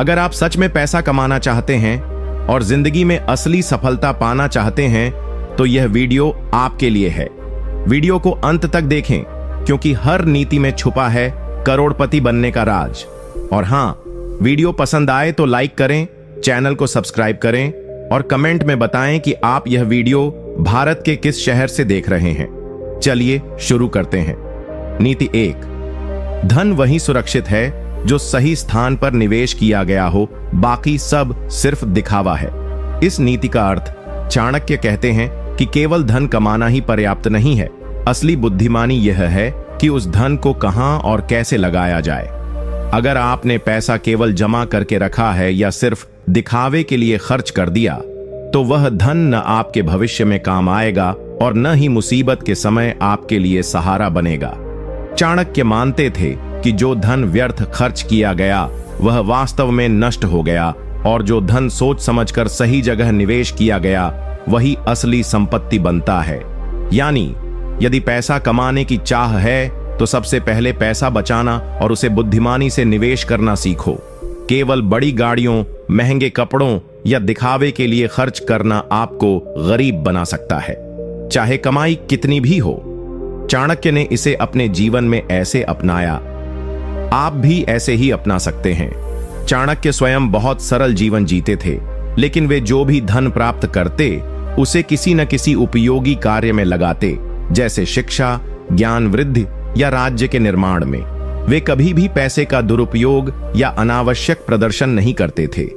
अगर आप सच में पैसा कमाना चाहते हैं और जिंदगी में असली सफलता पाना चाहते हैं तो यह वीडियो आपके लिए है। वीडियो को अंत तक देखें क्योंकि हर नीति में छुपा है करोड़पति बनने का राज। और हां, वीडियो पसंद आए तो लाइक करें, चैनल को सब्सक्राइब करें और कमेंट में बताएं कि आप यह वीडियो भारत के किस शहर से देख रहे हैं। चलिए शुरू करते हैं। नीति 1। धन वही सुरक्षित है जो सही स्थान पर निवेश किया गया हो, बाकी सब सिर्फ दिखावा है। इस नीति का अर्थ चाणक्य कहते हैं कि केवल धन कमाना ही पर्याप्त नहीं है। असली बुद्धिमानी यह है कि उस धन को कहां और कैसे लगाया जाए। अगर आपने पैसा केवल जमा करके रखा है या सिर्फ दिखावे के लिए खर्च कर दिया तो वह धन न आपके भविष्य में काम आएगा और न ही मुसीबत के समय आपके लिए सहारा बनेगा। चाणक्य मानते थे कि जो धन व्यर्थ खर्च किया गया वह वास्तव में नष्ट हो गया और जो धन सोच समझकर सही जगह निवेश किया गया वही असली संपत्ति बनता है। यानी यदि पैसा कमाने की चाह है तो सबसे पहले पैसा बचाना और उसे बुद्धिमानी से निवेश करना सीखो। केवल बड़ी गाड़ियों, महंगे कपड़ों या दिखावे के लिए खर्च करना आपको गरीब बना सकता है, चाहे कमाई कितनी भी हो। चाणक्य ने इसे अपने जीवन में ऐसे अपनाया। आप भी ऐसे ही अपना सकते हैं। चाणक्य स्वयं बहुत सरल जीवन जीते थे, लेकिन वे जो भी धन प्राप्त करते उसे किसी न किसी उपयोगी कार्य में लगाते, जैसे शिक्षा, ज्ञान वृद्धि या राज्य के निर्माण में। वे कभी भी पैसे का दुरुपयोग या अनावश्यक प्रदर्शन नहीं करते थे।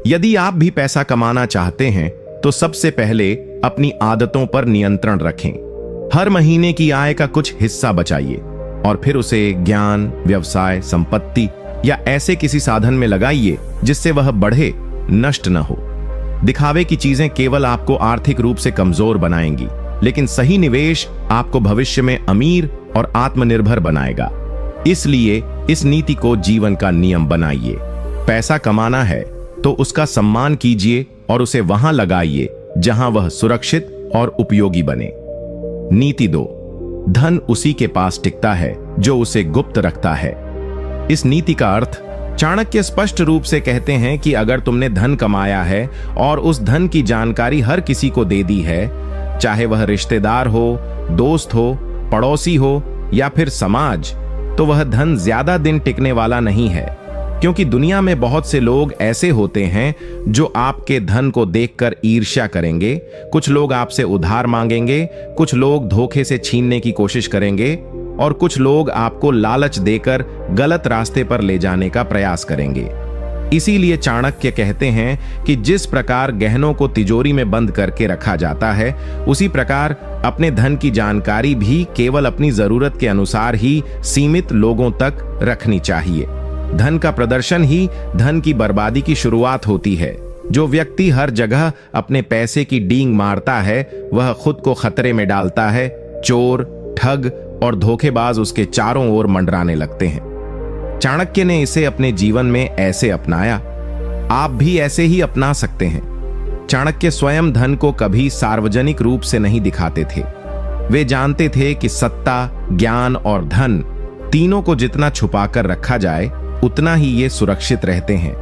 यदि आप भी पैसा कमाना चाहते हैं तो सबसे पहले अपनी आदतों पर नियंत्रण रखें। हर महीने की आय का कुछ हिस्सा बचाइए और फिर उसे ज्ञान, व्यवसाय, संपत्ति या ऐसे किसी साधन में लगाइए जिससे वह बढ़े, नष्ट न हो। दिखावे की चीजें केवल आपको आर्थिक रूप से कमजोर बनाएंगी, लेकिन सही निवेश आपको भविष्य में अमीर और आत्मनिर्भर बनाएगा। इसलिए इस नीति को जीवन का नियम बनाइए। पैसा कमाना है तो उसका सम्मान कीजिए और उसे वहां लगाइए जहां वह सुरक्षित और उपयोगी बने। नीति 2। धन उसी के पास टिकता है जो उसे गुप्त रखता है। इस नीति का अर्थ चाणक्य स्पष्ट रूप से कहते हैं कि अगर तुमने धन कमाया है और उस धन की जानकारी हर किसी को दे दी है, चाहे वह रिश्तेदार हो, दोस्त हो, पड़ोसी हो या फिर समाज, तो वह धन ज्यादा दिन टिकने वाला नहीं है। क्योंकि दुनिया में बहुत से लोग ऐसे होते हैं जो आपके धन को देखकर ईर्ष्या करेंगे। कुछ लोग आपसे उधार मांगेंगे, कुछ लोग धोखे से छीनने की कोशिश करेंगे और कुछ लोग आपको लालच देकर गलत रास्ते पर ले जाने का प्रयास करेंगे। इसीलिए चाणक्य कहते हैं कि जिस प्रकार गहनों को तिजोरी में बंद करके रखा जाता है, उसी प्रकार अपने धन की जानकारी भी केवल अपनी जरूरत के अनुसार ही सीमित लोगों तक रखनी चाहिए। धन का प्रदर्शन ही धन की बर्बादी की शुरुआत होती है। जो व्यक्ति हर जगह अपने पैसे की डींग मारता है वह खुद को खतरे में डालता है। चोर, ठग और धोखेबाज उसके चारों ओर मंडराने लगते हैं। चाणक्य ने इसे अपने जीवन में ऐसे अपनाया। आप भी ऐसे ही अपना सकते हैं। चाणक्य स्वयं धन को कभी सार्वजनिक रूप से नहीं दिखाते थे। वे जानते थे कि सत्ता, ज्ञान और धन तीनों को जितना छुपाकर रखा जाए उतना ही ये सुरक्षित रहते हैं।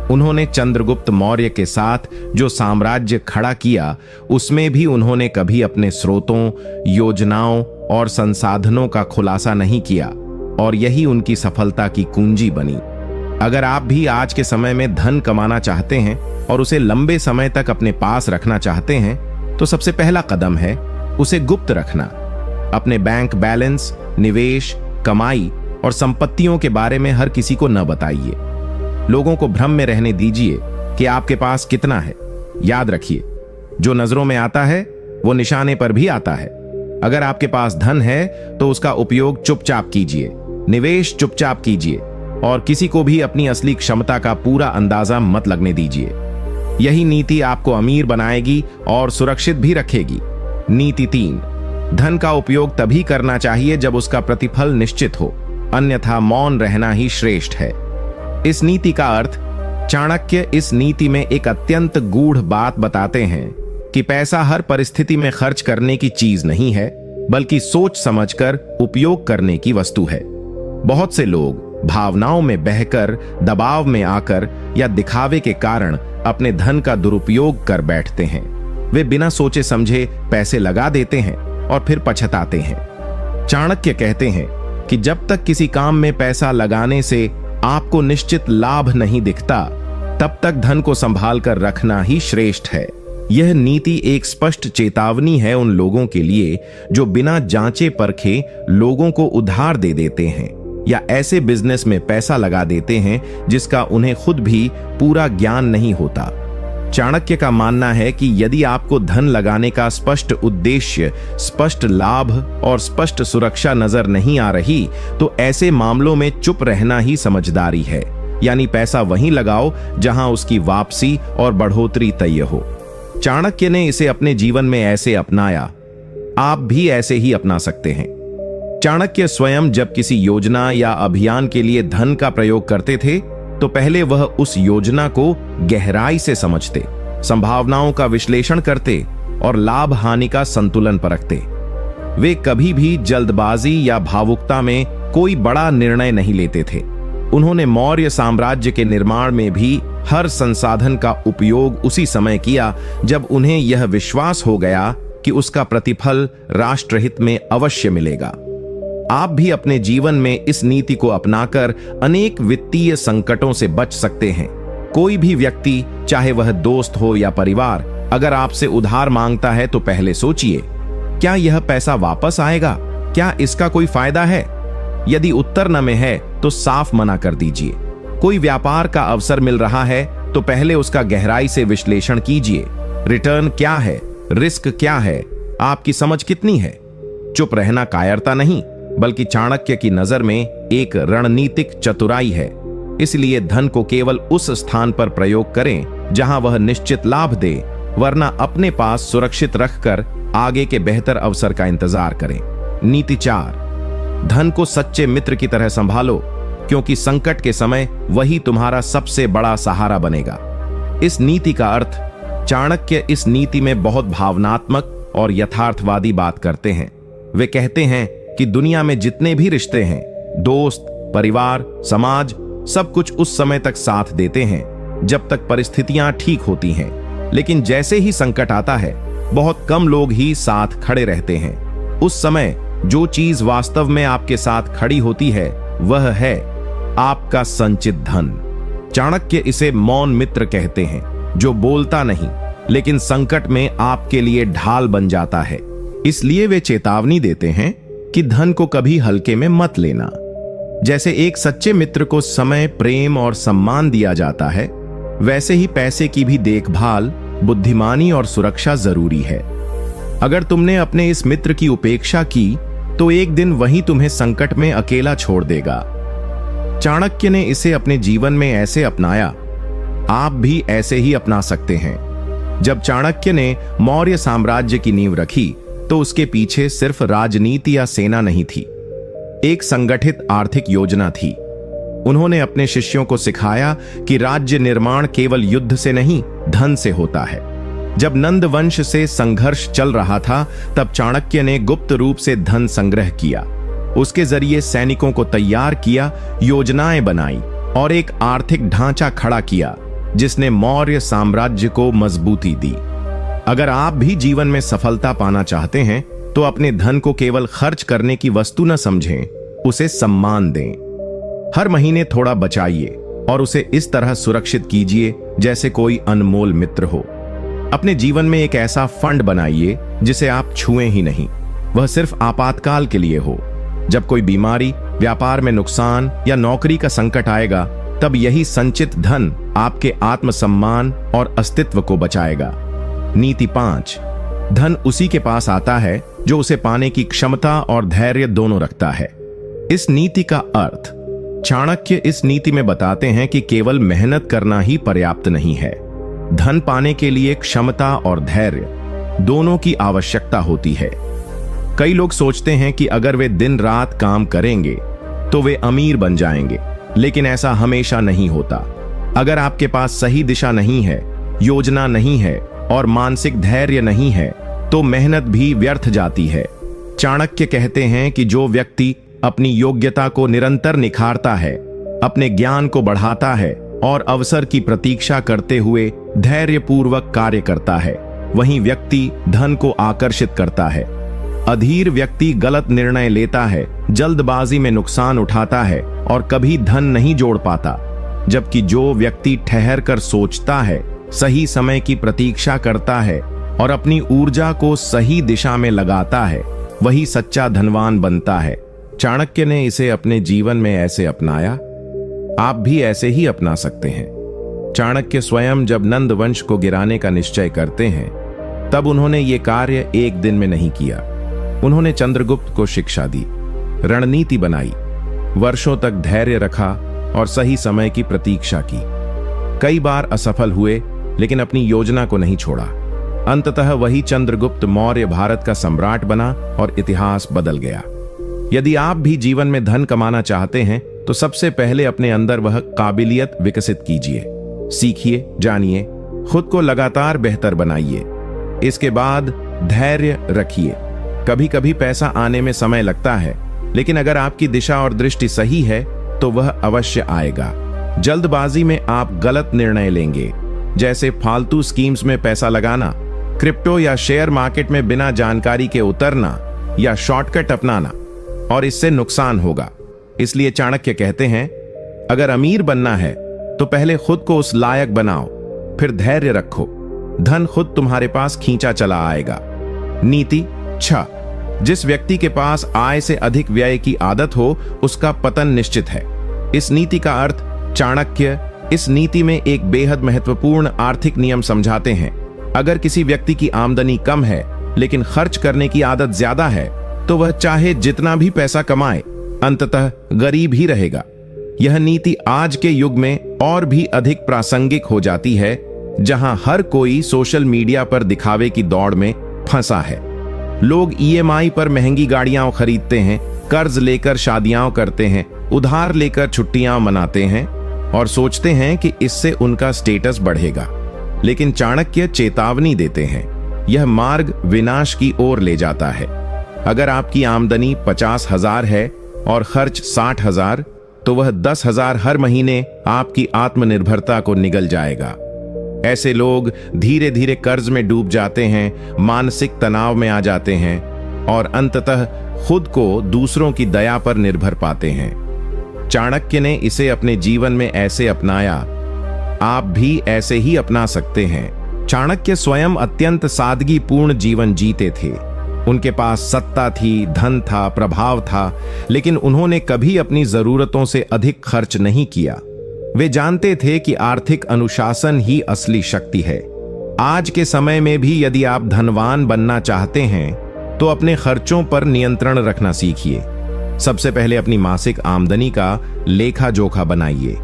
उन्होंने चंद्रगुप्त मौर्य के साथ जो साम्राज्य खड़ा किया उसमें भी उन्होंने कभी अपने स्रोतों, योजनाओं और संसाधनों का खुलासा नहीं किया और यही उनकी सफलता की कुंजी बनी। अगर आप भी आज के समय में धन कमाना चाहते हैं और उसे लंबे समय तक अपने पास रखना चाहते हैं तो सबसे पहला कदम है उसे गुप्त रखना। अपने बैंक बैलेंस, निवेश, कमाई और संपत्तियों के बारे में हर किसी को न बताइए। लोगों को भ्रम में रहने दीजिए कि आपके पास कितना है। याद रखिए, जो नजरों में आता है वो निशाने पर भी आता है। अगर आपके पास धन है तो उसका उपयोग चुपचाप कीजिए, निवेश चुपचाप कीजिए और किसी को भी अपनी असली क्षमता का पूरा अंदाजा मत लगने दीजिए। यही नीति आपको अमीर बनाएगी और सुरक्षित भी रखेगी। नीति 3। धन का उपयोग तभी करना चाहिए जब उसका प्रतिफल निश्चित हो, अन्यथा मौन रहना ही श्रेष्ठ है। इस नीति का अर्थ चाणक्य इस नीति में एक अत्यंत गूढ़ बात बताते हैं कि पैसा हर परिस्थिति में खर्च करने की चीज नहीं है, बल्कि सोच समझकर उपयोग करने की वस्तु है। बहुत से लोग भावनाओं में बहकर, दबाव में आकर या दिखावे के कारण अपने धन का दुरुपयोग कर बैठते हैं। वे बिना सोचे समझे पैसे लगा देते हैं और फिर पछताते हैं। चाणक्य कहते हैं कि जब तक किसी काम में पैसा लगाने से आपको निश्चित लाभ नहीं दिखता, तब तक धन को संभाल कर रखना ही श्रेष्ठ है। यह नीति एक स्पष्ट चेतावनी है उन लोगों के लिए जो बिना जांचे परखे लोगों को उधार दे देते हैं या ऐसे बिजनेस में पैसा लगा देते हैं जिसका उन्हें खुद भी पूरा ज्ञान नहीं होता। चाणक्य का मानना है कि यदि आपको धन लगाने का स्पष्ट उद्देश्य, स्पष्ट लाभ और स्पष्ट सुरक्षा नजर नहीं आ रही, तो ऐसे मामलों में चुप रहना ही समझदारी है। यानी पैसा वहीं लगाओ जहां उसकी वापसी और बढ़ोतरी तय हो। चाणक्य ने इसे अपने जीवन में ऐसे अपनाया, आप भी ऐसे ही अपना सकते हैं। चाणक्य स्वयं जब किसी योजना या अभियान के लिए धन का प्रयोग करते थे तो पहले वह उस योजना को गहराई से समझते, संभावनाओं का विश्लेषण करते और लाभ हानि का संतुलन परखते। वे कभी भी जल्दबाजी या भावुकता में कोई बड़ा निर्णय नहीं लेते थे। उन्होंने मौर्य साम्राज्य के निर्माण में भी हर संसाधन का उपयोग उसी समय किया जब उन्हें यह विश्वास हो गया कि उसका प्रतिफल राष्ट्रहित में अवश्य मिलेगा। आप भी अपने जीवन में इस नीति को अपनाकर अनेक वित्तीय संकटों से बच सकते हैं। कोई भी व्यक्ति, चाहे वह दोस्त हो या परिवार, अगर आपसे उधार मांगता है तो पहले सोचिए, क्या यह पैसा वापस आएगा? क्या इसका कोई फायदा है? यदि उत्तर न में है तो साफ मना कर दीजिए। कोई व्यापार का अवसर मिल रहा है तो पहले उसका गहराई से विश्लेषण कीजिए। रिटर्न क्या है? रिस्क क्या है? आपकी समझ कितनी है? चुप रहना कायरता नहीं, बल्कि चाणक्य की नजर में एक रणनीतिक चतुराई है। इसलिए धन को केवल उस स्थान पर प्रयोग करें जहां वह निश्चित लाभ दे, वरना अपने पास सुरक्षित रखकर आगे के बेहतर अवसर का इंतजार करें। नीति 4, धन को सच्चे मित्र की तरह संभालो, क्योंकि संकट के समय वही तुम्हारा सबसे बड़ा सहारा बनेगा। इस नीति का अर्थ, चाणक्य इस नीति में बहुत भावनात्मक और यथार्थवादी बात करते हैं। वे कहते हैं कि दुनिया में जितने भी रिश्ते हैं, दोस्त, परिवार, समाज, सब कुछ उस समय तक साथ देते हैं जब तक परिस्थितियां ठीक होती हैं, लेकिन जैसे ही संकट आता है बहुत कम लोग ही साथ खड़े रहते हैं। उस समय जो चीज वास्तव में आपके साथ खड़ी होती है वह है आपका संचित धन। चाणक्य इसे मौन मित्र कहते हैं, जो बोलता नहीं लेकिन संकट में आपके लिए ढाल बन जाता है। इसलिए वे चेतावनी देते हैं कि धन को कभी हल्के में मत लेना। जैसे एक सच्चे मित्र को समय, प्रेम और सम्मान दिया जाता है, वैसे ही पैसे की भी देखभाल, बुद्धिमानी और सुरक्षा जरूरी है। अगर तुमने अपने इस मित्र की उपेक्षा की तो एक दिन वही तुम्हें संकट में अकेला छोड़ देगा। चाणक्य ने इसे अपने जीवन में ऐसे अपनाया, आप भी ऐसे ही अपना सकते हैं। जब चाणक्य ने मौर्य साम्राज्य की नींव रखी तो उसके पीछे सिर्फ राजनीति या सेना नहीं थी, एक संगठित आर्थिक योजना थी। उन्होंने अपने शिष्यों को सिखाया कि राज्य निर्माण केवल युद्ध से नहीं, धन से होता है। जब नंद वंश से संघर्ष चल रहा था तब चाणक्य ने गुप्त रूप से धन संग्रह किया। उसके जरिए सैनिकों को तैयार किया, योजनाएं बनाई और एक आर्थिक ढांचा खड़ा किया जिसने मौर्य साम्राज्य को मजबूती दी। अगर आप भी जीवन में सफलता पाना चाहते हैं तो अपने धन को केवल खर्च करने की वस्तु न समझें, उसे सम्मान दें। हर महीने थोड़ा बचाइए और उसे इस तरह सुरक्षित कीजिए जैसे कोई अनमोल मित्र हो। अपने जीवन में एक ऐसा फंड बनाइए जिसे आप छुएं ही नहीं, वह सिर्फ आपातकाल के लिए हो। जब कोई बीमारी, व्यापार में नुकसान या नौकरी का संकट आएगा, तब यही संचित धन आपके आत्मसम्मान और अस्तित्व को बचाएगा। नीति 5, धन उसी के पास आता है जो उसे पाने की क्षमता और धैर्य दोनों रखता है। इस नीति का अर्थ, चाणक्य इस नीति में बताते हैं कि केवल मेहनत करना ही पर्याप्त नहीं है। धन पाने के लिए क्षमता और धैर्य दोनों की आवश्यकता होती है। कई लोग सोचते हैं कि अगर वे दिन रात काम करेंगे तो वे अमीर बन जाएंगे, लेकिन ऐसा हमेशा नहीं होता। अगर आपके पास सही दिशा नहीं है, योजना नहीं है और मानसिक धैर्य नहीं है तो मेहनत भी व्यर्थ जाती है। चाणक्य कहते हैं कि जो व्यक्ति अपनी योग्यता को निरंतर निखारता है अपने ज्ञान को बढ़ाता है और अवसर की प्रतीक्षा करते हुए धैर्यपूर्वक कार्य करता है, वहीं व्यक्ति धन को आकर्षित करता है। अधीर व्यक्ति गलत निर्णय लेता है, जल्दबाजी में नुकसान उठाता है और कभी धन नहीं जोड़ पाता, जबकि जो व्यक्ति ठहर कर सोचता है, सही समय की प्रतीक्षा करता है और अपनी ऊर्जा को सही दिशा में लगाता है, वही सच्चा धनवान बनता है। चाणक्य ने इसे अपने जीवन में ऐसे अपनाया, आप भी ऐसे ही अपना सकते हैं। चाणक्य स्वयं जब नंद वंश को गिराने का निश्चय करते हैं, तब उन्होंने ये कार्य एक दिन में नहीं किया। उन्होंने चंद्रगुप्त को शिक्षा दी, रणनीति बनाई, वर्षों तक धैर्य रखा और सही समय की प्रतीक्षा की। कई बार असफल हुए, लेकिन अपनी योजना को नहीं छोड़ा। अंततः वही चंद्रगुप्त मौर्य भारत का सम्राट बना और इतिहास बदल गया। यदि आप भी जीवन में धन कमाना चाहते हैं, तो सबसे पहले अपने अंदर वह काबिलियत विकसित कीजिए। सीखिए, जानिए, खुद को लगातार बेहतर बनाइए। इसके बाद धैर्य रखिए। कभी कभी पैसा आने में समय लगता है, लेकिन अगर आपकी दिशा और दृष्टि सही है तो वह अवश्य आएगा। जल्दबाजी में आप गलत निर्णय लेंगे, जैसे फालतू स्कीम्स में पैसा लगाना, क्रिप्टो या शेयर मार्केट में बिना जानकारी के उतरना या शॉर्टकट अपनाना, और इससे नुकसान होगा। इसलिए चाणक्य कहते हैं, अगर अमीर बनना है तो पहले खुद को उस लायक बनाओ, फिर धैर्य रखो, धन खुद तुम्हारे पास खींचा चला आएगा। नीति 6, जिस व्यक्ति के पास आय से अधिक व्यय की आदत हो, उसका पतन निश्चित है। इस नीति का अर्थ चाणक्य इस नीति में एक बेहद महत्वपूर्ण आर्थिक नियम समझाते हैं। अगर किसी व्यक्ति की आमदनी कम है लेकिन खर्च करने की आदत ज्यादा है, तो वह चाहे जितना भी पैसा कमाए, अंततः गरीब ही रहेगा। यह नीति आज के युग में और भी अधिक प्रासंगिक हो जाती है, जहां हर कोई सोशल मीडिया पर दिखावे की दौड़ में फंसा है। लोग ईएमआई पर महंगी गाड़ियां खरीदते हैं, कर्ज लेकर शादियां करते हैं, उधार लेकर छुट्टियां मनाते हैं और सोचते हैं कि इससे उनका स्टेटस बढ़ेगा। लेकिन चाणक्य चेतावनी देते हैं, यह मार्ग विनाश की ओर ले जाता है। अगर आपकी आमदनी 50,000 है और खर्च 60,000, तो वह 10,000 हर महीने आपकी आत्मनिर्भरता को निगल जाएगा। ऐसे लोग धीरे धीरे कर्ज में डूब जाते हैं, मानसिक तनाव में आ जाते हैं और अंततः खुद को दूसरों की दया पर निर्भर पाते हैं। चाणक्य ने इसे अपने जीवन में ऐसे अपनाया, आप भी ऐसे ही अपना सकते हैं। चाणक्य स्वयं अत्यंत सादगीपूर्ण जीवन जीते थे। उनके पास सत्ता थी, धन था, प्रभाव था, लेकिन उन्होंने कभी अपनी जरूरतों से अधिक खर्च नहीं किया। वे जानते थे कि आर्थिक अनुशासन ही असली शक्ति है। आज के समय में भी यदि आप धनवान बनना चाहते हैं, तो अपने खर्चों पर नियंत्रण रखना सीखिए। सबसे पहले अपनी मासिक आमदनी का लेखा जोखा बनाइए।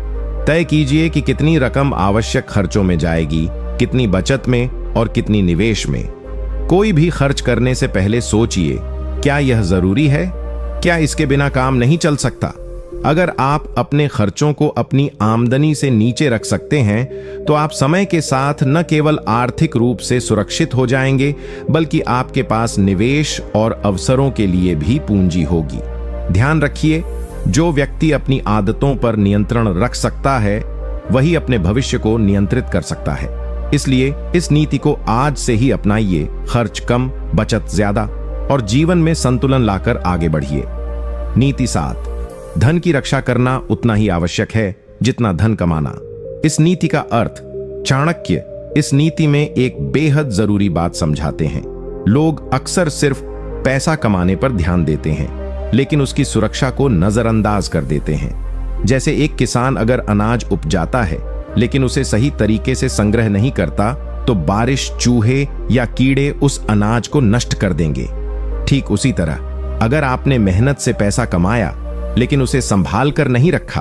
तय कीजिए कि कितनी रकम आवश्यक खर्चों में जाएगी, कितनी बचत में और कितनी निवेश में। कोई भी खर्च करने से पहले सोचिए, क्या यह जरूरी है? क्या इसके बिना काम नहीं चल सकता? अगर आप अपने खर्चों को अपनी आमदनी से नीचे रख सकते हैं, तो आप समय के साथ न केवल आर्थिक रूप से सुरक्षित हो जाएंगे, बल्कि आपके पास निवेश और अवसरों के लिए भी पूंजी होगी। ध्यान रखिए, जो व्यक्ति अपनी आदतों पर नियंत्रण रख सकता है, वही अपने भविष्य को नियंत्रित कर सकता है। इसलिए इस नीति को आज से ही अपनाइए। खर्च कम, बचत ज्यादा और जीवन में संतुलन लाकर आगे बढ़िए। नीति 7, धन की रक्षा करना उतना ही आवश्यक है जितना धन कमाना। इस नीति का अर्थ चाणक्य इस नीति में एक बेहद जरूरी बात समझाते हैं। लोग अक्सर सिर्फ पैसा कमाने पर ध्यान देते हैं, लेकिन उसकी सुरक्षा को नजरअंदाज कर देते हैं। जैसे एक किसान अगर अनाज उपजाता है लेकिन उसे सही तरीके से संग्रह नहीं करता, तो बारिश, चूहे या कीड़े उस अनाज को नष्ट कर देंगे। ठीक उसी तरह अगर आपने मेहनत से पैसा कमाया लेकिन उसे संभाल कर नहीं रखा,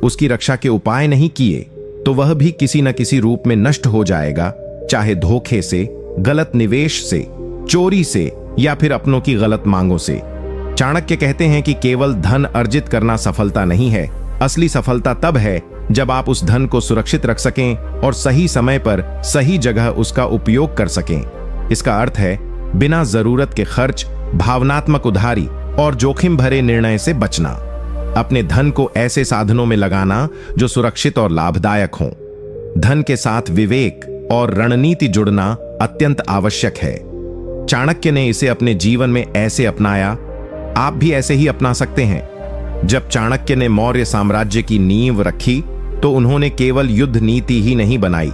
उसकी रक्षा के उपाय नहीं किए, तो वह भी किसी न किसी रूप में नष्ट हो जाएगा, चाहे धोखे से, गलत निवेश से, चोरी से या फिर अपनों की गलत मांगों से। चाणक्य कहते हैं कि केवल धन अर्जित करना सफलता नहीं है। असली सफलता तब है जब आप उस धन को सुरक्षित रख सकें और सही समय पर सही जगह उसका उपयोग कर सकें। इसका अर्थ है बिना जरूरत के खर्च, भावनात्मक उधारी और जोखिम भरे निर्णय से बचना। अपने धन को ऐसे साधनों में लगाना जो सुरक्षित और लाभदायक हों। धन के साथ विवेक और रणनीति जुड़ना अत्यंत आवश्यक है। चाणक्य ने इसे अपने जीवन में ऐसे अपनाया, आप भी ऐसे ही अपना सकते हैं। जब चाणक्य ने मौर्य साम्राज्य की नींव रखी तो उन्होंने केवल युद्ध नीति ही नहीं बनाई,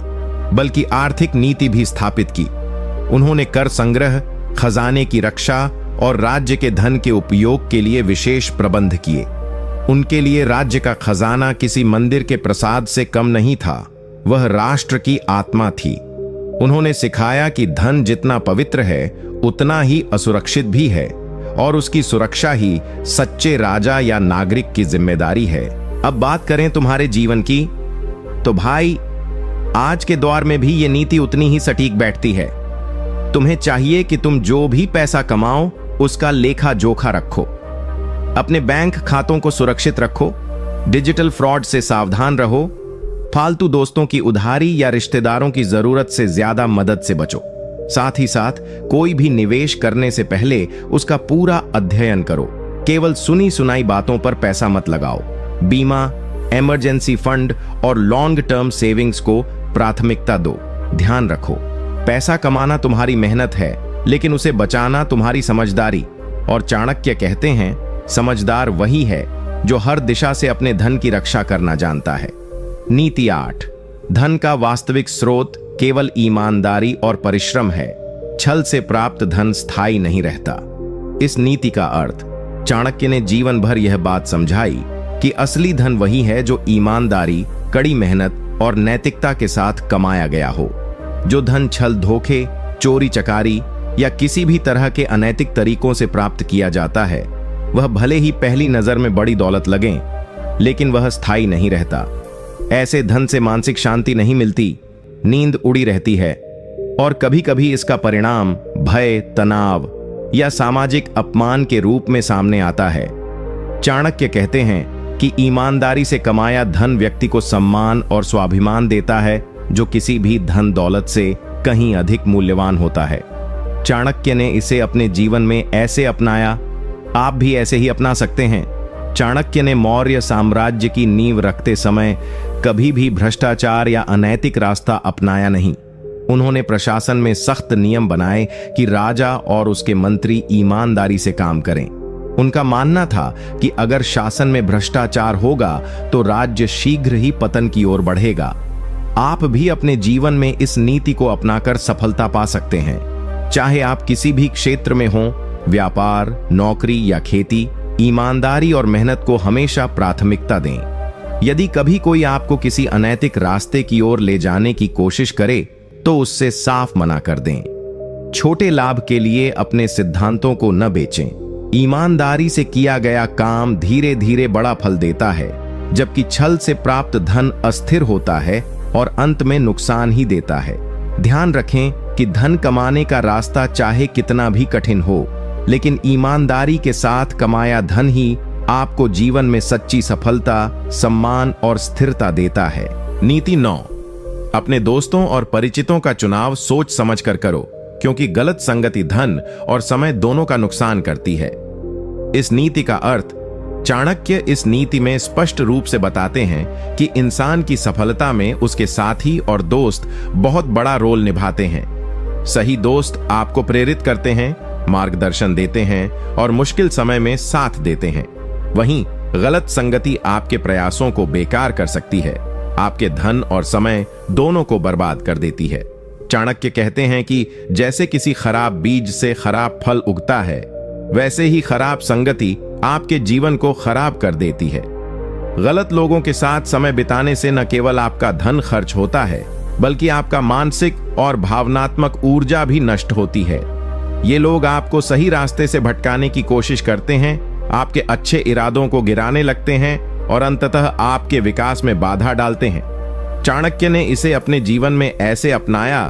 बल्कि आर्थिक नीति भी स्थापित की। उन्होंने कर संग्रह, खजाने की रक्षा और राज्य के धन के उपयोग के लिए विशेष प्रबंध किए। उनके लिए राज्य का खजाना किसी मंदिर के प्रसाद से कम नहीं था, वह राष्ट्र की आत्मा थी। उन्होंने सिखाया कि धन जितना पवित्र है उतना ही असुरक्षित भी है, और उसकी सुरक्षा ही सच्चे राजा या नागरिक की जिम्मेदारी है। अब बात करें तुम्हारे जीवन की, तो भाई आज के दौर में भी ये नीति उतनी ही सटीक बैठती है। तुम्हें चाहिए कि तुम जो भी पैसा कमाओ उसका लेखा जोखा रखो, अपने बैंक खातों को सुरक्षित रखो, डिजिटल फ्रॉड से सावधान रहो, फालतू दोस्तों की उधारी या रिश्तेदारों की जरूरत से ज्यादा मदद से बचो। साथ ही साथ कोई भी निवेश करने से पहले उसका पूरा अध्ययन करो। केवल सुनी सुनाई बातों पर पैसा मत लगाओ। बीमा, इमरजेंसी फंड और लॉन्ग टर्म सेविंग्स को प्राथमिकता दो। ध्यान रखो, पैसा कमाना तुम्हारी मेहनत है, लेकिन उसे बचाना तुम्हारी समझदारी। और चाणक्य कहते हैं, समझदार वही है जो हर दिशा से अपने धन की रक्षा करना जानता है। नीति 8, धन का वास्तविक स्रोत केवल ईमानदारी और परिश्रम है। छल से प्राप्त धन स्थायी नहीं रहता। इस नीति का अर्थ चाणक्य ने जीवन भर यह बात समझाई कि असली धन वही है जो ईमानदारी, कड़ी मेहनत और नैतिकता के साथ कमाया गया हो। जो धन छल, धोखे, चोरी चकारी या किसी भी तरह के अनैतिक तरीकों से प्राप्त किया जाता है, वह भले ही पहली नजर में बड़ी दौलत लगे, लेकिन वह स्थायी नहीं रहता। ऐसे धन से मानसिक शांति नहीं मिलती, नींद उड़ी रहती है, और कभी कभी इसका परिणाम भय, तनाव या सामाजिक अपमान के रूप में सामने आता है। चाणक्य कहते हैं कि ईमानदारी से कमाया धन व्यक्ति को सम्मान और स्वाभिमान देता है, जो किसी भी धन दौलत से कहीं अधिक मूल्यवान होता है। चाणक्य ने इसे अपने जीवन में ऐसे अपनाया, आप भी ऐसे ही अपना सकते हैं। चाणक्य ने मौर्य साम्राज्य की नींव रखते समय कभी भी भ्रष्टाचार या अनैतिक रास्ता अपनाया नहीं। उन्होंने प्रशासन में सख्त नियम बनाए कि राजा और उसके मंत्री ईमानदारी से काम करें। उनका मानना था कि अगर शासन में भ्रष्टाचार होगा तो राज्य शीघ्र ही पतन की ओर बढ़ेगा। आप भी अपने जीवन में इस नीति को अपनाकर सफलता पा सकते हैं। चाहे आप किसी भी क्षेत्र में हों, व्यापार, नौकरी या खेती, ईमानदारी और मेहनत को हमेशा प्राथमिकता दें। यदि कभी कोई आपको किसी अनैतिक रास्ते की ओर ले जाने की कोशिश करे तो उससे साफ मना कर दें। छोटे लाभ के लिए अपने सिद्धांतों को न बेचें। ईमानदारी से किया गया काम धीरे धीरे बड़ा फल देता है, जबकि छल से प्राप्त धन अस्थिर होता है और अंत में नुकसान ही देता है। ध्यान रखें कि धन कमाने का रास्ता चाहे कितना भी कठिन हो, लेकिन ईमानदारी के साथ कमाया धन ही आपको जीवन में सच्ची सफलता, सम्मान और स्थिरता देता है। नीति 9, अपने दोस्तों और परिचितों का चुनाव सोच समझकर करो, क्योंकि गलत संगति धन और समय दोनों का नुकसान करती है। इस नीति का अर्थ चाणक्य इस नीति में स्पष्ट रूप से बताते हैं कि इंसान की सफलता में उसके साथी और दोस्त बहुत बड़ा रोल निभाते हैं। सही दोस्त आपको प्रेरित करते हैं, मार्गदर्शन देते हैं और मुश्किल समय में साथ देते हैं। वहीं गलत संगति आपके प्रयासों को बेकार कर सकती है, आपके धन और समय दोनों को बर्बाद कर देती है। चाणक्य कहते हैं कि जैसे किसी खराब बीज से खराब फल उगता है, वैसे ही खराब संगति आपके जीवन को खराब कर देती है। गलत लोगों के साथ समय बिताने से न केवल आपका धन खर्च होता है, बल्कि आपका मानसिक और भावनात्मक ऊर्जा भी नष्ट होती है। ये लोग आपको सही रास्ते से भटकाने की कोशिश करते हैं, आपके अच्छे इरादों को गिराने लगते हैं और अंततः आपके विकास में बाधा डालते हैं। चाणक्य ने इसे अपने जीवन में ऐसे अपनाया,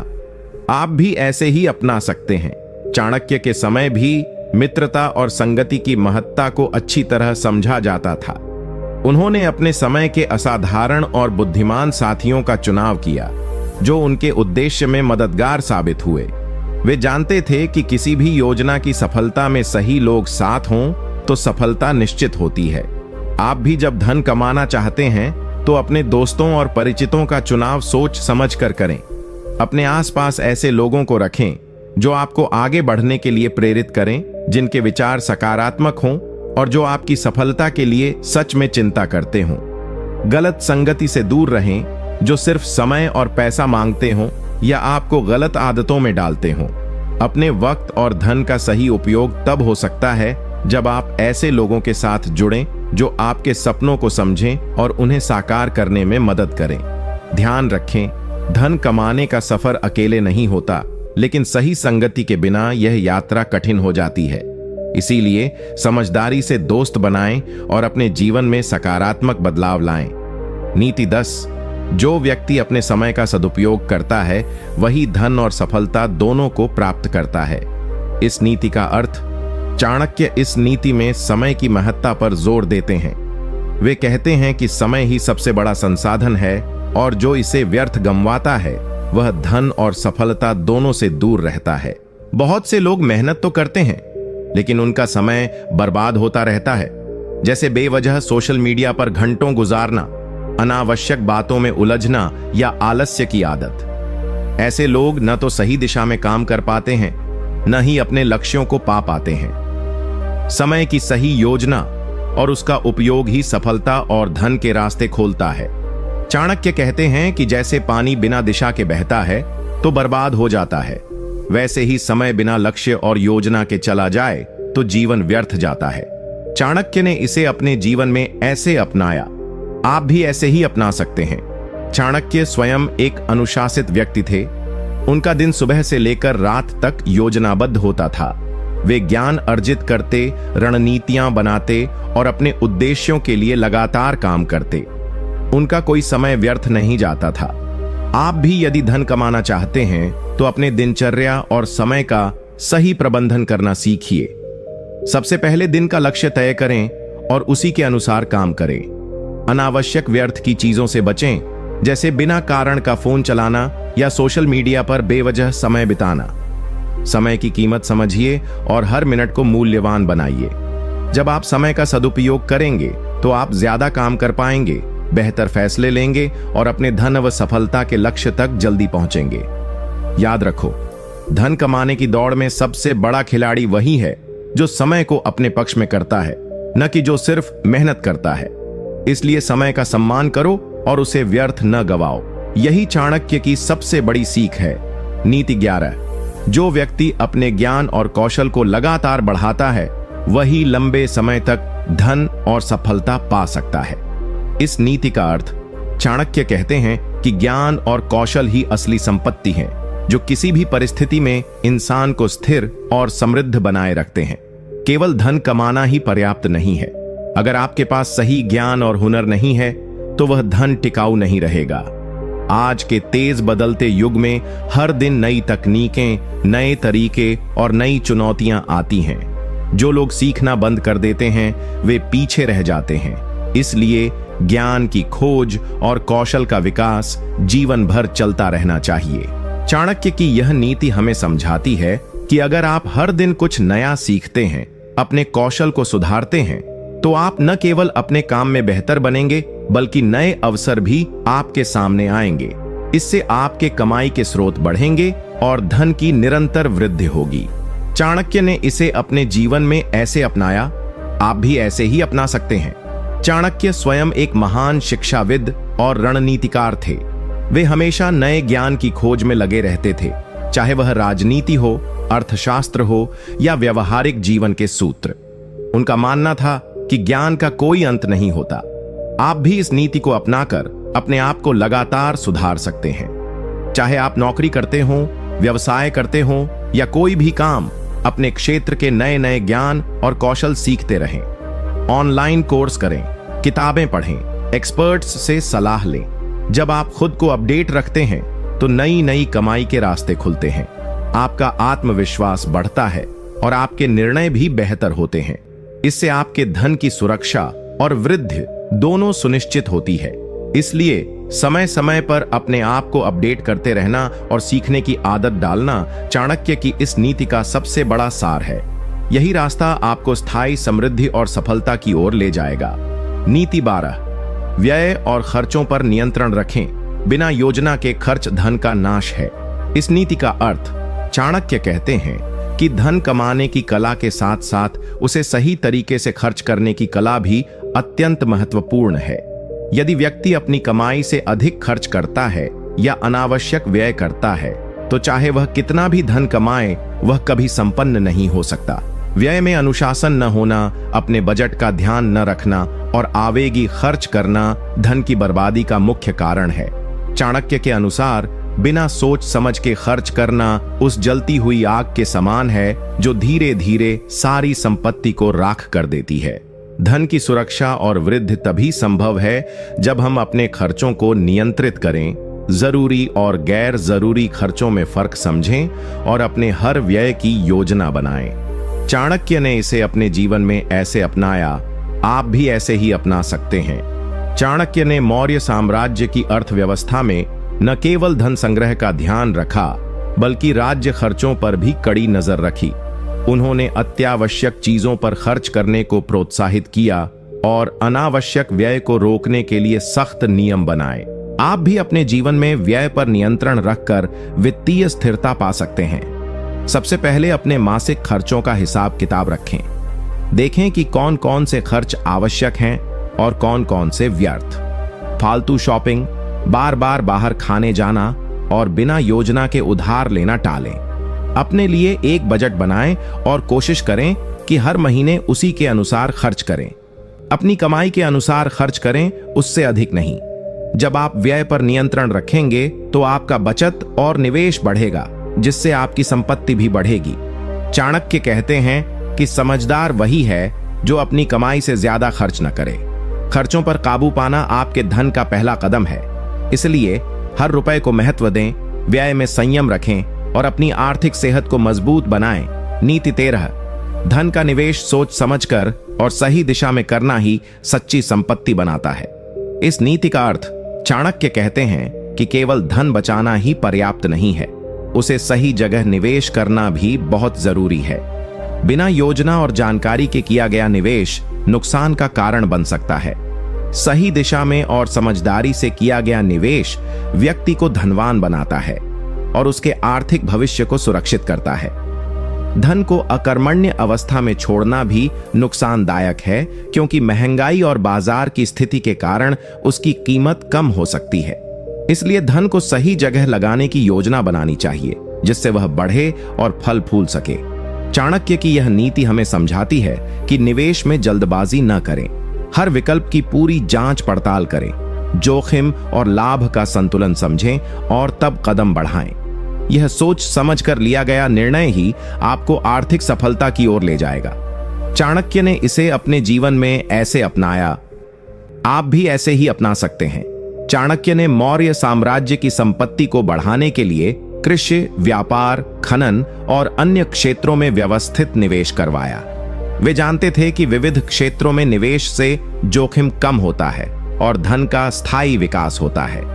आप भी ऐसे ही अपना सकते हैं। चाणक्य के समय भी मित्रता और संगति की महत्ता को अच्छी तरह समझा जाता था। उन्होंने अपने समय के असाधारण और बुद्धिमान साथियों का चुनाव किया, जो उनके उद्देश्य में मददगार साबित हुए। वे जानते थे कि किसी भी योजना की सफलता में सही लोग साथ हों तो सफलता निश्चित होती है। आप भी जब धन कमाना चाहते हैं तो अपने दोस्तों और परिचितों का चुनाव सोच समझ कर करें। अपने आसपास ऐसे लोगों को रखें जो आपको आगे बढ़ने के लिए प्रेरित करें, जिनके विचार सकारात्मक हों और जो आपकी सफलता के लिए सच में चिंता करते हों। गलत संगति से दूर रहें जो सिर्फ समय और पैसा मांगते हों या आपको गलत आदतों में डालते हों। अपने वक्त और धन का सही उपयोग तब हो सकता है जब आप ऐसे लोगों के साथ जुड़ें जो आपके सपनों को समझें और उन्हें साकार करने में मदद करें। ध्यान रखें, धन कमाने का सफर अकेले नहीं होता, लेकिन सही संगति के बिना यह यात्रा कठिन हो जाती है। इसीलिए समझदारी से दोस्त बनाएं और अपने जीवन में सकारात्मक बदलाव लाएं। नीति 10। जो व्यक्ति अपने समय का सदुपयोग करता है वही धन और सफलता दोनों को प्राप्त करता है। इस नीति का अर्थ, चाणक्य इस नीति में समय की महत्ता पर जोर देते हैं। वे कहते हैं कि समय ही सबसे बड़ा संसाधन है और जो इसे व्यर्थ गंवाता है वह धन और सफलता दोनों से दूर रहता है। बहुत से लोग मेहनत तो करते हैं लेकिन उनका समय बर्बाद होता रहता है, जैसे बेवजह सोशल मीडिया पर घंटों गुजारना, अनावश्यक बातों में उलझना या आलस्य की आदत। ऐसे लोग न तो सही दिशा में काम कर पाते हैं न ही अपने लक्ष्यों को पा पाते हैं। समय की सही योजना और उसका उपयोग ही सफलता और धन के रास्ते खोलता है। चाणक्य कहते हैं कि जैसे पानी बिना दिशा के बहता है तो बर्बाद हो जाता है, वैसे ही समय बिना लक्ष्य और योजना के चला जाए तो जीवन व्यर्थ जाता है। चाणक्य ने इसे अपने जीवन में ऐसे अपनाया, आप भी ऐसे ही अपना सकते हैं। चाणक्य स्वयं एक अनुशासित व्यक्ति थे। उनका दिन सुबह से लेकर रात तक योजनाबद्ध होता था। वे ज्ञान अर्जित करते, रणनीतियां बनाते और अपने उद्देश्यों के लिए लगातार काम करते। उनका कोई समय व्यर्थ नहीं जाता था। आप भी यदि धन कमाना चाहते हैं तो अपने दिनचर्या और समय का सही प्रबंधन करना सीखिए। सबसे पहले दिन का लक्ष्य तय करें और उसी के अनुसार काम करें। अनावश्यक व्यर्थ की चीजों से बचें, जैसे बिना कारण का फोन चलाना या सोशल मीडिया पर बेवजह समय बिताना। समय की कीमत समझिए और हर मिनट को मूल्यवान बनाइए। जब आप समय का सदुपयोग करेंगे तो आप ज्यादा काम कर पाएंगे, बेहतर फैसले लेंगे और अपने धन व सफलता के लक्ष्य तक जल्दी पहुंचेंगे। याद रखो, धन कमाने की दौड़ में सबसे बड़ा खिलाड़ी वही है जो समय को अपने पक्ष में करता है, न कि जो सिर्फ मेहनत करता है। इसलिए समय का सम्मान करो और उसे व्यर्थ न गवाओ। यही चाणक्य की सबसे बड़ी सीख है। नीति 11। जो व्यक्ति अपने ज्ञान और कौशल को लगातार बढ़ाता है वही लंबे समय तक धन और सफलता पा सकता है। इस नीति का अर्थ, चाणक्य कहते हैं कि ज्ञान और कौशल ही असली संपत्ति है जो किसी भी परिस्थिति में इंसान को स्थिर और समृद्ध बनाए रखते हैं। केवल धन कमाना ही पर्याप्त नहीं है। अगर आपके पास सही ज्ञान और हुनर नहीं है तो वह धन टिकाऊ नहीं रहेगा। आज के तेज बदलते युग में हर दिन नई तकनीकें, नए तरीके और नई चुनौतियां आती हैं। जो लोग सीखना बंद कर देते हैं वे पीछे रह जाते हैं। इसलिए ज्ञान की खोज और कौशल का विकास जीवन भर चलता रहना चाहिए। चाणक्य की यह नीति हमें समझाती है कि अगर आप हर दिन कुछ नया सीखते हैं, अपने कौशल को सुधारते हैं, तो आप न केवल अपने काम में बेहतर बनेंगे बल्कि नए अवसर भी आपके सामने आएंगे। इससे आपके कमाई के स्रोत बढ़ेंगे और धन की निरंतर वृद्धि होगी। चाणक्य ने इसे अपने जीवन में ऐसे अपनाया, आप भी ऐसे ही अपना सकते हैं। चाणक्य स्वयं एक महान शिक्षाविद और रणनीतिकार थे। वे हमेशा नए ज्ञान की खोज में लगे रहते थे, चाहे वह राजनीति हो, अर्थशास्त्र हो या व्यवहारिक जीवन के सूत्र। उनका मानना था कि ज्ञान का कोई अंत नहीं होता। आप भी इस नीति को अपनाकर अपने आप को लगातार सुधार सकते हैं। चाहे आप नौकरी करते हो, व्यवसाय करते हो या कोई भी काम, अपने क्षेत्र के नए नए ज्ञान और कौशल सीखते रहें। ऑनलाइन कोर्स करें, किताबें पढ़ें, एक्सपर्ट्स से सलाह लें। जब आप खुद को अपडेट रखते हैं तो नई नई कमाई के रास्ते खुलते हैं। आपका आत्मविश्वास बढ़ता है और आपके निर्णय भी बेहतर होते हैं। इससे आपके धन की सुरक्षा और वृद्धि दोनों सुनिश्चित होती है। इसलिए समय समय पर अपने आप को अपडेट करते रहना और सीखने की आदत डालना चाणक्य की इस नीति का सबसे बड़ा सार है। यही रास्ता आपको स्थायी समृद्धि और सफलता की ओर ले जाएगा। नीति 12, व्यय और खर्चों पर नियंत्रण रखें। बिना योजना के खर्च धन का नाश है। इस नीति का अर्थ चाणक्य कहते हैं कि धन कमाने की कला के साथ साथ उसे सही तरीके से खर्च करने की कला भी अत्यंत महत्वपूर्ण है। यदि व्यक्ति अपनी कमाई से अधिक खर्च करता है या अनावश्यक व्यय करता है तो चाहे वह कितना भी धन कमाए वह कभी संपन्न नहीं हो सकता। व्यय में अनुशासन न होना, अपने बजट का ध्यान न रखना और आवेगी खर्च करना धन की बर्बादी का मुख्य कारण है। चाणक्य के अनुसार बिना सोच समझ के खर्च करना उस जलती हुई आग के समान है जो धीरे धीरे सारी संपत्ति को राख कर देती है। धन की सुरक्षा और वृद्धि तभी संभव है जब हम अपने खर्चों को नियंत्रित करें, जरूरी और गैर जरूरी खर्चों में फर्क समझें और अपने हर व्यय की योजना बनाएं। चाणक्य ने इसे अपने जीवन में ऐसे अपनाया, आप भी ऐसे ही अपना सकते हैं। चाणक्य ने मौर्य साम्राज्य की अर्थव्यवस्था में न केवल धन संग्रह का ध्यान रखा बल्कि राज्य खर्चों पर भी कड़ी नजर रखी। उन्होंने अत्यावश्यक चीजों पर खर्च करने को प्रोत्साहित किया और अनावश्यक व्यय को रोकने के लिए सख्त नियम बनाए। आप भी अपने जीवन में व्यय पर नियंत्रण रखकर वित्तीय स्थिरता पा सकते हैं। सबसे पहले अपने मासिक खर्चों का हिसाब किताब रखें। देखें कि कौन कौन से खर्च आवश्यक हैं और कौन कौन से व्यर्थ। फालतू शॉपिंग, बार बार बाहर खाने जाना और बिना योजना के उधार लेना टालें। अपने लिए एक बजट बनाएं और कोशिश करें कि हर महीने उसी के अनुसार खर्च करें। अपनी कमाई के अनुसार खर्च करें, उससे अधिक नहीं। जब आप व्यय पर नियंत्रण रखेंगे तो आपका बचत और निवेश बढ़ेगा, जिससे आपकी संपत्ति भी बढ़ेगी। चाणक्य कहते हैं कि समझदार वही है जो अपनी कमाई से ज्यादा खर्च न करे। खर्चों पर काबू पाना आपके धन का पहला कदम है। इसलिए हर रुपए को महत्व दें, व्यय में संयम रखें और अपनी आर्थिक सेहत को मजबूत बनाएं। नीति 13, धन का निवेश सोच समझकर और सही दिशा में करना ही सच्ची संपत्ति बनाता है। इस नीति का अर्थ चाणक्य कहते हैं कि केवल धन बचाना ही पर्याप्त नहीं है, उसे सही जगह निवेश करना भी बहुत जरूरी है। बिना योजना और जानकारी के किया गया निवेश नुकसान का कारण बन सकता है। सही दिशा में और समझदारी से किया गया निवेश व्यक्ति को धनवान बनाता है और उसके आर्थिक भविष्य को सुरक्षित करता है। धन को अकर्मण्य अवस्था में छोड़ना भी नुकसानदायक है, क्योंकि महंगाई और बाजार की स्थिति के कारण उसकी कीमत कम हो सकती है। इसलिए धन को सही जगह लगाने की योजना बनानी चाहिए, जिससे वह बढ़े और फल फूल सके। चाणक्य की यह नीति हमें समझाती है कि निवेश में जल्दबाजी न करें, हर विकल्प की पूरी जांच पड़ताल करें, जोखिम और लाभ का संतुलन समझें और तब कदम बढ़ाएं। यह सोच समझकर लिया गया निर्णय ही आपको आर्थिक सफलता की ओर ले जाएगा। चाणक्य ने इसे अपने जीवन में ऐसे अपनाया, आप भी ऐसे ही अपना सकते हैं। चाणक्य ने मौर्य साम्राज्य की संपत्ति को बढ़ाने के लिए कृषि, व्यापार, खनन और अन्य क्षेत्रों में व्यवस्थित निवेश करवाया। वे जानते थे कि विविध क्षेत्रों में निवेश से जोखिम कम होता है और धन का स्थायी विकास होता है।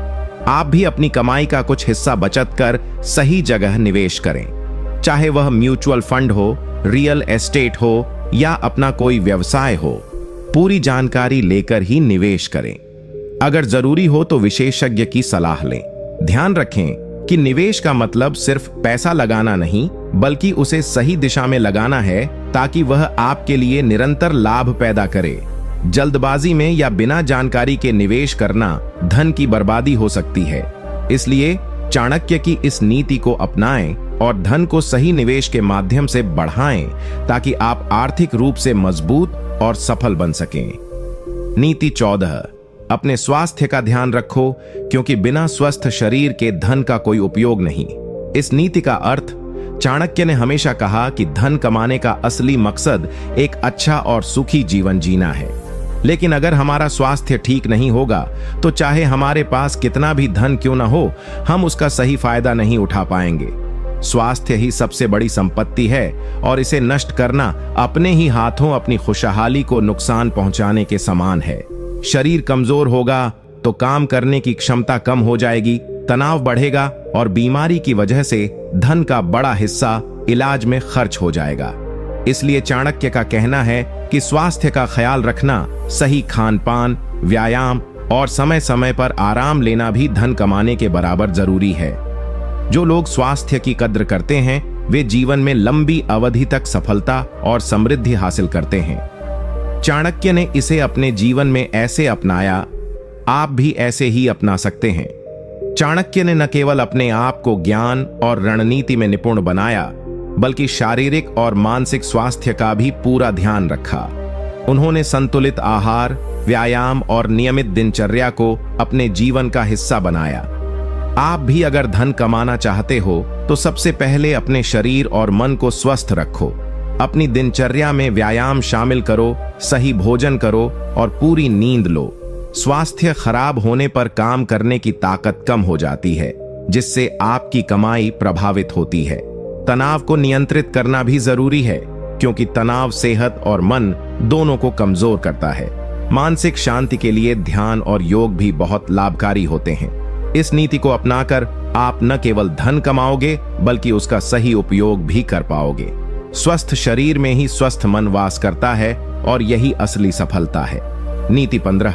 आप भी अपनी कमाई का कुछ हिस्सा बचत कर सही जगह निवेश करें, चाहे वह म्यूचुअल फंड हो, रियल एस्टेट हो या अपना कोई व्यवसाय हो। पूरी जानकारी लेकर ही निवेश करें। अगर जरूरी हो तो विशेषज्ञ की सलाह लें। ध्यान रखें कि निवेश का मतलब सिर्फ पैसा लगाना नहीं, बल्कि उसे सही दिशा में लगाना है ताकि वह आपके लिए निरंतर लाभ पैदा करे। जल्दबाजी में या बिना जानकारी के निवेश करना धन की बर्बादी हो सकती है। इसलिए चाणक्य की इस नीति को अपनाएं और धन को सही निवेश के माध्यम से बढ़ाएं, ताकि आप आर्थिक रूप से मजबूत और सफल बन सकें। नीति 14, अपने स्वास्थ्य का ध्यान रखो, क्योंकि बिना स्वस्थ शरीर के धन का कोई उपयोग नहीं। इस नीति का अर्थ चाणक्य ने हमेशा कहा कि धन कमाने का असली मकसद एक अच्छा और सुखी जीवन जीना है। लेकिन अगर हमारा स्वास्थ्य ठीक नहीं होगा तो चाहे हमारे पास कितना भी धन क्यों न हो, हम उसका सही फायदा नहीं उठा पाएंगे। स्वास्थ्य ही सबसे बड़ी संपत्ति है और इसे नष्ट करना अपने ही हाथों अपनी खुशहाली को नुकसान पहुंचाने के समान है। शरीर कमजोर होगा तो काम करने की क्षमता कम हो जाएगी, तनाव बढ़ेगा और बीमारी की वजह से धन का बड़ा हिस्सा इलाज में खर्च हो जाएगा। इसलिए चाणक्य का कहना है कि स्वास्थ्य का ख्याल रखना, सही खान पान, व्यायाम और समय समय पर आराम लेना भी धन कमाने के बराबर जरूरी है। जो लोग स्वास्थ्य की कद्र करते हैं वे जीवन में लंबी अवधि तक सफलता और समृद्धि हासिल करते हैं। चाणक्य ने इसे अपने जीवन में ऐसे अपनाया, आप भी ऐसे ही अपना सकते हैं। चाणक्य ने न केवल अपने आप को ज्ञान और रणनीति में निपुण बनाया, बल्कि शारीरिक और मानसिक स्वास्थ्य का भी पूरा ध्यान रखा। उन्होंने संतुलित आहार, व्यायाम और नियमित दिनचर्या को अपने जीवन का हिस्सा बनाया। आप भी अगर धन कमाना चाहते हो तो सबसे पहले अपने शरीर और मन को स्वस्थ रखो। अपनी दिनचर्या में व्यायाम शामिल करो, सही भोजन करो और पूरी नींद लो। स्वास्थ्य खराब होने पर काम करने की ताकत कम हो जाती है, जिससे आपकी कमाई प्रभावित होती है। तनाव को नियंत्रित करना भी जरूरी है, क्योंकि तनाव सेहत और मन दोनों को कमजोर करता है। मानसिक शांति के लिए ध्यान और योग भी बहुत लाभकारी होते हैं। इस नीति को अपनाकर आप न केवल धन कमाओगे, बल्कि उसका सही उपयोग भी कर पाओगे। स्वस्थ शरीर में ही स्वस्थ मन वास करता है और यही असली सफलता है। नीति 15,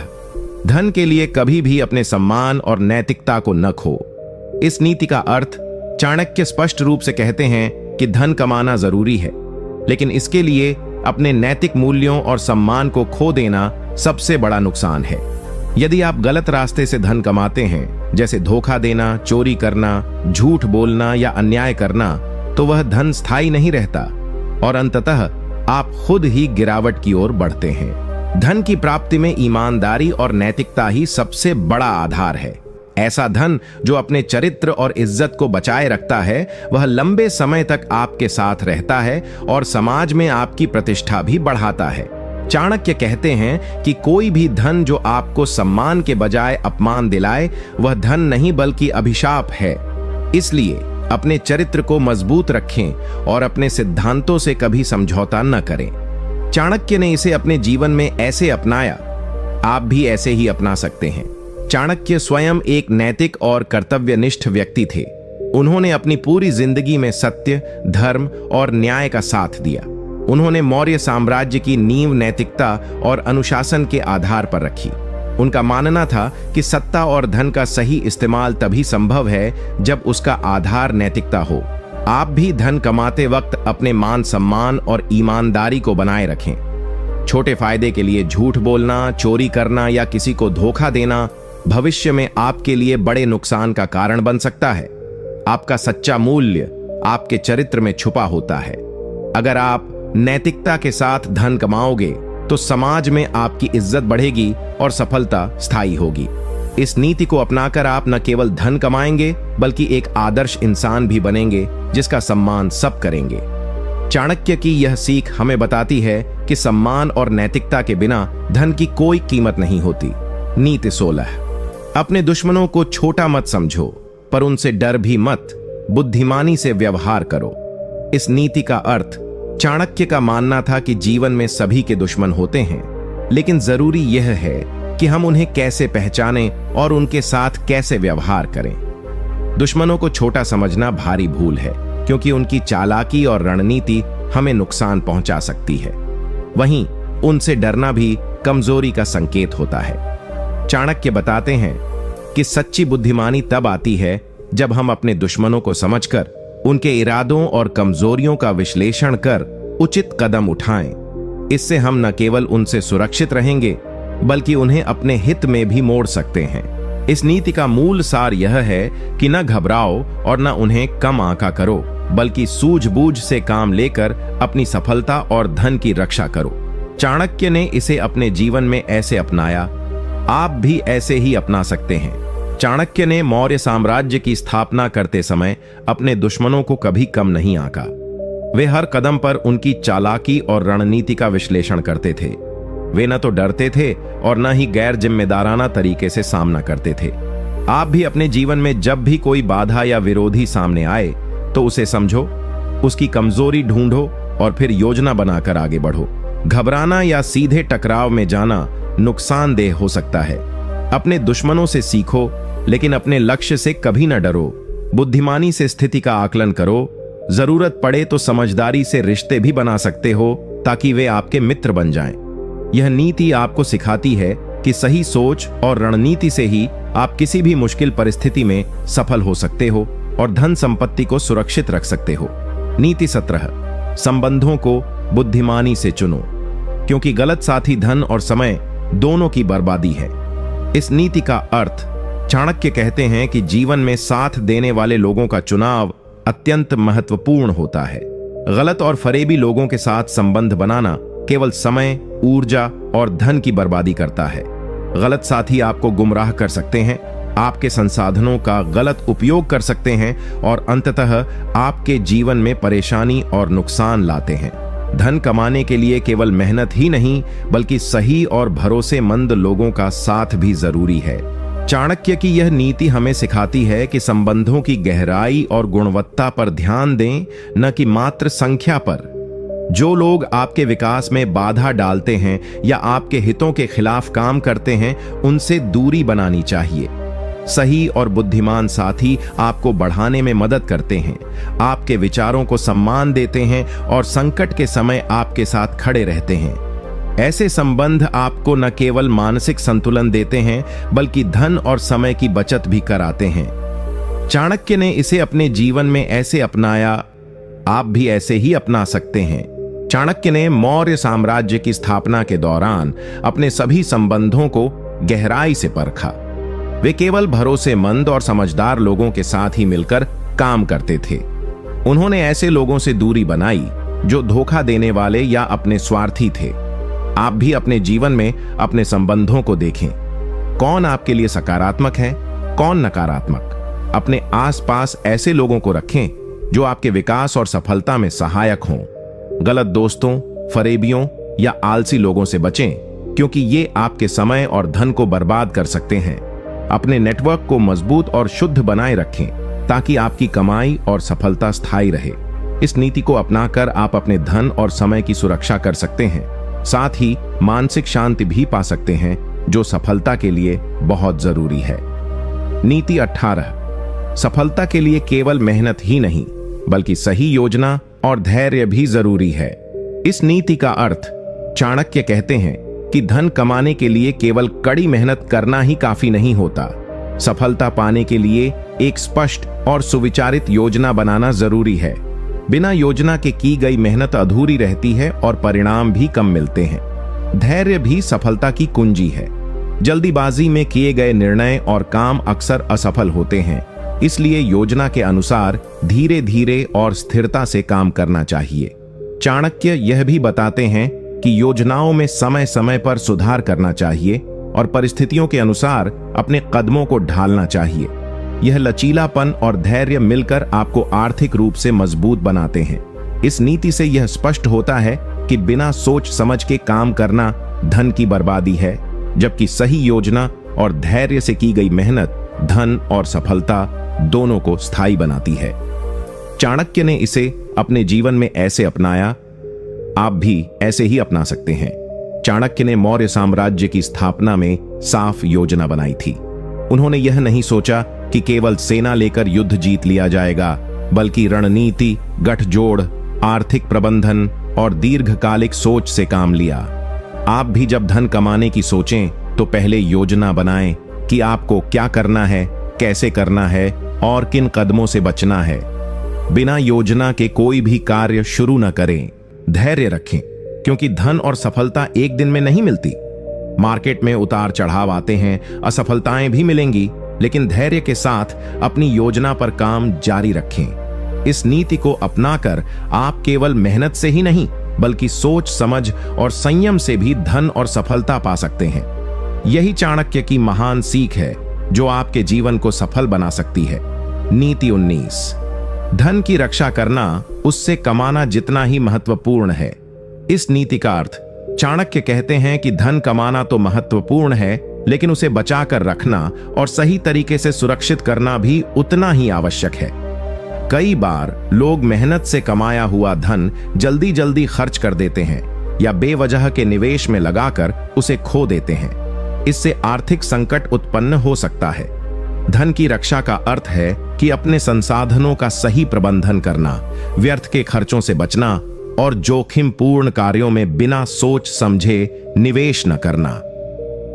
धन के लिए कभी भी अपने सम्मान और नैतिकता को न खो। इस नीति का अर्थ चाणक्य स्पष्ट रूप से कहते हैं कि धन कमाना जरूरी है, लेकिन इसके लिए अपने नैतिक मूल्यों और सम्मान को खो देना सबसे बड़ा नुकसान है। यदि आप गलत रास्ते से धन कमाते हैं, जैसे धोखा देना, चोरी करना, झूठ बोलना या अन्याय करना, तो वह धन स्थायी नहीं रहता और अंततः आप खुद ही गिरावट की ओर बढ़ते हैं। धन की प्राप्ति में ईमानदारी और नैतिकता ही सबसे बड़ा आधार है। ऐसा धन जो अपने चरित्र और इज्जत को बचाए रखता है, वह लंबे समय तक आपके साथ रहता है और समाज में आपकी प्रतिष्ठा भी बढ़ाता है। चाणक्य कहते हैं कि कोई भी धन जो आपको सम्मान के बजाय अपमान दिलाए, वह धन नहीं बल्कि अभिशाप है। इसलिए अपने चरित्र को मजबूत रखें और अपने सिद्धांतों से कभी समझौता न करें। चाणक्य ने इसे अपने जीवन में ऐसे अपनाया, आप भी ऐसे ही अपना सकते हैं। चाणक्य स्वयं एक नैतिक और कर्तव्यनिष्ठ व्यक्ति थे। उन्होंने अपनी पूरी जिंदगी में सत्य, धर्म और न्याय का साथ दिया। उन्होंने मौर्य साम्राज्य की नींव नैतिकता और अनुशासन के आधार पर रखी। उनका मानना था कि सत्ता और धन का सही इस्तेमाल तभी संभव है जब उसका आधार नैतिकता हो। आप भी धन कमाते वक्त अपने मान सम्मान और ईमानदारी को बनाए रखें। छोटे फायदे के लिए झूठ बोलना, चोरी करना या किसी को धोखा देना भविष्य में आपके लिए बड़े नुकसान का कारण बन सकता है। आपका सच्चा मूल्य आपके चरित्र में छुपा होता है। अगर आप नैतिकता के साथ धन कमाओगे तो समाज में आपकी इज्जत बढ़ेगी और सफलता स्थायी होगी। इस नीति को अपनाकर आप न केवल धन कमाएंगे, बल्कि एक आदर्श इंसान भी बनेंगे जिसका सम्मान सब करेंगे। चाणक्य की यह सीख हमें बताती है कि सम्मान और नैतिकता के बिना धन की कोई कीमत नहीं होती। नीति 16, अपने दुश्मनों को छोटा मत समझो, पर उनसे डर भी मत, बुद्धिमानी से व्यवहार करो। इस नीति का अर्थ चाणक्य का मानना था कि जीवन में सभी के दुश्मन होते हैं, लेकिन जरूरी यह है कि हम उन्हें कैसे पहचानें और उनके साथ कैसे व्यवहार करें। दुश्मनों को छोटा समझना भारी भूल है, क्योंकि उनकी चालाकी और रणनीति हमें नुकसान पहुंचा सकती है। वहीं उनसे डरना भी कमजोरी का संकेत होता है। चाणक्य बताते हैं कि सच्ची बुद्धिमानी तब आती है जब हम अपने दुश्मनों को समझकर उनके इरादों और कमजोरियों का विश्लेषण कर उचित कदम उठाएं। इससे हम न केवल उनसे सुरक्षित रहेंगे, बल्कि उन्हें अपने हित में भी मोड़ सकते हैं। इस नीति का मूल सार यह है कि न घबराओ और न उन्हें कम आंका करो, बल्कि सूझबूझ से काम लेकर अपनी सफलता और धन की रक्षा करो। चाणक्य ने इसे अपने जीवन में ऐसे अपनाया, आप भी ऐसे ही अपना सकते हैं। चाणक्य ने मौर्य साम्राज्य की स्थापना करते समय अपने दुश्मनों को कभी कम नहीं आंका। वे हर कदम पर उनकी चालाकी और रणनीति का विश्लेषण करते थे। वे न तो डरते थे और न ही गैर जिम्मेदाराना तरीके से सामना करते थे। आप भी अपने जीवन में जब भी कोई बाधा या विरोधी सामने आए तो उसे समझो, उसकी कमजोरी ढूंढो और फिर योजना बनाकर आगे बढ़ो। घबराना या सीधे टकराव में जाना नुकसानदेह हो सकता है। अपने दुश्मनों से सीखो, लेकिन अपने लक्ष्य से कभी न डरो। बुद्धिमानी से स्थिति का आकलन करो जरूरत पड़े तो समझदारी से रिश्ते भी बना सकते हो ताकि वे आपके मित्र बन जाएं। यह नीति आपको सिखाती है कि सही सोच और रणनीति से ही आप किसी भी मुश्किल परिस्थिति में सफल हो सकते हो और धन संपत्ति को सुरक्षित रख सकते हो। नीति 17, संबंधों को बुद्धिमानी से चुनो, क्योंकि गलत साथी धन और समय दोनों की बर्बादी है। इस नीति का अर्थ, चाणक्य कहते हैं कि जीवन में साथ देने वाले लोगों का चुनाव अत्यंत महत्वपूर्ण होता है। गलत और फरेबी लोगों के साथ संबंध बनाना केवल समय, ऊर्जा और धन की बर्बादी करता है। गलत साथी आपको गुमराह कर सकते हैं, आपके संसाधनों का गलत उपयोग कर सकते हैं और अंततः आपके जीवन में परेशानी और नुकसान लाते हैं। धन कमाने के लिए केवल मेहनत ही नहीं, बल्कि सही और भरोसेमंद लोगों का साथ भी जरूरी है। चाणक्य की यह नीति हमें सिखाती है कि संबंधों की गहराई और गुणवत्ता पर ध्यान दें, न कि मात्र संख्या पर। जो लोग आपके विकास में बाधा डालते हैं या आपके हितों के खिलाफ काम करते हैं, उनसे दूरी बनानी चाहिए। सही और बुद्धिमान साथी आपको बढ़ाने में मदद करते हैं, आपके विचारों को सम्मान देते हैं और संकट के समय आपके साथ खड़े रहते हैं। ऐसे संबंध आपको न केवल मानसिक संतुलन देते हैं, बल्कि धन और समय की बचत भी कराते हैं। चाणक्य ने इसे अपने जीवन में ऐसे अपनाया, आप भी ऐसे ही अपना सकते हैं। चाणक्य ने मौर्य साम्राज्य की स्थापना के दौरान अपने सभी संबंधों को गहराई से परखा। वे केवल भरोसेमंद और समझदार लोगों के साथ ही मिलकर काम करते थे। उन्होंने ऐसे लोगों से दूरी बनाई जो धोखा देने वाले या अपने स्वार्थी थे। आप भी अपने जीवन में अपने संबंधों को देखें, कौन आपके लिए सकारात्मक है, कौन नकारात्मक। अपने आसपास ऐसे लोगों को रखें जो आपके विकास और सफलता में सहायक हों। गलत दोस्तों, फरेबियों या आलसी लोगों से बचें, क्योंकि ये आपके समय और धन को बर्बाद कर सकते हैं। अपने नेटवर्क को मजबूत और शुद्ध बनाए रखें ताकि आपकी कमाई और सफलता स्थायी रहे। इस नीति को अपनाकर आप अपने धन और समय की सुरक्षा कर सकते हैं, साथ ही मानसिक शांति भी पा सकते हैं, जो सफलता के लिए बहुत जरूरी है। नीति 18, सफलता के लिए केवल मेहनत ही नहीं, बल्कि सही योजना और धैर्य भी जरूरी है। इस नीति का अर्थ, चाणक्य कहते हैं कि धन कमाने के लिए केवल कड़ी मेहनत करना ही काफी नहीं होता। सफलता पाने के लिए एक स्पष्ट और सुविचारित योजना बनाना जरूरी है। बिना योजना के की गई मेहनत अधूरी रहती है और परिणाम भी कम मिलते हैं। धैर्य भी सफलता की कुंजी है। जल्दीबाजी में किए गए निर्णय और काम अक्सर असफल होते हैं, इसलिए योजना के अनुसार धीरे धीरे और स्थिरता से काम करना चाहिए। चाणक्य यह भी बताते हैं कि योजनाओं में समय समय पर सुधार करना चाहिए और परिस्थितियों के अनुसार अपने कदमों को ढालना चाहिए। यह लचीलापन और धैर्य मिलकर आपको आर्थिक रूप से मजबूत बनाते हैं। इस नीति से यह स्पष्ट होता है कि बिना सोच समझ के काम करना धन की बर्बादी है, जबकि सही योजना और धैर्य से की गई मेहनत धन और सफलता दोनों को स्थायी बनाती है। चाणक्य ने इसे अपने जीवन में ऐसे अपनाया, आप भी ऐसे ही अपना सकते हैं। चाणक्य ने मौर्य साम्राज्य की स्थापना में साफ योजना बनाई थी। उन्होंने यह नहीं सोचा कि केवल सेना लेकर युद्ध जीत लिया जाएगा, बल्कि रणनीति, गठजोड़, आर्थिक प्रबंधन और दीर्घकालिक सोच से काम लिया। आप भी जब धन कमाने की सोचें तो पहले योजना बनाएं कि आपको क्या करना है, कैसे करना है और किन कदमों से बचना है। बिना योजना के कोई भी कार्य शुरू न करें। धैर्य रखें, क्योंकि धन और सफलता एक दिन में नहीं मिलती। मार्केट में उतार चढ़ाव आते हैं, असफलताएं भी मिलेंगी, लेकिन धैर्य के साथ अपनी योजना पर काम जारी रखें। इस नीति को अपनाकर आप केवल मेहनत से ही नहीं, बल्कि सोच समझ और संयम से भी धन और सफलता पा सकते हैं। यही चाणक्य की महान सीख है, जो आपके जीवन को सफल बना सकती है। नीति 19, धन की रक्षा करना उससे कमाना जितना ही महत्वपूर्ण है। इस नीति का अर्थ, चाणक्य कहते हैं कि धन कमाना तो महत्वपूर्ण है, लेकिन उसे बचाकर रखना और सही तरीके से सुरक्षित करना भी उतना ही आवश्यक है। कई बार लोग मेहनत से कमाया हुआ धन जल्दी जल्दी खर्च कर देते हैं या बेवजह के निवेश में लगाकर उसे खो देते हैं। इससे आर्थिक संकट उत्पन्न हो सकता है। धन की रक्षा का अर्थ है कि अपने संसाधनों का सही प्रबंधन करना, व्यर्थ के खर्चों से बचना और जोखिमपूर्ण कार्यों में बिना सोच समझे निवेश न करना।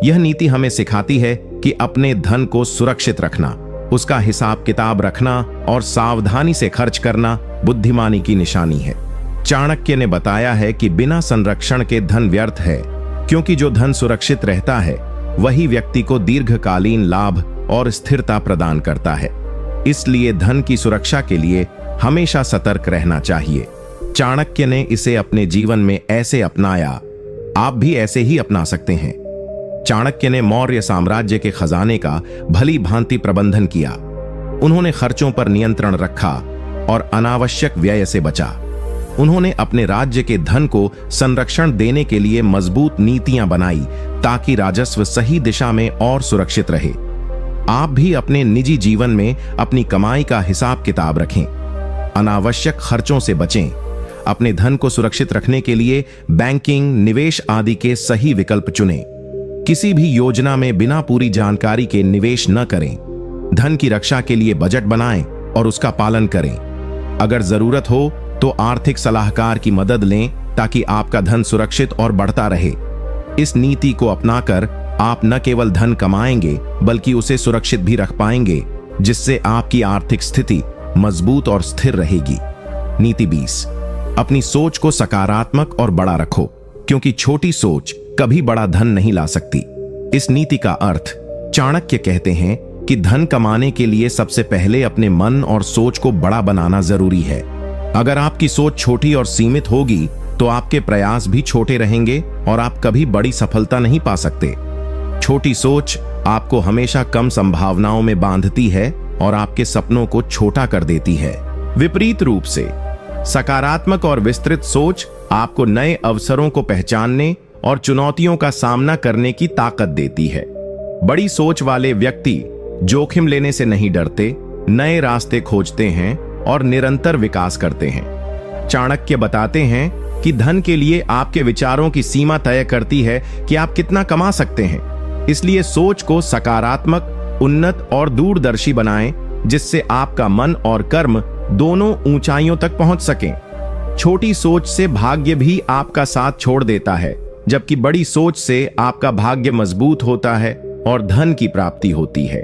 यह नीति हमें सिखाती है कि अपने धन को सुरक्षित रखना, उसका हिसाब किताब रखना और सावधानी से खर्च करना बुद्धिमानी की निशानी है। चाणक्य ने बताया है कि बिना संरक्षण के धन व्यर्थ है, क्योंकि जो धन सुरक्षित रहता है वही व्यक्ति को दीर्घकालीन लाभ और स्थिरता प्रदान करता है। इसलिए धन की सुरक्षा के लिए हमेशा सतर्क रहना चाहिए। चाणक्य ने इसे अपने जीवन में ऐसे अपनाया, आप भी ऐसे ही अपना सकते हैं। चाणक्य ने मौर्य साम्राज्य के खजाने का भली भांति प्रबंधन किया। उन्होंने खर्चों पर नियंत्रण रखा और अनावश्यक व्यय से बचा। उन्होंने अपने राज्य के धन को संरक्षण देने के लिए मजबूत नीतियां बनाई ताकि राजस्व सही दिशा में और सुरक्षित रहे। आप भी अपने निजी जीवन में अपनी कमाई का हिसाब किताब रखें, अनावश्यक खर्चों से बचें, अपने धन को सुरक्षित रखने के लिए बैंकिंग, निवेश आदि के सही विकल्प चुनें। किसी भी योजना में बिना पूरी जानकारी के निवेश न करें। धन की रक्षा के लिए बजट बनाएं और उसका पालन करें। अगर जरूरत हो तो आर्थिक सलाहकार की मदद लें ताकि आपका धन सुरक्षित और बढ़ता रहे। इस नीति को अपनाकर आप न केवल धन कमाएंगे बल्कि उसे सुरक्षित भी रख पाएंगे, जिससे आपकी आर्थिक स्थिति मजबूत और स्थिर रहेगी। नीति 20, अपनी सोच को सकारात्मक और बड़ा रखो, क्योंकि छोटी सोच कभी बड़ा धन नहीं ला सकती। इस नीति का अर्थ चाणक्य कहते हैं कि धन कमाने के लिए सबसे पहले अपने मन और सोच को बड़ा बनाना जरूरी है। अगर आपकी सोच छोटी और सीमित होगी तो आपके प्रयास भी छोटे रहेंगे और आप कभी बड़ी सफलता नहीं पा सकते। छोटी सोच आपको हमेशा कम संभावनाओं में बांधती है और आपके सपनों को छोटा कर देती है। विपरीत रूप से सकारात्मक और विस्तृत सोच आपको नए अवसरों को पहचानने और चुनौतियों का सामना करने की ताकत देती है। बड़ी सोच वाले व्यक्ति जोखिम लेने से नहीं डरते, नए रास्ते खोजते हैं और निरंतर विकास करते हैं। चाणक्य बताते हैं कि धन के लिए आपके विचारों की सीमा तय करती है कि आप कितना कमा सकते हैं। इसलिए सोच को सकारात्मक, उन्नत और दूरदर्शी बनाएं, जिससे आपका मन और कर्म दोनों ऊंचाइयों तक पहुंच सकें। छोटी सोच से भाग्य भी आपका साथ छोड़ देता है, जबकि बड़ी सोच से आपका भाग्य मजबूत होता है और धन की प्राप्ति होती है।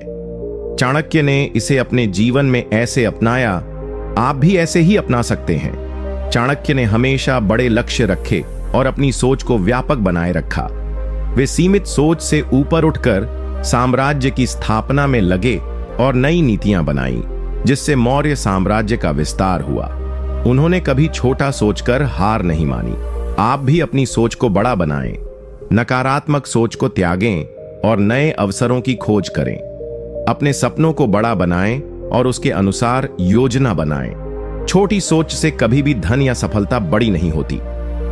चाणक्य ने इसे अपने जीवन में ऐसे अपनाया, आप भी ऐसे ही अपना सकते हैं। चाणक्य ने हमेशा बड़े लक्ष्य रखे और अपनी सोच को व्यापक बनाए रखा। वे सीमित सोच से ऊपर उठकर साम्राज्य की स्थापना में लगे और नई नीतियां बनाई, जिससे मौर्य साम्राज्य का विस्तार हुआ। उन्होंने कभी छोटा सोचकर हार नहीं मानी। आप भी अपनी सोच को बड़ा बनाएं, नकारात्मक सोच को त्यागें और नए अवसरों की खोज करें। अपने सपनों को बड़ा बनाएं और उसके अनुसार योजना बनाएं। छोटी सोच से कभी भी धन या सफलता बड़ी नहीं होती।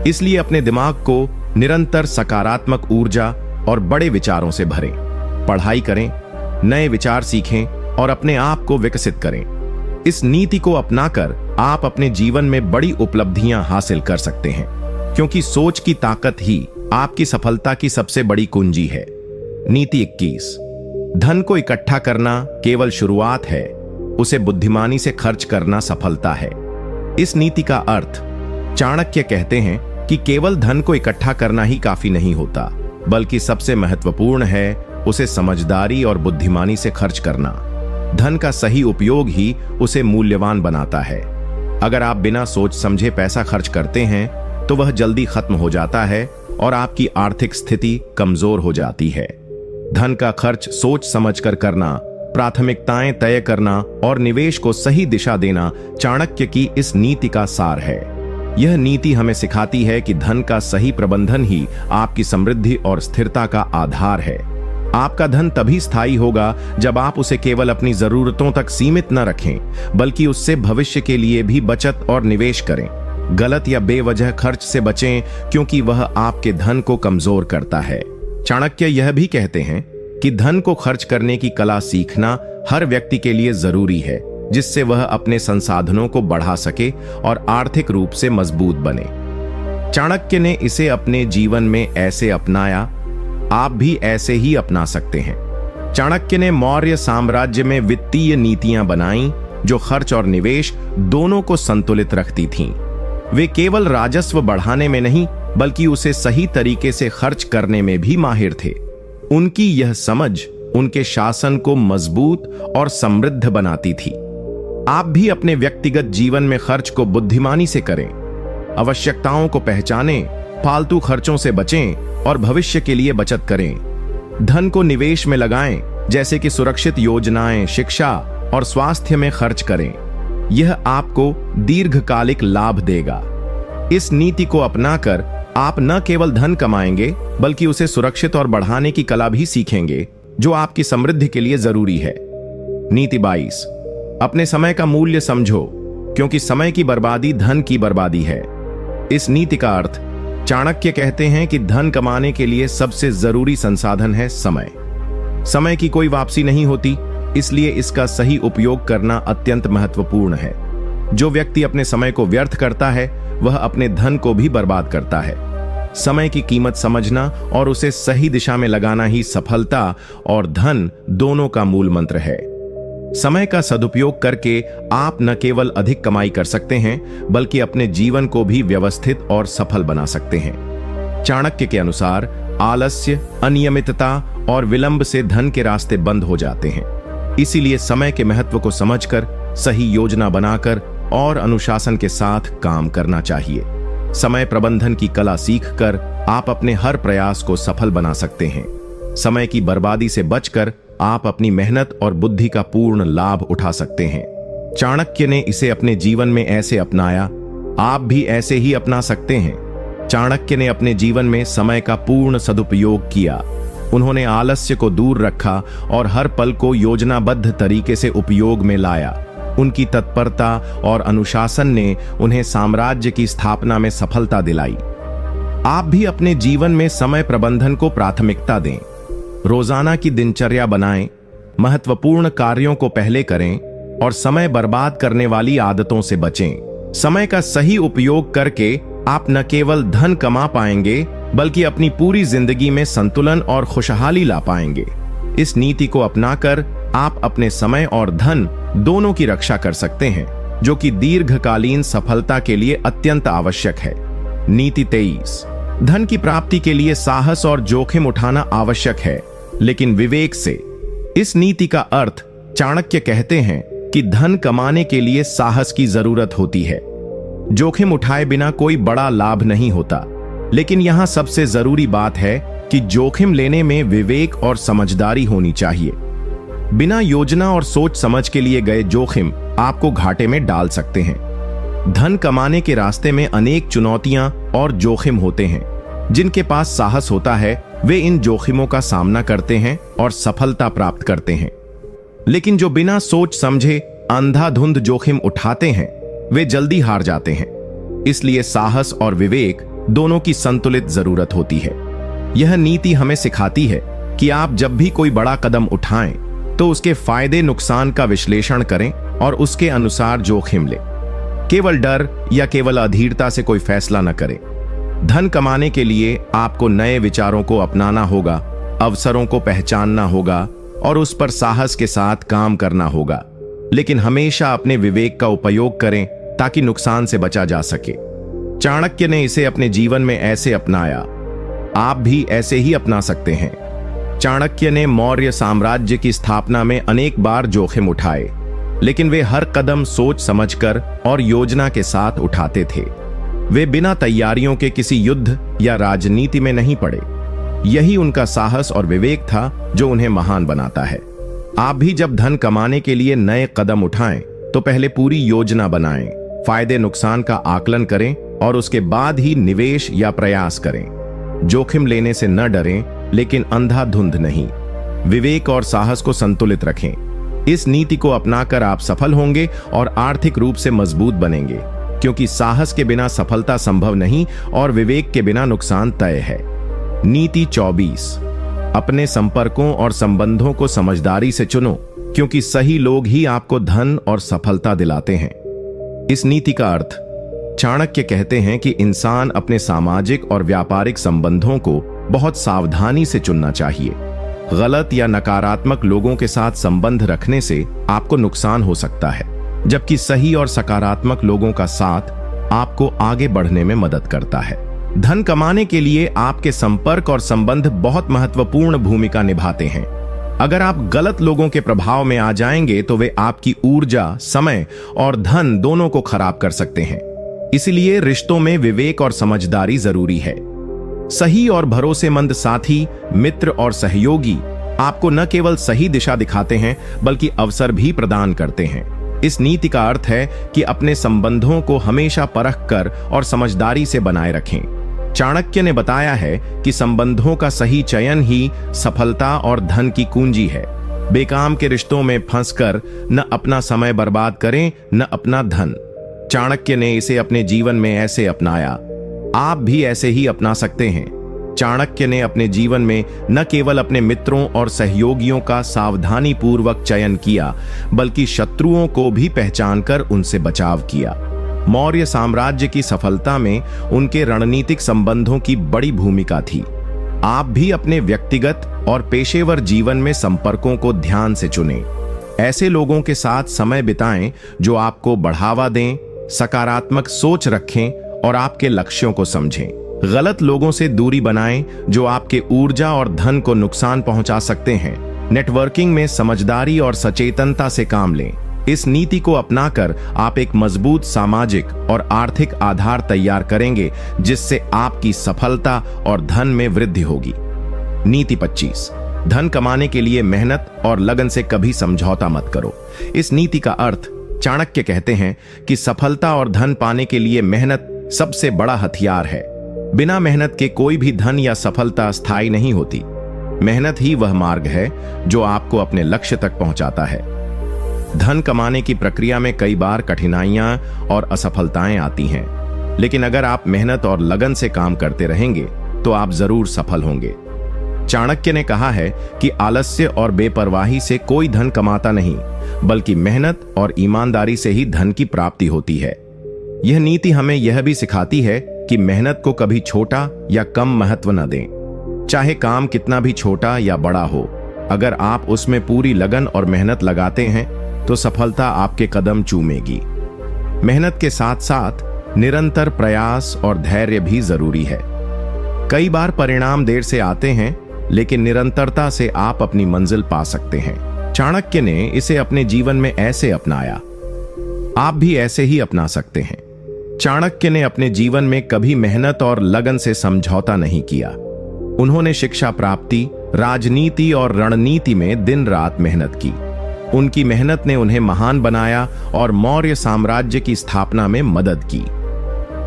इसलिए अपने दिमाग को निरंतर सकारात्मक ऊर्जा और बड़े विचारों से भरें। पढ़ाई करें, नए विचार सीखें और अपने आप को विकसित करें। इस नीति को अपनाकर आप अपने जीवन में बड़ी उपलब्धियां हासिल कर सकते हैं, क्योंकि सोच की ताकत ही आपकी सफलता की सबसे बड़ी कुंजी है। नीति 21, धन को इकट्ठा करना केवल शुरुआत है, उसे बुद्धिमानी से खर्च करना सफलता है। इस नीति का अर्थ चाणक्य कहते हैं कि केवल धन को इकट्ठा करना ही काफी नहीं होता, बल्कि सबसे महत्वपूर्ण है उसे समझदारी और बुद्धिमानी से खर्च करना। धन का सही उपयोग ही उसे मूल्यवान बनाता है। अगर आप बिना सोच समझे पैसा खर्च करते हैं तो वह जल्दी खत्म हो जाता है और आपकी आर्थिक स्थिति कमजोर हो जाती है। धन का खर्च सोच समझकर करना, प्राथमिकताएं तय करना और निवेश को सही दिशा देना चाणक्य की इस नीति का सार है। यह नीति हमें सिखाती है कि धन का सही प्रबंधन ही आपकी समृद्धि और स्थिरता का आधार है। आपका धन तभी स्थायी होगा जब आप उसे केवल अपनी जरूरतों तक सीमित न रखें, बल्कि उससे भविष्य के लिए भी बचत और निवेश करें। गलत या बेवजह खर्च से बचें, क्योंकि वह आपके धन को कमजोर करता है। चाणक्य यह भी कहते हैं कि धन को खर्च करने की कला सीखना हर व्यक्ति के लिए जरूरी है, जिससे वह अपने संसाधनों को बढ़ा सके और आर्थिक रूप से मजबूत बने। चाणक्य ने इसे अपने जीवन में ऐसे अपनाया, आप भी ऐसे ही अपना सकते हैं। चाणक्य ने मौर्य साम्राज्य में वित्तीय नीतियां बनाई जो खर्च और निवेश दोनों को संतुलित रखती थीं। वे केवल राजस्व बढ़ाने में नहीं बल्कि उसे सही तरीके से खर्च करने में भी माहिर थे। उनकी यह समझ उनके शासन को मजबूत और समृद्ध बनाती थी। आप भी अपने व्यक्तिगत जीवन में खर्च को बुद्धिमानी से करें, आवश्यकताओं को पहचानें, फालतू खर्चों से बचें और भविष्य के लिए बचत करें। धन को निवेश में लगाएं, जैसे कि सुरक्षित योजनाएं, शिक्षा और स्वास्थ्य में खर्च करें। यह आपको दीर्घकालिक लाभ देगा। इस नीति को अपनाकर आप न केवल धन कमाएंगे बल्कि उसे सुरक्षित और बढ़ाने की कला भी सीखेंगे, जो आपकी समृद्धि के लिए जरूरी है। नीति 22, अपने समय का मूल्य समझो, क्योंकि समय की बर्बादी धन की बर्बादी है। इस नीति का अर्थ, चाणक्य कहते हैं कि धन कमाने के लिए सबसे जरूरी संसाधन है समय। समय की कोई वापसी नहीं होती, इसलिए इसका सही उपयोग करना अत्यंत महत्वपूर्ण है। जो व्यक्ति अपने समय को व्यर्थ करता है वह अपने धन को भी बर्बाद करता है। समय की कीमत समझना और उसे सही दिशा में लगाना ही सफलता और धन दोनों का मूल मंत्र है। समय का सदुपयोग करके आप न केवल अधिक कमाई कर सकते हैं बल्कि अपने जीवन को भी व्यवस्थित और सफल बना सकते हैं। चाणक्य के अनुसार आलस्य, अनियमितता और विलंब से धन के रास्ते बंद हो जाते हैं। इसीलिए समय के महत्व को समझकर सही योजना बनाकर और अनुशासन के साथ काम करना चाहिए। समय प्रबंधन की कला सीखकर आप अपने हर प्रयास को सफल बना सकते हैं। समय की बर्बादी से बचकर आप अपनी मेहनत और बुद्धि का पूर्ण लाभ उठा सकते हैं। चाणक्य ने इसे अपने जीवन में ऐसे अपनाया, आप भी ऐसे ही अपना सकते हैं। चाणक्य ने अपने जीवन में समय का पूर्ण सदुपयोग किया। उन्होंने आलस्य को दूर रखा और हर पल को योजनाबद्ध तरीके से उपयोग में लाया। उनकी तत्परता और अनुशासन ने उन्हें साम्राज्य की स्थापना में सफलता दिलाई। आप भी अपने जीवन में समय प्रबंधन को प्राथमिकता दें। रोजाना की दिनचर्या बनाएं, महत्वपूर्ण कार्यों को पहले करें और समय बर्बाद करने वाली आदतों से बचें। समय का सही उपयोग करके आप न केवल धन कमा पाएंगे बल्कि अपनी पूरी जिंदगी में संतुलन और खुशहाली ला पाएंगे। इस नीति को अपनाकर आप अपने समय और धन दोनों की रक्षा कर सकते हैं, जो कि दीर्घकालीन सफलता के लिए अत्यंत आवश्यक है। नीति 23, धन की प्राप्ति के लिए साहस और जोखिम उठाना आवश्यक है, लेकिन विवेक से। इस नीति का अर्थ, चाणक्य कहते हैं कि धन कमाने के लिए साहस की जरूरत होती है। जोखिम उठाए बिना कोई बड़ा लाभ नहीं होता, लेकिन यहां सबसे जरूरी बात है कि जोखिम लेने में विवेक और समझदारी होनी चाहिए। बिना योजना और सोच समझ के लिए गए जोखिम आपको घाटे में डाल सकते हैं। धन कमाने के रास्ते में अनेक चुनौतियां और जोखिम होते हैं। जिनके पास साहस होता है वे इन जोखिमों का सामना करते हैं और सफलता प्राप्त करते हैं, लेकिन जो बिना सोच समझे अंधाधुंध जोखिम उठाते हैं वे जल्दी हार जाते हैं। इसलिए साहस और विवेक दोनों की संतुलित जरूरत होती है। यह नीति हमें सिखाती है कि आप जब भी कोई बड़ा कदम उठाएं तो उसके फायदे नुकसान का विश्लेषण करें और उसके अनुसार जोखिम लें। केवल डर या केवल अधीरता से कोई फैसला न करें। धन कमाने के लिए आपको नए विचारों को अपनाना होगा, अवसरों को पहचानना होगा और उस पर साहस के साथ काम करना होगा, लेकिन हमेशा अपने विवेक का उपयोग करें ताकि नुकसान से बचा जा सके। चाणक्य ने इसे अपने जीवन में ऐसे अपनाया, आप भी ऐसे ही अपना सकते हैं। चाणक्य ने मौर्य साम्राज्य की स्थापना में अनेक बार जोखिम उठाए, लेकिन वे हर कदम सोच समझकर और योजना के साथ उठाते थे। वे बिना तैयारियों के किसी युद्ध या राजनीति में नहीं पड़े। यही उनका साहस और विवेक था जो उन्हें महान बनाता है। आप भी जब धन कमाने के लिए नए कदम उठाएं तो पहले पूरी योजना बनाएं, फायदे नुकसान का आकलन करें और उसके बाद ही निवेश या प्रयास करें। जोखिम लेने से न डरें, लेकिन अंधाधुंध नहीं। विवेक और साहस को संतुलित रखें। इस नीति को अपनाकर आप सफल होंगे और आर्थिक रूप से मजबूत बनेंगे, क्योंकि साहस के बिना सफलता संभव नहीं और विवेक के बिना नुकसान तय है। नीति 24, अपने संपर्कों और संबंधों को समझदारी से चुनो, क्योंकि सही लोग ही आपको धन और सफलता दिलाते हैं। इस नीति का अर्थ, चाणक्य कहते हैं कि इंसान अपने सामाजिक और व्यापारिक संबंधों को बहुत सावधानी से चुनना चाहिए। गलत या नकारात्मक लोगों के साथ संबंध रखने से आपको नुकसान हो सकता है, जबकि सही और सकारात्मक लोगों का साथ आपको आगे बढ़ने में मदद करता है। धन कमाने के लिए आपके संपर्क और संबंध बहुत महत्वपूर्ण भूमिका निभाते हैं। अगर आप गलत लोगों के प्रभाव में आ जाएंगे तो वे आपकी ऊर्जा, समय और धन दोनों को खराब कर सकते हैं। इसलिए रिश्तों में विवेक और समझदारी जरूरी है। सही और भरोसेमंद साथी, मित्र और सहयोगी आपको न केवल सही दिशा दिखाते हैं बल्कि अवसर भी प्रदान करते हैं। इस नीति का अर्थ है कि अपने संबंधों को हमेशा परख कर और समझदारी से बनाए रखें। चाणक्य ने बताया है कि संबंधों का सही चयन ही सफलता और धन की कुंजी है। बेकाम के रिश्तों में फंसकर न अपना समय बर्बाद करें न अपना धन। चाणक्य ने इसे अपने जीवन में ऐसे अपनाया, आप भी ऐसे ही अपना सकते हैं। चाणक्य ने अपने जीवन में न केवल अपने मित्रों और सहयोगियों का सावधानी पूर्वक चयन किया, बल्कि शत्रुओं को भी पहचानकर उनसे बचाव किया। मौर्य साम्राज्य की सफलता में उनके रणनीतिक संबंधों की बड़ी भूमिका थी। आप भी अपने व्यक्तिगत और पेशेवर जीवन में संपर्कों को ध्यान से चुनें। ऐसे लोगों के साथ समय बिताएं जो आपको बढ़ावा दें, सकारात्मक सोच रखें और आपके लक्ष्यों को समझें। गलत लोगों से दूरी बनाएं जो आपके ऊर्जा और धन को नुकसान पहुंचा सकते हैं। नेटवर्किंग में समझदारी और सचेतनता से काम लें। इस नीति को अपनाकर आप एक मजबूत सामाजिक और आर्थिक आधार तैयार करेंगे, जिससे आपकी सफलता और धन में वृद्धि होगी। नीति 25, धन कमाने के लिए मेहनत और लगन से कभी समझौता मत करो। इस नीति का अर्थ, चाणक्य कहते हैं कि सफलता और धन पाने के लिए मेहनत सबसे बड़ा हथियार है। बिना मेहनत के कोई भी धन या सफलता स्थायी नहीं होती। मेहनत ही वह मार्ग है जो आपको अपने लक्ष्य तक पहुंचाता है। धन कमाने की प्रक्रिया में कई बार कठिनाइयां और असफलताएं आती हैं, लेकिन अगर आप मेहनत और लगन से काम करते रहेंगे तो आप जरूर सफल होंगे। चाणक्य ने कहा है कि आलस्य और बेपरवाही से कोई धन कमाता नहीं, बल्कि मेहनत और ईमानदारी से ही धन की प्राप्ति होती है। यह नीति हमें यह भी सिखाती है कि मेहनत को कभी छोटा या कम महत्व न दें। चाहे काम कितना भी छोटा या बड़ा हो, अगर आप उसमें पूरी लगन और मेहनत लगाते हैं तो सफलता आपके कदम चूमेगी। मेहनत के साथ साथ निरंतर प्रयास और धैर्य भी जरूरी है। कई बार परिणाम देर से आते हैं, लेकिन निरंतरता से आप अपनी मंजिल पा सकते हैं। चाणक्य ने इसे अपने जीवन में ऐसे अपनाया, आप भी ऐसे ही अपना सकते हैं। चाणक्य ने अपने जीवन में कभी मेहनत और लगन से समझौता नहीं किया। उन्होंने शिक्षा प्राप्ति, राजनीति और रणनीति में दिन रात मेहनत की। उनकी मेहनत ने उन्हें महान बनाया और मौर्य साम्राज्य की स्थापना में मदद की।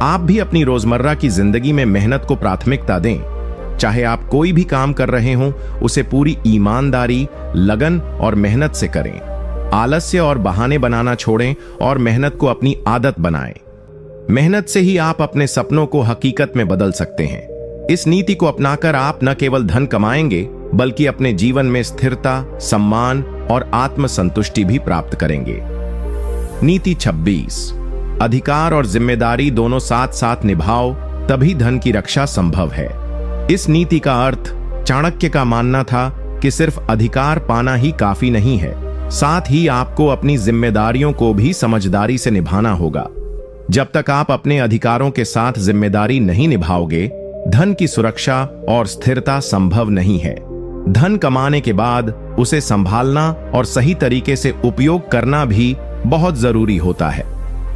आप भी अपनी रोजमर्रा की जिंदगी में मेहनत को प्राथमिकता दें। चाहे आप कोई भी काम कर रहे हों, उसे पूरी ईमानदारी, लगन और मेहनत से करें। आलस्य और बहाने बनाना छोड़ें और मेहनत को अपनी आदत बनाएं। मेहनत से ही आप अपने सपनों को हकीकत में बदल सकते हैं। इस नीति को अपनाकर आप न केवल धन कमाएंगे, बल्कि अपने जीवन में स्थिरता, सम्मान और आत्मसंतुष्टि भी प्राप्त करेंगे। नीति 26, अधिकार और जिम्मेदारी दोनों साथ साथ निभाओ, तभी धन की रक्षा संभव है। इस नीति का अर्थ, चाणक्य का मानना था कि सिर्फ अधिकार पाना ही काफी नहीं है, साथ ही आपको अपनी जिम्मेदारियों को भी समझदारी से निभाना होगा। जब तक आप अपने अधिकारों के साथ जिम्मेदारी नहीं निभाओगे, धन की सुरक्षा और स्थिरता संभव नहीं है। धन कमाने के बाद उसे संभालना और सही तरीके से उपयोग करना भी बहुत जरूरी होता है।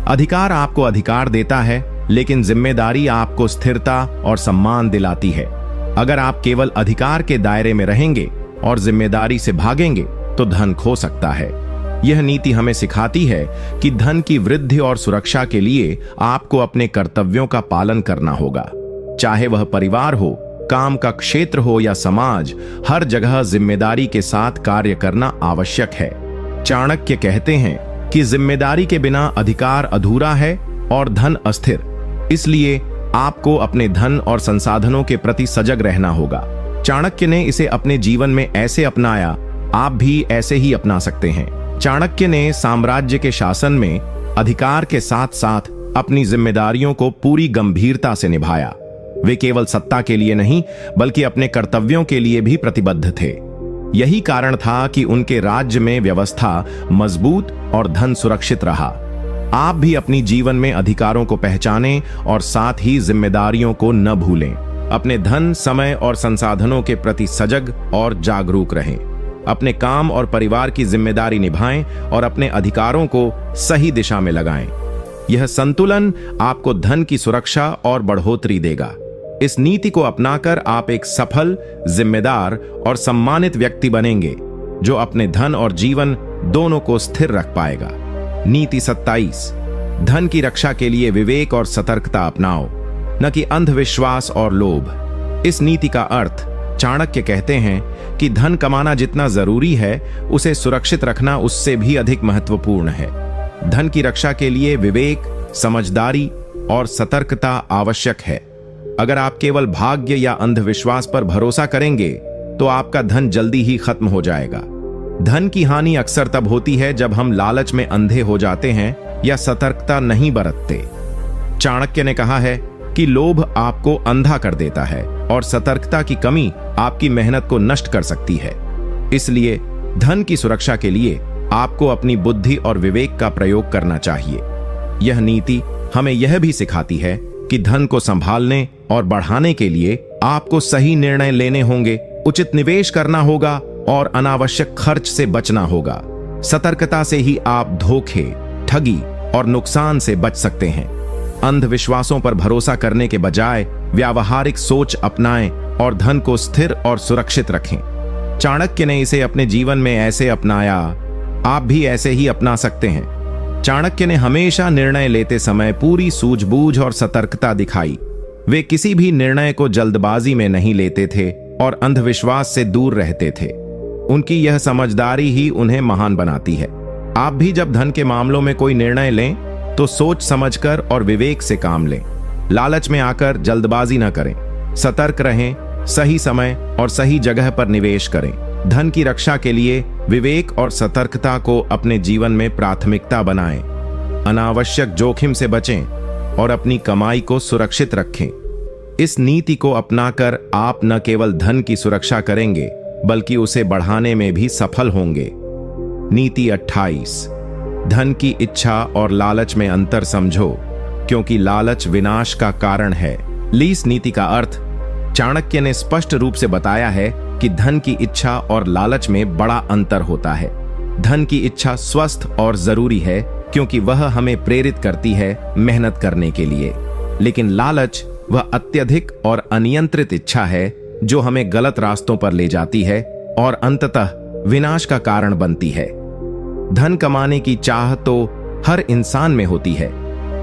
अधिकार आपको अधिकार देता है, लेकिन जिम्मेदारी आपको स्थिरता और सम्मान दिलाती है। अगर आप केवल अधिकार के दायरे में रहेंगे और जिम्मेदारी से भागेंगे तो धन खो सकता है। यह नीति हमें सिखाती है कि धन की वृद्धि और सुरक्षा के लिए आपको अपने कर्तव्यों का पालन करना होगा। चाहे वह परिवार हो, काम का क्षेत्र हो या समाज, हर जगह जिम्मेदारी के साथ कार्य करना आवश्यक है। चाणक्य कहते हैं कि जिम्मेदारी के बिना अधिकार अधूरा है और धन अस्थिर। इसलिए आपको अपने धन और संसाधनों के प्रति सजग रहना होगा। चाणक्य ने इसे अपने जीवन में ऐसे अपनाया, आप भी ऐसे ही अपना सकते हैं। चाणक्य ने साम्राज्य के शासन में अधिकार के साथ साथ अपनी जिम्मेदारियों को पूरी गंभीरता से निभाया। वे केवल सत्ता के लिए नहीं, बल्कि अपने कर्तव्यों के लिए भी प्रतिबद्ध थे। यही कारण था कि उनके राज्य में व्यवस्था मजबूत और धन सुरक्षित रहा। आप भी अपनी जीवन में अधिकारों को पहचानें और साथ ही जिम्मेदारियों को न भूलें। अपने धन, समय और संसाधनों के प्रति सजग और जागरूक रहें। अपने काम और परिवार की जिम्मेदारी निभाएं और अपने अधिकारों को सही दिशा में लगाएं। यह संतुलन आपको धन की सुरक्षा और बढ़ोतरी देगा। इस नीति को अपनाकर आप एक सफल, जिम्मेदार और सम्मानित व्यक्ति बनेंगे, जो अपने धन और जीवन दोनों को स्थिर रख पाएगा। नीति 27। धन की रक्षा के लिए विवेक और सतर्कता अपनाओ, न कि अंधविश्वास और लोभ। इस नीति का अर्थ चाणक्य कहते हैं कि धन कमाना जितना जरूरी है, उसे सुरक्षित रखना उससे भी अधिक महत्वपूर्ण है। धन की रक्षा के लिए विवेक, समझदारी और सतर्कता आवश्यक है। अगर आप केवल भाग्य या अंधविश्वास पर भरोसा करेंगे तो आपका धन जल्दी ही खत्म हो जाएगा। धन की हानि अक्सर तब होती है जब हम लालच में अंधे हो जाते हैं या सतर्कता नहीं बरतते। चाणक्य ने कहा है कि लोभ आपको अंधा कर देता है और सतर्कता की कमी आपकी मेहनत को नष्ट कर सकती है। इसलिए धन की सुरक्षा के लिए आपको अपनी बुद्धि और विवेक का प्रयोग करना चाहिए। यह नीति हमें यह भी सिखाती है कि धन को संभालने और बढ़ाने के लिए आपको सही निर्णय लेने होंगे, उचित निवेश करना होगा और अनावश्यक खर्च से बचना होगा। सतर्कता से ही आप धोखे, ठगी और नुकसान से बच सकते हैं। अंधविश्वासों पर भरोसा करने के बजाय व्यावहारिक सोच अपनाएं और धन को स्थिर और सुरक्षित रखें। चाणक्य ने इसे अपने जीवन में ऐसे अपनाया, आप भी ऐसे ही अपना सकते हैं। चाणक्य ने हमेशा निर्णय लेते समय पूरी सूझबूझ और सतर्कता दिखाई। वे किसी भी निर्णय को जल्दबाजी में नहीं लेते थे और अंधविश्वास से दूर रहते थे। उनकी यह समझदारी ही उन्हें महान बनाती है। आप भी जब धन के मामलों में कोई निर्णय लें तो सोच समझकर और विवेक से काम लें। लालच में आकर जल्दबाजी न करें। सतर्क रहें, सही समय और सही जगह पर निवेश करें। धन की रक्षा के लिए विवेक और सतर्कता को अपने जीवन में प्राथमिकता बनाएं। अनावश्यक जोखिम से बचें और अपनी कमाई को सुरक्षित रखें। इस नीति को अपनाकर आप न केवल धन की सुरक्षा करेंगे बल्कि उसे बढ़ाने में भी सफल होंगे। नीति 28। धन की इच्छा और लालच में अंतर समझो, क्योंकि लालच विनाश का कारण है। लीस नीति का अर्थ चाणक्य ने स्पष्ट रूप से बताया है कि धन की इच्छा और लालच में बड़ा अंतर होता है। धन की इच्छा स्वस्थ और जरूरी है क्योंकि वह हमें प्रेरित करती है मेहनत करने के लिए, लेकिन लालच वह अत्यधिक और अनियंत्रित इच्छा है जो हमें गलत रास्तों पर ले जाती है और अंततः विनाश का कारण बनती है। धन कमाने की चाह तो हर इंसान में होती है,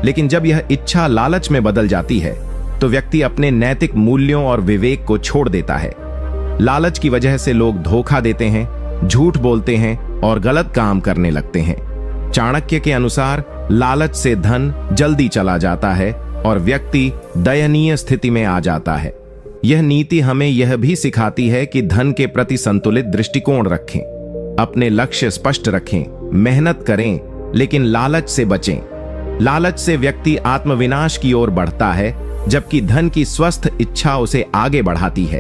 लेकिन जब यह इच्छा लालच में बदल जाती है तो व्यक्ति अपने नैतिक मूल्यों और विवेक को छोड़ देता है। लालच की वजह से लोग धोखा देते हैं, झूठ बोलते हैं और गलत काम करने लगते हैं। चाणक्य के अनुसार लालच से धन जल्दी चला जाता है और व्यक्ति दयनीय स्थिति में आ जाता है। यह नीति हमें यह भी सिखाती है कि धन के प्रति संतुलित दृष्टिकोण रखें, अपने लक्ष्य स्पष्ट रखें, मेहनत करें, लेकिन लालच से बचें। लालच से व्यक्ति आत्मविनाश की ओर बढ़ता है, जबकि धन की स्वस्थ इच्छा उसे आगे बढ़ाती है।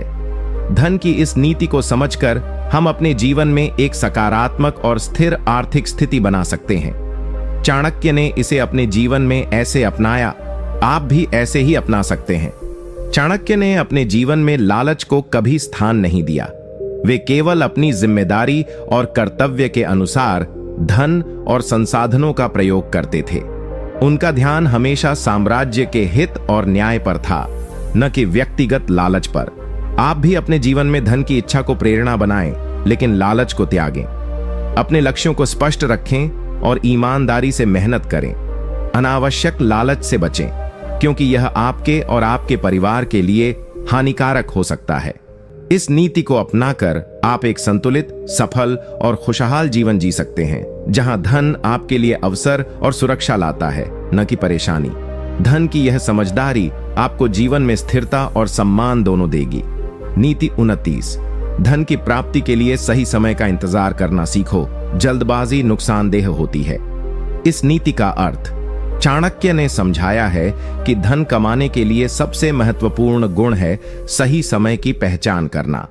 धन की इस नीति को समझकर हम अपने जीवन में एक सकारात्मक और स्थिर आर्थिक स्थिति बना सकते हैं। चाणक्य ने इसे अपने जीवन में ऐसे अपनाया, आप भी ऐसे ही अपना सकते हैं। चाणक्य ने अपने जीवन में लालच को कभी स्थान नहीं दिया। वे केवल अपनी जिम्मेदारी और कर्तव्य के अनुसार धन और संसाधनों का प्रयोग करते थे। उनका ध्यान हमेशा साम्राज्य के हित और न्याय पर था, न कि व्यक्तिगत लालच पर। आप भी अपने जीवन में धन की इच्छा को प्रेरणा बनाएं, लेकिन लालच को त्यागें। अपने लक्ष्यों को स्पष्ट रखें और ईमानदारी से मेहनत करें। अनावश्यक लालच से बचें, क्योंकि यह आपके और आपके परिवार के लिए हानिकारक हो सकता है। इस नीति को अपनाकर आप एक संतुलित, सफल और खुशहाल जीवन जी सकते हैं, जहां धन आपके लिए अवसर और सुरक्षा लाता है, न कि परेशानी। धन की यह समझदारी आपको जीवन में स्थिरता और सम्मान दोनों देगी। नीति 29। धन की प्राप्ति के लिए सही समय का इंतजार करना सीखो। जल्दबाजी नुकसानदेह होती है। इस नीति का अर्थ चाणक्य ने समझाया है कि धन कमाने के लिए सबसे महत्वपूर्ण गुण है सही समय की पहचान करना।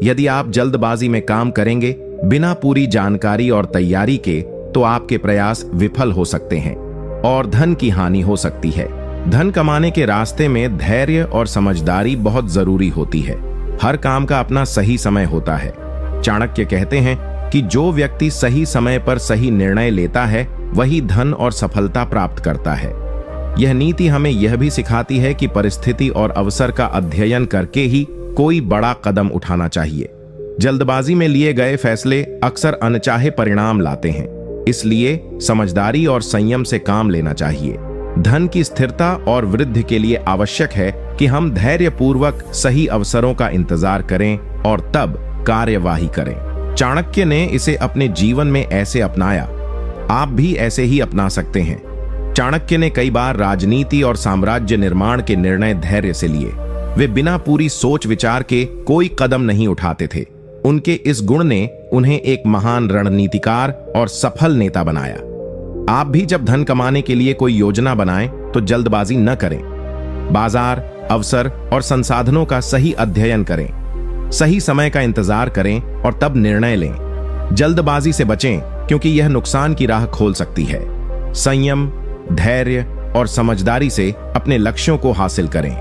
यदि आप जल्दबाजी में काम करेंगे बिना पूरी जानकारी और तैयारी के, तो आपके प्रयास विफल हो सकते हैं और धन की हानि हो सकती है। धन कमाने के रास्ते में धैर्य और समझदारी बहुत जरूरी होती है। हर काम का अपना सही समय होता है। चाणक्य कहते हैं कि जो व्यक्ति सही समय पर सही निर्णय लेता है वही धन और सफलता प्राप्त करता है। यह नीति हमें यह भी सिखाती है कि परिस्थिति और अवसर का अध्ययन करके ही कोई बड़ा कदम उठाना चाहिए। जल्दबाजी में लिए गए फैसले अक्सर अनचाहे परिणाम लाते हैं, इसलिए समझदारी और संयम से काम लेना चाहिए। धन की स्थिरता और वृद्धि के लिए आवश्यक है कि हम धैर्यपूर्वक सही अवसरों का इंतजार करें और तब कार्यवाही करें। चाणक्य ने इसे अपने जीवन में ऐसे अपनाया। आप भी ऐसे ही अपना सकते हैं। चाणक्य ने कई बार राजनीति और साम्राज्य निर्माण के निर्णय धैर्य से लिए। वे बिना पूरी सोच विचार के कोई कदम नहीं उठाते थे। उनके इस गुण ने उन्हें एक महान रणनीतिकार और सफल नेता बनाया। आप भी जब धन कमाने के लिए कोई योजना बनाएं तो जल्दबाजी न करें। बाजार, अवसर और संसाधनों का सही अध्ययन करें। सही समय का इंतजार करें और तब निर्णय लें। जल्दबाजी से बचें क्योंकि यह नुकसान की राह खोल सकती है। संयम, धैर्य और समझदारी से अपने लक्ष्यों को हासिल करें।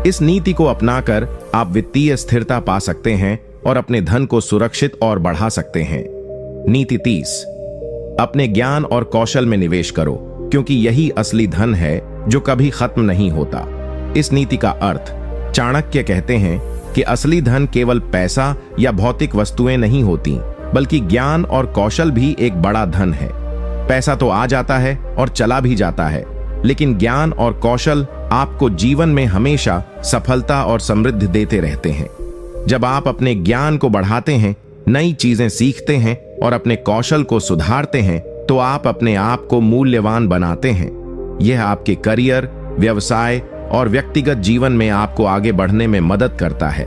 इस नीति को अपनाकर आप वित्तीय स्थिरता पा सकते हैं और अपने धन को सुरक्षित और बढ़ा सकते हैं। नीति 30, अपने ज्ञान और कौशल में निवेश करो क्योंकि यही असली धन है जो कभी खत्म नहीं होता। इस नीति का अर्थ, चाणक्य कहते हैं कि असली धन केवल पैसा या भौतिक वस्तुएं नहीं होती, बल्कि ज्ञान और कौशल भी एक बड़ा धन है। पैसा तो आ जाता है और चला भी जाता है, लेकिन ज्ञान और कौशल आपको जीवन में हमेशा सफलता और समृद्धि देते रहते हैं। जब आप अपने ज्ञान को बढ़ाते हैं, नई चीजें सीखते हैं और अपने कौशल को सुधारते हैं, तो आप अपने आप को मूल्यवान बनाते हैं। यह आपके करियर, व्यवसाय और व्यक्तिगत जीवन में आपको आगे बढ़ने में मदद करता है।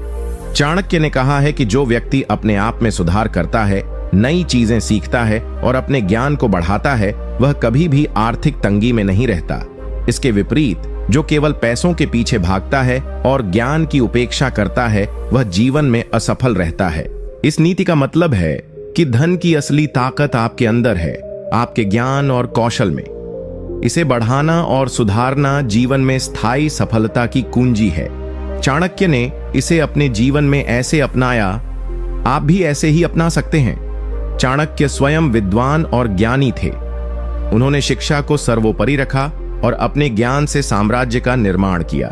चाणक्य ने कहा है कि जो व्यक्ति अपने आप में सुधार करता है, नई चीजें सीखता है और अपने ज्ञान को बढ़ाता है, वह कभी भी आर्थिक तंगी में नहीं रहता। इसके विपरीत, जो केवल पैसों के पीछे भागता है और ज्ञान की उपेक्षा करता है, वह जीवन में असफल रहता है। इस नीति का मतलब है कि धन की असली ताकत आपके अंदर है, आपके ज्ञान और कौशल में। इसे बढ़ाना और सुधारना जीवन में स्थायी सफलता की कुंजी है। चाणक्य ने इसे अपने जीवन में ऐसे अपनाया, आप भी ऐसे ही अपना सकते हैं। चाणक्य स्वयं विद्वान और ज्ञानी थे। उन्होंने शिक्षा को सर्वोपरि रखा और अपने ज्ञान से साम्राज्य का निर्माण किया।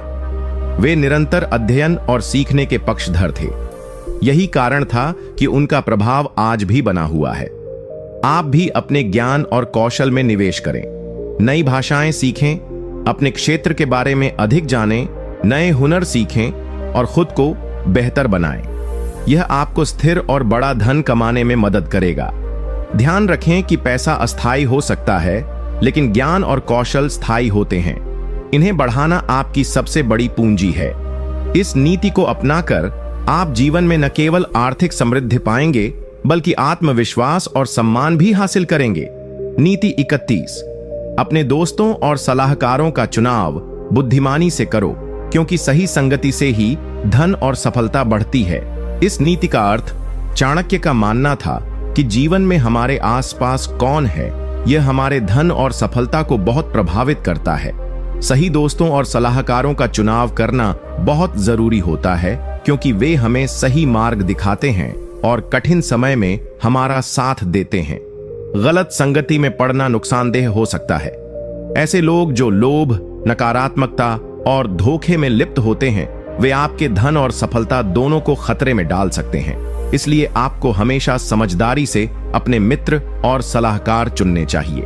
वे निरंतर अध्ययन और सीखने के पक्षधर थे। यही कारण था कि उनका प्रभाव आज भी बना हुआ है। आप भी अपने ज्ञान और कौशल में निवेश करें। नई भाषाएं सीखें, अपने क्षेत्र के बारे में अधिक जानें, नए हुनर सीखें और खुद को बेहतर बनाएं। यह आपको स्थिर और बड़ा धन कमाने में मदद करेगा। ध्यान रखें कि पैसा अस्थायी हो सकता है, लेकिन ज्ञान और कौशल स्थायी होते हैं। इन्हें बढ़ाना आपकी सबसे बड़ी पूंजी है। इस नीति को अपनाकर आप जीवन में न केवल आर्थिक समृद्धि पाएंगे, बल्कि आत्मविश्वास और सम्मान भी हासिल करेंगे। नीति 31, अपने दोस्तों और सलाहकारों का चुनाव बुद्धिमानी से करो, क्योंकि सही संगति से ही धन और सफलता बढ़ती है। इस नीति का अर्थ, चाणक्य का मानना था कि जीवन में हमारे आसपास कौन है, यह हमारे धन और सफलता को बहुत प्रभावित करता है। सही दोस्तों और सलाहकारों का चुनाव करना बहुत जरूरी होता है, क्योंकि वे हमें सही मार्ग दिखाते हैं और कठिन समय में हमारा साथ देते हैं। गलत संगति में पड़ना नुकसानदेह हो सकता है। ऐसे लोग जो लोभ, नकारात्मकता और धोखे में लिप्त होते हैं, वे आपके धन और सफलता दोनों को खतरे में डाल सकते हैं। इसलिए आपको हमेशा समझदारी से अपने मित्र और सलाहकार चुनने चाहिए।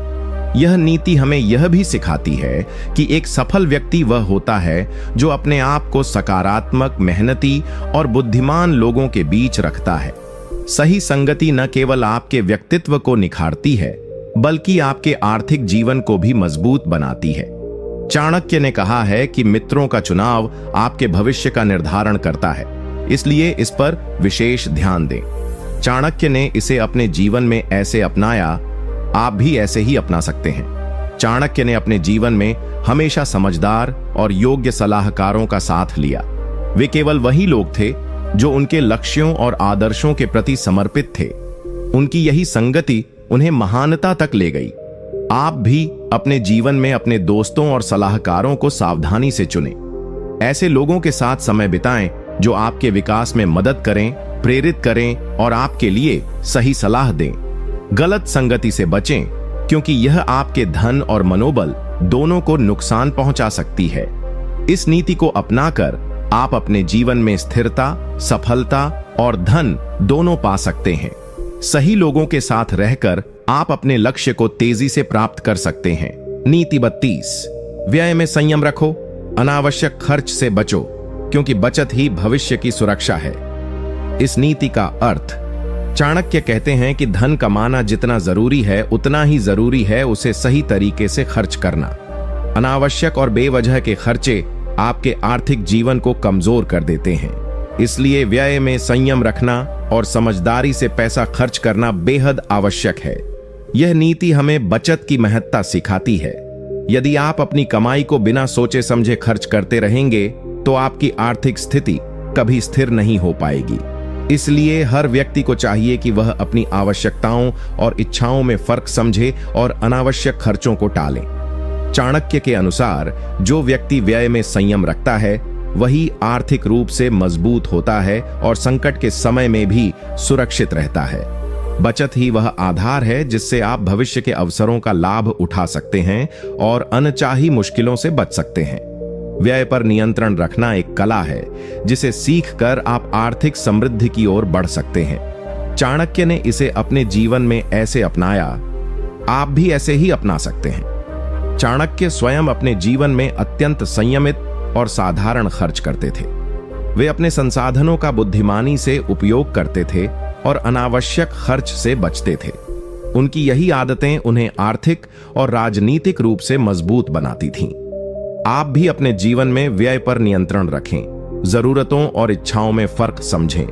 यह नीति हमें यह भी सिखाती है कि एक सफल व्यक्ति वह होता है जो अपने आप को सकारात्मक, मेहनती और बुद्धिमान लोगों के बीच रखता है। सही संगति न केवल आपके व्यक्तित्व को निखारती है, बल्कि आपके आर्थिक जीवन को भी मजबूत बनाती है। चाणक्य ने कहा है कि मित्रों का चुनाव आपके भविष्य का निर्धारण करता है, इसलिए इस पर विशेष ध्यान दें। चाणक्य ने इसे अपने जीवन में ऐसे अपनाया, आप भी ऐसे ही अपना सकते हैं। चाणक्य ने अपने जीवन में हमेशा समझदार और योग्य सलाहकारों का साथ लिया। वे केवल वही लोग थे जो उनके लक्ष्यों और आदर्शों के प्रति समर्पित थे। उनकी यही संगति उन्हें महानता तक ले गई। आप भी अपने जीवन में अपने दोस्तों और सलाहकारों को सावधानी से चुनें। ऐसे लोगों के साथ समय बिताएं जो आपके विकास में मदद करें, प्रेरित करें और आपके लिए सही सलाह दें। गलत संगति से बचें, क्योंकि यह आपके धन और मनोबल दोनों को नुकसान पहुंचा सकती है। इस नीति को अपनाकर आप अपने जीवन में स्थिरता, सफलता और धन दोनों पा सकते हैं। सही लोगों के साथ रहकर आप अपने लक्ष्य को तेजी से प्राप्त कर सकते हैं। नीति 32, व्यय में संयम रखो, अनावश्यक खर्च से बचो, क्योंकि बचत ही भविष्य की सुरक्षा है। इस नीति का अर्थ, चाणक्य कहते हैं कि धन कमाना जितना जरूरी है उतना ही जरूरी है उसे सही तरीके से खर्च करना। अनावश्यक और बेवजह के खर्चे आपके आर्थिक जीवन को कमजोर कर देते हैं। इसलिए व्यय में संयम रखना और समझदारी से पैसा खर्च करना बेहद आवश्यक है। यह नीति हमें बचत की महत्ता सिखाती है। यदि आप अपनी कमाई को बिना सोचे समझे खर्च करते रहेंगे तो आपकी आर्थिक स्थिति कभी स्थिर नहीं हो पाएगी। इसलिए हर व्यक्ति को चाहिए कि वह अपनी आवश्यकताओं और इच्छाओं में फर्क समझे और अनावश्यक खर्चों को टालें। चाणक्य के अनुसार जो व्यक्ति व्यय में संयम रखता है वही आर्थिक रूप से मजबूत होता है और संकट के समय में भी सुरक्षित रहता है। बचत ही वह आधार है जिससे आप भविष्य के अवसरों का लाभ उठा सकते हैं और अनचाही मुश्किलों से बच सकते हैं। व्यय पर नियंत्रण रखना एक कला है जिसे सीखकर आप आर्थिक समृद्धि की ओर बढ़ सकते हैं। चाणक्य ने इसे अपने जीवन में ऐसे अपनाया, आप भी ऐसे ही अपना सकते हैं। चाणक्य स्वयं अपने जीवन में अत्यंत संयमित और साधारण खर्च करते थे। वे अपने संसाधनों का बुद्धिमानी से उपयोग करते थे और अनावश्यक खर्च से बचते थे। उनकी यही आदतें उन्हें आर्थिक और राजनीतिक रूप से मजबूत बनाती थीं। आप भी अपने जीवन में व्यय पर नियंत्रण रखें, जरूरतों और इच्छाओं में फर्क समझें,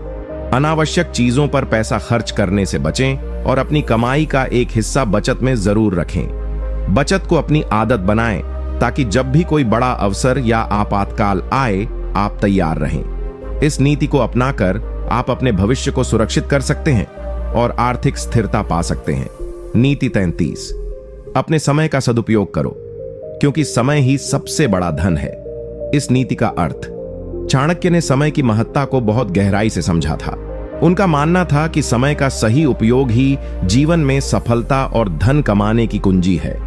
अनावश्यक चीजों पर पैसा खर्च करने से बचें और अपनी कमाई का एक हिस्सा बचत में जरूर रखें। बचत को अपनी आदत बनाएं ताकि जब भी कोई बड़ा अवसर या आपातकाल आए आप तैयार रहें। इस नीति को अपनाकर आप अपने भविष्य को सुरक्षित कर सकते हैं और आर्थिक स्थिरता पा सकते हैं। नीति 33, अपने समय का सदुपयोग करो, क्योंकि समय ही सबसे बड़ा धन है। इस नीति का अर्थ, चाणक्य ने समय की महत्ता को बहुत गहराई से समझा था। उनका मानना था कि समय का सही उपयोग ही जीवन में सफलता और धन कमाने की कुंजी है।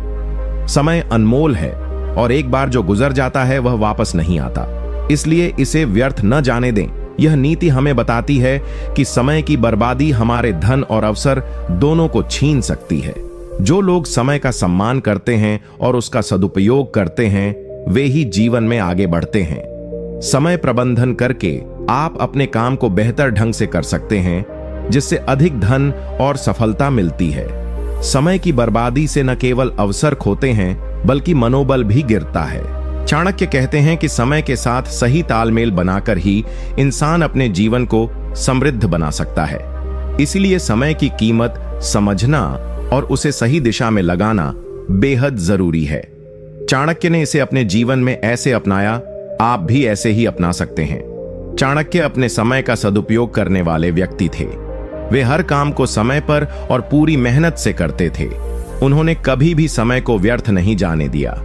समय अनमोल है और एक बार जो गुजर जाता है वह वापस नहीं आता, इसलिए इसे व्यर्थ न जाने दें। यह नीति हमें बताती है कि समय की बर्बादी हमारे धन और अवसर दोनों को छीन सकती है। जो लोग समय का सम्मान करते हैं और उसका सदुपयोग करते हैं वे ही जीवन में आगे बढ़ते हैं। समय प्रबंधन करके आप अपने काम को बेहतर ढंग से कर सकते हैं, जिससे अधिक धन और सफलता मिलती है। समय की बर्बादी से न केवल अवसर खोते हैं बल्कि मनोबल भी गिरता है। चाणक्य कहते हैं कि समय के साथ सही तालमेल बनाकर ही इंसान अपने जीवन को समृद्ध बना सकता है। इसलिए समय की कीमत समझना और उसे सही दिशा में लगाना बेहद जरूरी है। चाणक्य ने इसे अपने जीवन में ऐसे अपनाया, आप भी ऐसे ही अपना सकते हैं। चाणक्य अपने समय का सदुपयोग करने वाले व्यक्ति थे। वे हर काम को समय पर और पूरी मेहनत से करते थे। उन्होंने कभी भी समय को व्यर्थ नहीं जाने दिया।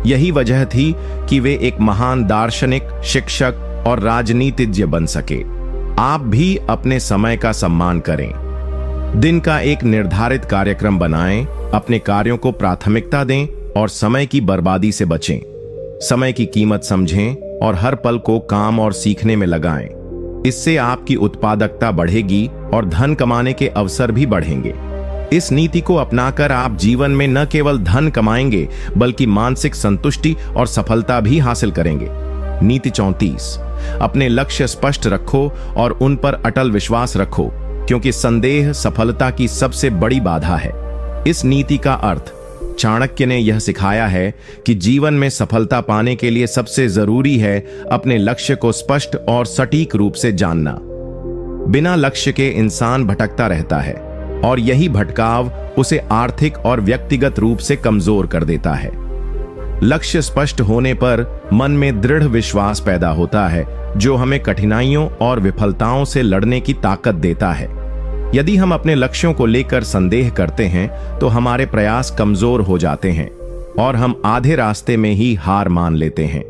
यही वजह थी कि वे एक महान दार्शनिक, शिक्षक और राजनीतिज्ञ बन सके। आप भी अपने समय का सम्मान करें। दिन का एक निर्धारित कार्यक्रम बनाएं, अपने कार्यों को प्राथमिकता दें और समय की बर्बादी से बचें। समय की कीमत समझें और हर पल को काम और सीखने में लगाएं। इससे आपकी उत्पादकता बढ़ेगी और धन कमाने के अवसर भी बढ़ेंगे। इस नीति को अपनाकर आप जीवन में न केवल धन कमाएंगे बल्कि मानसिक संतुष्टि और सफलता भी हासिल करेंगे। नीति 34, अपने लक्ष्य स्पष्ट रखो और उन पर अटल विश्वास रखो, क्योंकि संदेह सफलता की सबसे बड़ी बाधा है। इस नीति का अर्थ, चाणक्य ने यह सिखाया है कि जीवन में सफलता पाने के लिए सबसे जरूरी है अपने लक्ष्य को स्पष्ट और सटीक रूप से जानना। बिना लक्ष्य के इंसान भटकता रहता है और यही भटकाव उसे आर्थिक और व्यक्तिगत रूप से कमजोर कर देता है। लक्ष्य स्पष्ट होने पर मन में दृढ़ विश्वास पैदा होता है, जो हमें कठिनाइयों और विफलताओं से लड़ने की ताकत देता है। यदि हम अपने लक्ष्यों को लेकर संदेह करते हैं तो हमारे प्रयास कमजोर हो जाते हैं और हम आधे रास्ते में ही हार मान लेते हैं।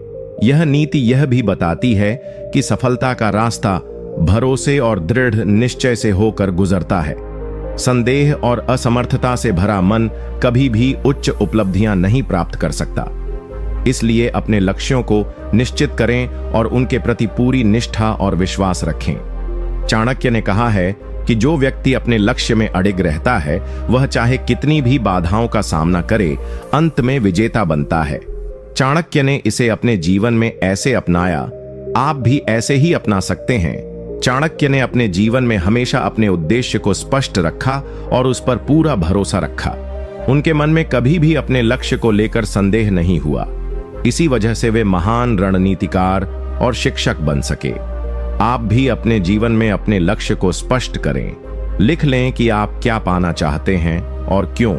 यह नीति यह भी बताती है कि सफलता का रास्ता भरोसे और दृढ़ निश्चय से होकर गुजरता है। संदेह और असमर्थता से भरा मन कभी भी उच्च उपलब्धियां नहीं प्राप्त कर सकता। इसलिए अपने लक्ष्यों को निश्चित करें और उनके प्रति पूरी निष्ठा और विश्वास रखें। चाणक्य ने कहा है कि जो व्यक्ति अपने लक्ष्य में अडिग रहता है, वह चाहे कितनी भी बाधाओं का सामना करे, अंत में विजेता बनता है। चाणक्य ने इसे अपने जीवन में ऐसे अपनाया, आप भी ऐसे ही अपना सकते हैं। चाणक्य ने अपने जीवन में हमेशा अपने उद्देश्य को स्पष्ट रखा और उस पर पूरा भरोसा रखा। उनके मन में कभी भी अपने लक्ष्य को लेकर संदेह नहीं हुआ। इसी वजह से वे महान रणनीतिकार और शिक्षक बन सके। आप भी अपने जीवन में अपने लक्ष्य को स्पष्ट करें। लिख लें कि आप क्या पाना चाहते हैं और क्यों।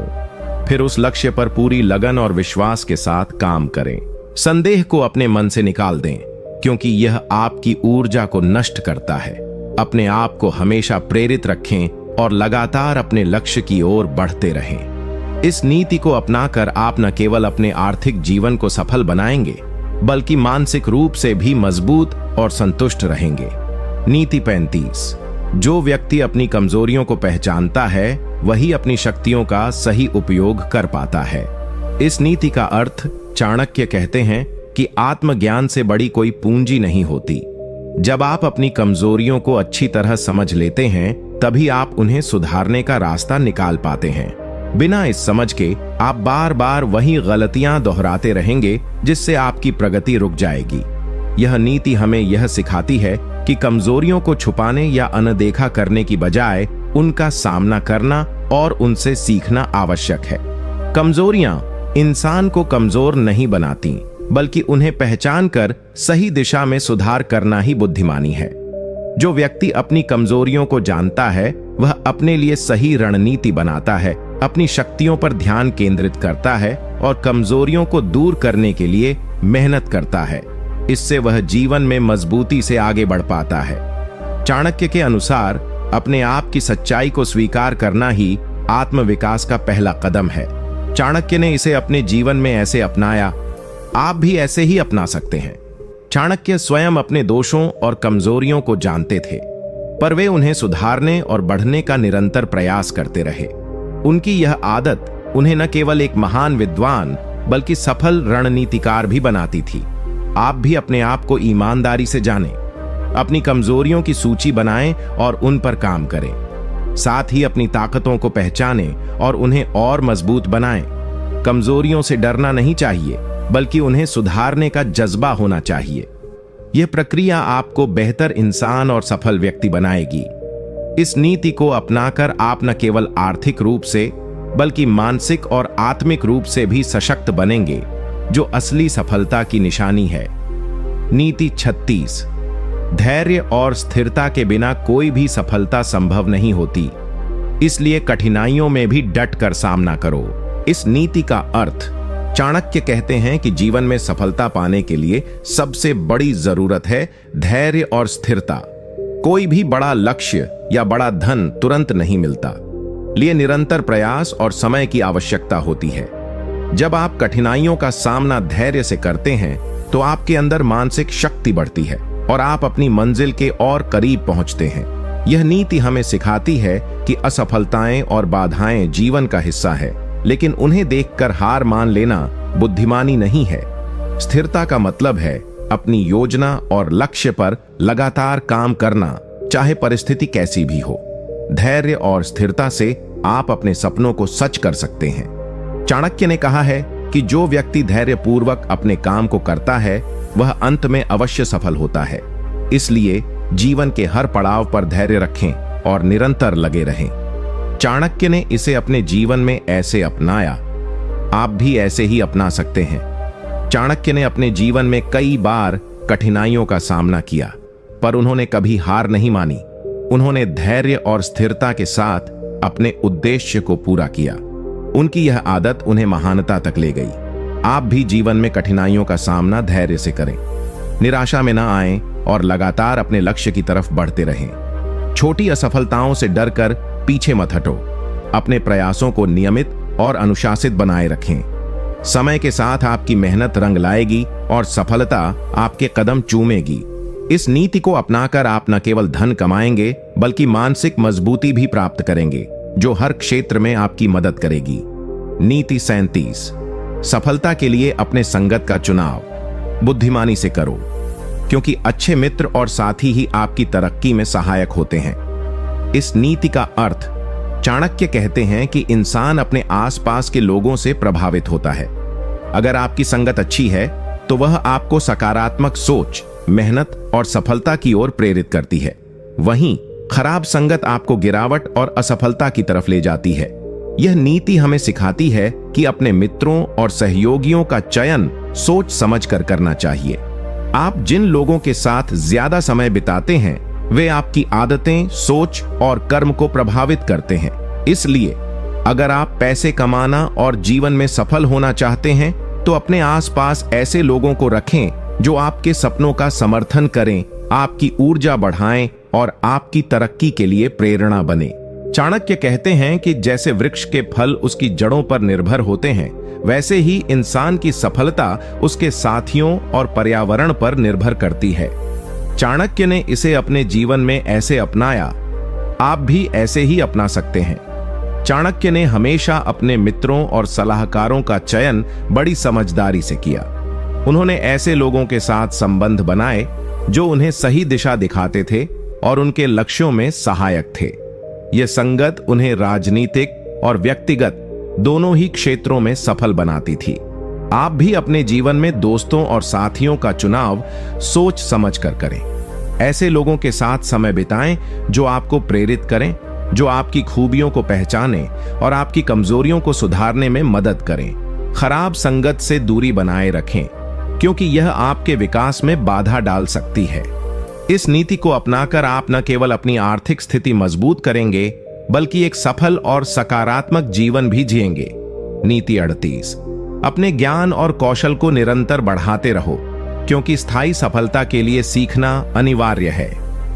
फिर उस लक्ष्य पर पूरी लगन और विश्वास के साथ काम करें। संदेह को अपने मन से निकाल दें, क्योंकि यह आपकी ऊर्जा को नष्ट करता है। अपने आप को हमेशा प्रेरित रखें और लगातार अपने लक्ष्य की ओर बढ़ते रहें। इस नीति को अपनाकर आप न केवल अपने आर्थिक जीवन को सफल बनाएंगे, बल्कि मानसिक रूप से भी मजबूत और संतुष्ट रहेंगे। नीति 35। जो व्यक्ति अपनी कमजोरियों को पहचानता है, वही अपनी शक्तियों का सही उपयोग कर पाता है। इस नीति का अर्थ चाणक्य कहते हैं कि आत्मज्ञान से बड़ी कोई पूंजी नहीं होती। जब आप अपनी कमजोरियों को अच्छी तरह समझ लेते हैं, तभी आप उन्हें सुधारने का रास्ता निकाल पाते हैं। बिना इस समझ के आप बार बार वही गलतियां दोहराते रहेंगे, जिससे आपकी प्रगति रुक जाएगी। यह नीति हमें यह सिखाती है कि कमजोरियों को छुपाने या अनदेखा करने की बजाय उनका सामना करना और उनसे सीखना आवश्यक है। कमजोरियां इंसान को कमजोर नहीं बनाती, बल्कि उन्हें पहचान कर सही दिशा में सुधार करना ही बुद्धिमानी है। जो व्यक्ति अपनी कमजोरियों को जानता है, वह अपने लिए सही रणनीति बनाता है, अपनी शक्तियों पर ध्यान केंद्रित करता है और कमजोरियों को दूर करने के लिए मेहनत करता है। इससे वह जीवन में मजबूती से आगे बढ़ पाता है। चाणक्य के अनुसार अपने आप की सच्चाई को स्वीकार करना ही आत्मविकास का पहला कदम है। चाणक्य ने इसे अपने जीवन में ऐसे अपनाया, आप भी ऐसे ही अपना सकते हैं। चाणक्य स्वयं अपने दोषों और कमजोरियों को जानते थे, पर वे उन्हें सुधारने और बढ़ने का निरंतर प्रयास करते रहे। उनकी यह आदत उन्हें न केवल एक महान विद्वान, बल्कि सफल रणनीतिकार भी बनाती थी। आप भी अपने आप को ईमानदारी से जानें, अपनी कमजोरियों की सूची बनाएं और उन पर काम करें। साथ ही अपनी ताकतों को पहचानें और उन्हें और मजबूत बनाएं। कमजोरियों से डरना नहीं चाहिए, बल्कि उन्हें सुधारने का जज्बा होना चाहिए। यह प्रक्रिया आपको बेहतर इंसान और सफल व्यक्ति बनाएगी। इस नीति को अपनाकर आप न केवल आर्थिक रूप से, बल्कि मानसिक और आत्मिक रूप से भी सशक्त बनेंगे, जो असली सफलता की निशानी है। नीति 36। धैर्य और स्थिरता के बिना कोई भी सफलता संभव नहीं होती, इसलिए कठिनाइयों में भी डट कर सामना करो। इस नीति का अर्थ चाणक्य कहते हैं कि जीवन में सफलता पाने के लिए सबसे बड़ी जरूरत है धैर्य और स्थिरता। कोई भी बड़ा लक्ष्य या बड़ा धन तुरंत नहीं मिलता, लिए निरंतर प्रयास और समय की आवश्यकता होती है। जब आप कठिनाइयों का सामना धैर्य से करते हैं, तो आपके अंदर मानसिक शक्ति बढ़ती है और आप अपनी मंजिल के और करीब पहुंचते हैं। यह नीति हमें सिखाती है कि असफलताएं और बाधाएं जीवन का हिस्सा है, लेकिन उन्हें देखकर हार मान लेना बुद्धिमानी नहीं है। स्थिरता का मतलब है अपनी योजना और लक्ष्य पर लगातार काम करना, चाहे परिस्थिति कैसी भी हो। धैर्य और स्थिरता से आप अपने सपनों को सच कर सकते हैं। चाणक्य ने कहा है कि जो व्यक्ति धैर्यपूर्वक अपने काम को करता है, वह अंत में अवश्य सफल होता है। इसलिए जीवन के हर पड़ाव पर धैर्य रखें और निरंतर लगे रहें। चाणक्य ने इसे अपने जीवन में ऐसे अपनाया, आप भी ऐसे ही अपना सकते हैं। चाणक्य ने अपने जीवन में कई बार कठिनाइयों का सामना किया, पर उन्होंने कभी हार नहीं मानी। उन्होंने धैर्य और स्थिरता के साथ अपने उद्देश्य को पूरा किया। उनकी यह आदत उन्हें महानता तक ले गई। आप भी जीवन में कठिनाइयों का सामना धैर्य से करें, निराशा में ना आएं और लगातार अपने लक्ष्य की तरफ बढ़ते रहें। छोटी असफलताओं से डरकर पीछे मत हटो, अपने प्रयासों को नियमित और अनुशासित बनाए रखें। समय के साथ आपकी मेहनत रंग लाएगी और सफलता आपके कदम चूमेगी। इस नीति को अपनाकर आप न केवल धन कमाएंगे बल्कि मानसिक मजबूती भी प्राप्त करेंगे, जो हर क्षेत्र में आपकी मदद करेगी। नीति 37। सफलता के लिए अपने संगत का चुनाव बुद्धिमानी से करो, क्योंकि अच्छे मित्र और साथी ही आपकी तरक्की में सहायक होते हैं। इस नीति का अर्थ चाणक्य कहते हैं कि इंसान अपने आसपास के लोगों से प्रभावित होता है। अगर आपकी संगत अच्छी है तो वह आपको सकारात्मक सोच, मेहनत और सफलता की ओर प्रेरित करती है। वहीं खराब संगत आपको गिरावट और असफलता की तरफ ले जाती है। यह नीति हमें सिखाती है कि अपने मित्रों और सहयोगियों का चयन सोच समझकर करना चाहिए। आप जिन लोगों के साथ ज्यादा समय बिताते हैं वे आपकी आदतें, सोच और कर्म को प्रभावित करते हैं। इसलिए अगर आप पैसे कमाना और जीवन में सफल होना चाहते हैं तो अपने आसपास ऐसे लोगों को रखें जो आपके सपनों का समर्थन करें, आपकी ऊर्जा बढ़ाएं और आपकी तरक्की के लिए प्रेरणा बने। चाणक्य कहते हैं कि जैसे वृक्ष के फल उसकी जड़ों पर निर्भर होते हैं, वैसे ही इंसान की सफलता उसके साथियों और पर्यावरण पर निर्भर करती है। चाणक्य ने इसे अपने जीवन में ऐसे अपनाया, आप भी ऐसे ही अपना सकते हैं। चाणक्य ने हमेशा अपने मित्रों और सलाहकारों का चयन बड़ी समझदारी से किया। उन्होंने ऐसे लोगों के साथ संबंध बनाए जो उन्हें सही दिशा दिखाते थे और उनके लक्ष्यों में सहायक थे। यह संगत उन्हें राजनीतिक और व्यक्तिगत दोनों ही क्षेत्रों में सफल बनाती थी। आप भी अपने जीवन में दोस्तों और साथियों का चुनाव सोच समझकर करें। ऐसे लोगों के साथ समय बिताएं जो आपको प्रेरित करें, जो आपकी खूबियों को पहचानें और आपकी कमजोरियों को सुधारने में मदद करें। खराब संगत से दूरी बनाए रखें, क्योंकि यह आपके विकास में बाधा डाल सकती है। इस नीति को अपनाकर आप न केवल अपनी आर्थिक स्थिति मजबूत करेंगे बल्कि एक सफल और सकारात्मक जीवन भी जिएंगे। नीति 38। अपने ज्ञान और कौशल को निरंतर बढ़ाते रहो, क्योंकि स्थायी सफलता के लिए सीखना अनिवार्य है।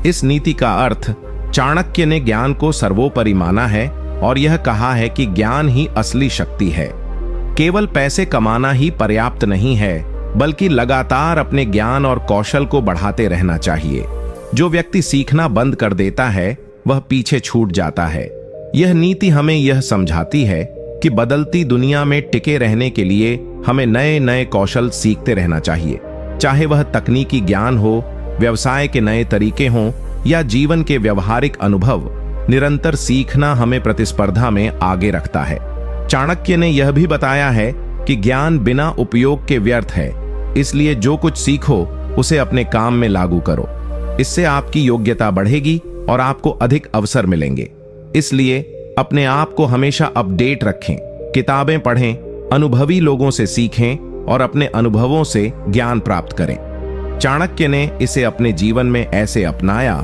इस नीति का अर्थ चाणक्य ने ज्ञान को सर्वोपरि माना है और यह कहा है कि ज्ञान ही असली शक्ति है। केवल पैसे कमाना ही पर्याप्त नहीं है, बल्कि लगातार अपने ज्ञान और कौशल को बढ़ाते रहना चाहिए। जो व्यक्ति सीखना बंद कर देता है वह पीछे छूट जाता है। यह नीति हमें यह समझाती है कि बदलती दुनिया में टिके रहने के लिए हमें नए नए कौशल सीखते रहना चाहिए, चाहे वह तकनीकी ज्ञान हो, व्यवसाय के नए तरीके हों या जीवन के व्यवहारिक अनुभव। निरंतर सीखना हमें प्रतिस्पर्धा में आगे रखता है। चाणक्य ने यह भी बताया है कि ज्ञान बिना उपयोग के व्यर्थ है, इसलिए जो कुछ सीखो उसे अपने काम में लागू करो। इससे आपकी योग्यता बढ़ेगी और आपको अधिक अवसर मिलेंगे। इसलिए अपने आप को हमेशा अपडेट रखें, किताबें पढ़ें, अनुभवी लोगों से सीखें और अपने अनुभवों से ज्ञान प्राप्त करें। चाणक्य ने इसे अपने जीवन में ऐसे अपनाया,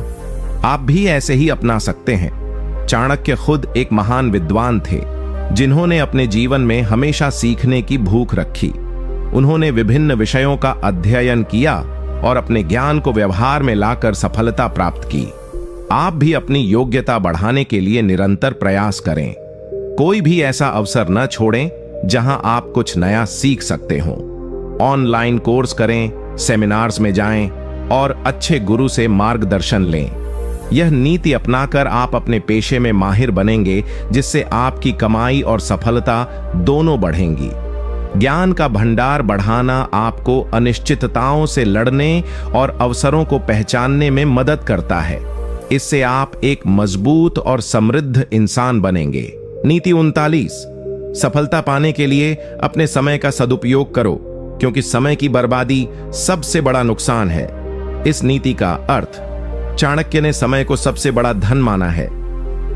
आप भी ऐसे ही अपना सकते हैं। चाणक्य खुद एक महान विद्वान थे, जिन्होंने अपने जीवन में हमेशा सीखने की भूख रखी। उन्होंने विभिन्न विषयों का अध्ययन किया और अपने ज्ञान को व्यवहार में लाकर सफलता प्राप्त की। आप भी अपनी योग्यता बढ़ाने के लिए निरंतर प्रयास करें। कोई भी ऐसा अवसर न छोड़ें जहां आप कुछ नया सीख सकते हो। ऑनलाइन कोर्स करें, सेमिनार्स में जाएं और अच्छे गुरु से मार्गदर्शन लें। यह नीति अपनाकर आप अपने पेशे में माहिर बनेंगे, जिससे आपकी कमाई और सफलता दोनों बढ़ेंगी। ज्ञान का भंडार बढ़ाना आपको अनिश्चितताओं से लड़ने और अवसरों को पहचानने में मदद करता है। इससे आप एक मजबूत और समृद्ध इंसान बनेंगे। नीति 39। सफलता पाने के लिए अपने समय का सदुपयोग करो, क्योंकि समय की बर्बादी सबसे बड़ा नुकसान है। इस नीति का अर्थ चाणक्य ने समय को सबसे बड़ा धन माना है।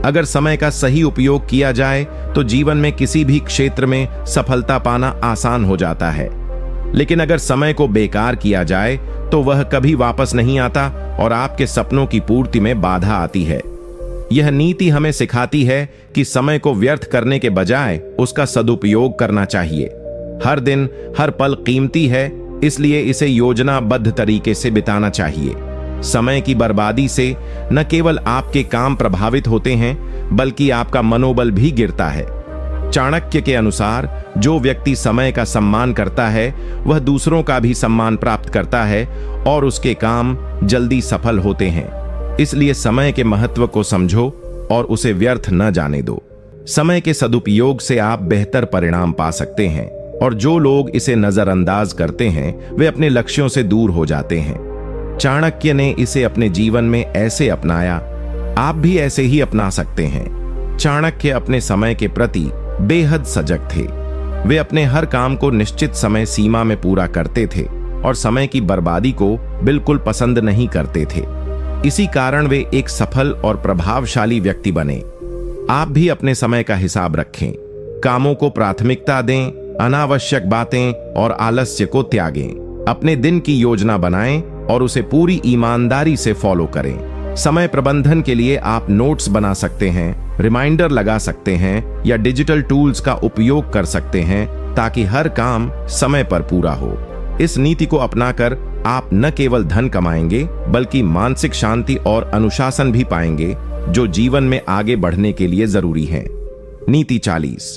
अगर समय का सही उपयोग किया जाए तो जीवन में किसी भी क्षेत्र में सफलता पाना आसान हो जाता है, लेकिन अगर समय को बेकार किया जाए तो वह कभी वापस नहीं आता और आपके सपनों की पूर्ति में बाधा आती है। यह नीति हमें सिखाती है कि समय को व्यर्थ करने के बजाय उसका सदुपयोग करना चाहिए। हर दिन हर पल कीमती है, इसलिए इसे योजनाबद्ध तरीके से बिताना चाहिए। समय की बर्बादी से न केवल आपके काम प्रभावित होते हैं बल्कि आपका मनोबल भी गिरता है। चाणक्य के अनुसार जो व्यक्ति समय का सम्मान करता है वह दूसरों का भी सम्मान प्राप्त करता है और उसके काम जल्दी सफल होते हैं। इसलिए समय के महत्व को समझो और उसे व्यर्थ न जाने दो। समय के सदुपयोग से आप बेहतर परिणाम पा सकते हैं और जो लोग इसे नजरअंदाज करते हैं वे अपने लक्ष्यों से दूर हो जाते हैं। चाणक्य ने इसे अपने जीवन में ऐसे अपनाया, आप भी ऐसे ही अपना सकते हैं। चाणक्य अपने समय के प्रति बेहद सजग थे। वे अपने हर काम को निश्चित समय सीमा में पूरा करते थे और समय की बर्बादी को बिल्कुल पसंद नहीं करते थे। इसी कारण वे एक सफल और प्रभावशाली व्यक्ति बने। आप भी अपने समय का हिसाब रखें, कामों को प्राथमिकता दें, अनावश्यक बातें और आलस्य को त्यागें। अपने दिन की योजना बनाएं और उसे पूरी ईमानदारी से फॉलो करें। समय प्रबंधन के लिए आप नोट्स बना सकते हैं, रिमाइंडर लगा सकते हैं या डिजिटल टूल्स का उपयोग कर सकते हैं ताकि हर काम समय पर पूरा हो। इस नीति को अपनाकर आप न केवल धन कमाएंगे बल्कि मानसिक शांति और अनुशासन भी पाएंगे जो जीवन में आगे बढ़ने के लिए जरूरी है। नीति 40।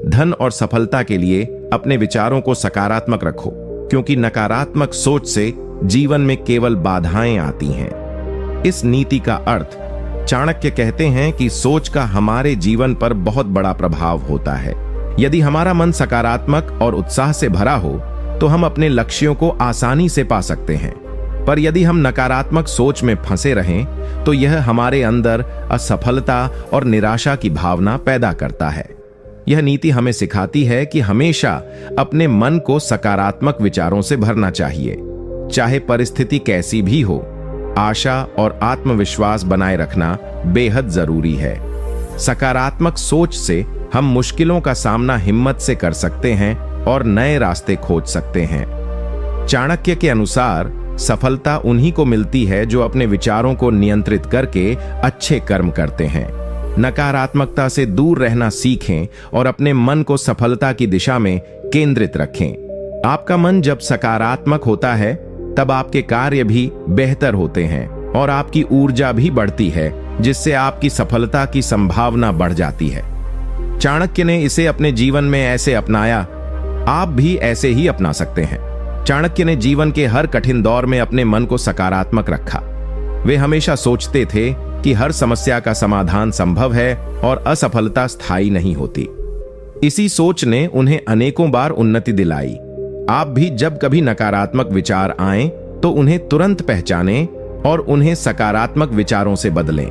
धन और सफलता के लिए अपने विचारों को सकारात्मक रखो, क्योंकि नकारात्मक सोच से जीवन में केवल बाधाएं आती हैं। इस नीति का अर्थ, चाणक्य कहते हैं कि सोच का हमारे जीवन पर बहुत बड़ा प्रभाव होता है। यदि हमारा मन सकारात्मक और उत्साह से भरा हो तो हम अपने लक्ष्यों को आसानी से पा सकते हैं, पर यदि हम नकारात्मक सोच में फंसे रहें तो यह हमारे अंदर असफलता और निराशा की भावना पैदा करता है। यह नीति हमें सिखाती है कि हमेशा अपने मन को सकारात्मक विचारों से भरना चाहिए, चाहे परिस्थिति कैसी भी हो। आशा और आत्मविश्वास बनाए रखना बेहद जरूरी है। सकारात्मक सोच से हम मुश्किलों का सामना हिम्मत से कर सकते हैं और नए रास्ते खोज सकते हैं। चाणक्य के अनुसार सफलता उन्हीं को मिलती है जो अपने विचारों को नियंत्रित करके अच्छे कर्म करते हैं। नकारात्मकता से दूर रहना सीखें और अपने मन को सफलता की दिशा में केंद्रित रखें। आपका मन जब सकारात्मक होता है तब आपके कार्य भी बेहतर होते हैं और आपकी ऊर्जा भी बढ़ती है, जिससे आपकी सफलता की संभावना बढ़ जाती है। चाणक्य ने इसे अपने जीवन में ऐसे अपनाया, आप भी ऐसे ही अपना सकते हैं। चाणक्य ने जीवन के हर कठिन दौर में अपने मन को सकारात्मक रखा। वे हमेशा सोचते थे कि हर समस्या का समाधान संभव है और असफलता स्थायी नहीं होती। इसी सोच ने उन्हें अनेकों बार उन्नति दिलाई। आप भी जब कभी नकारात्मक विचार आएं तो उन्हें तुरंत पहचानें और उन्हें सकारात्मक विचारों से बदलें।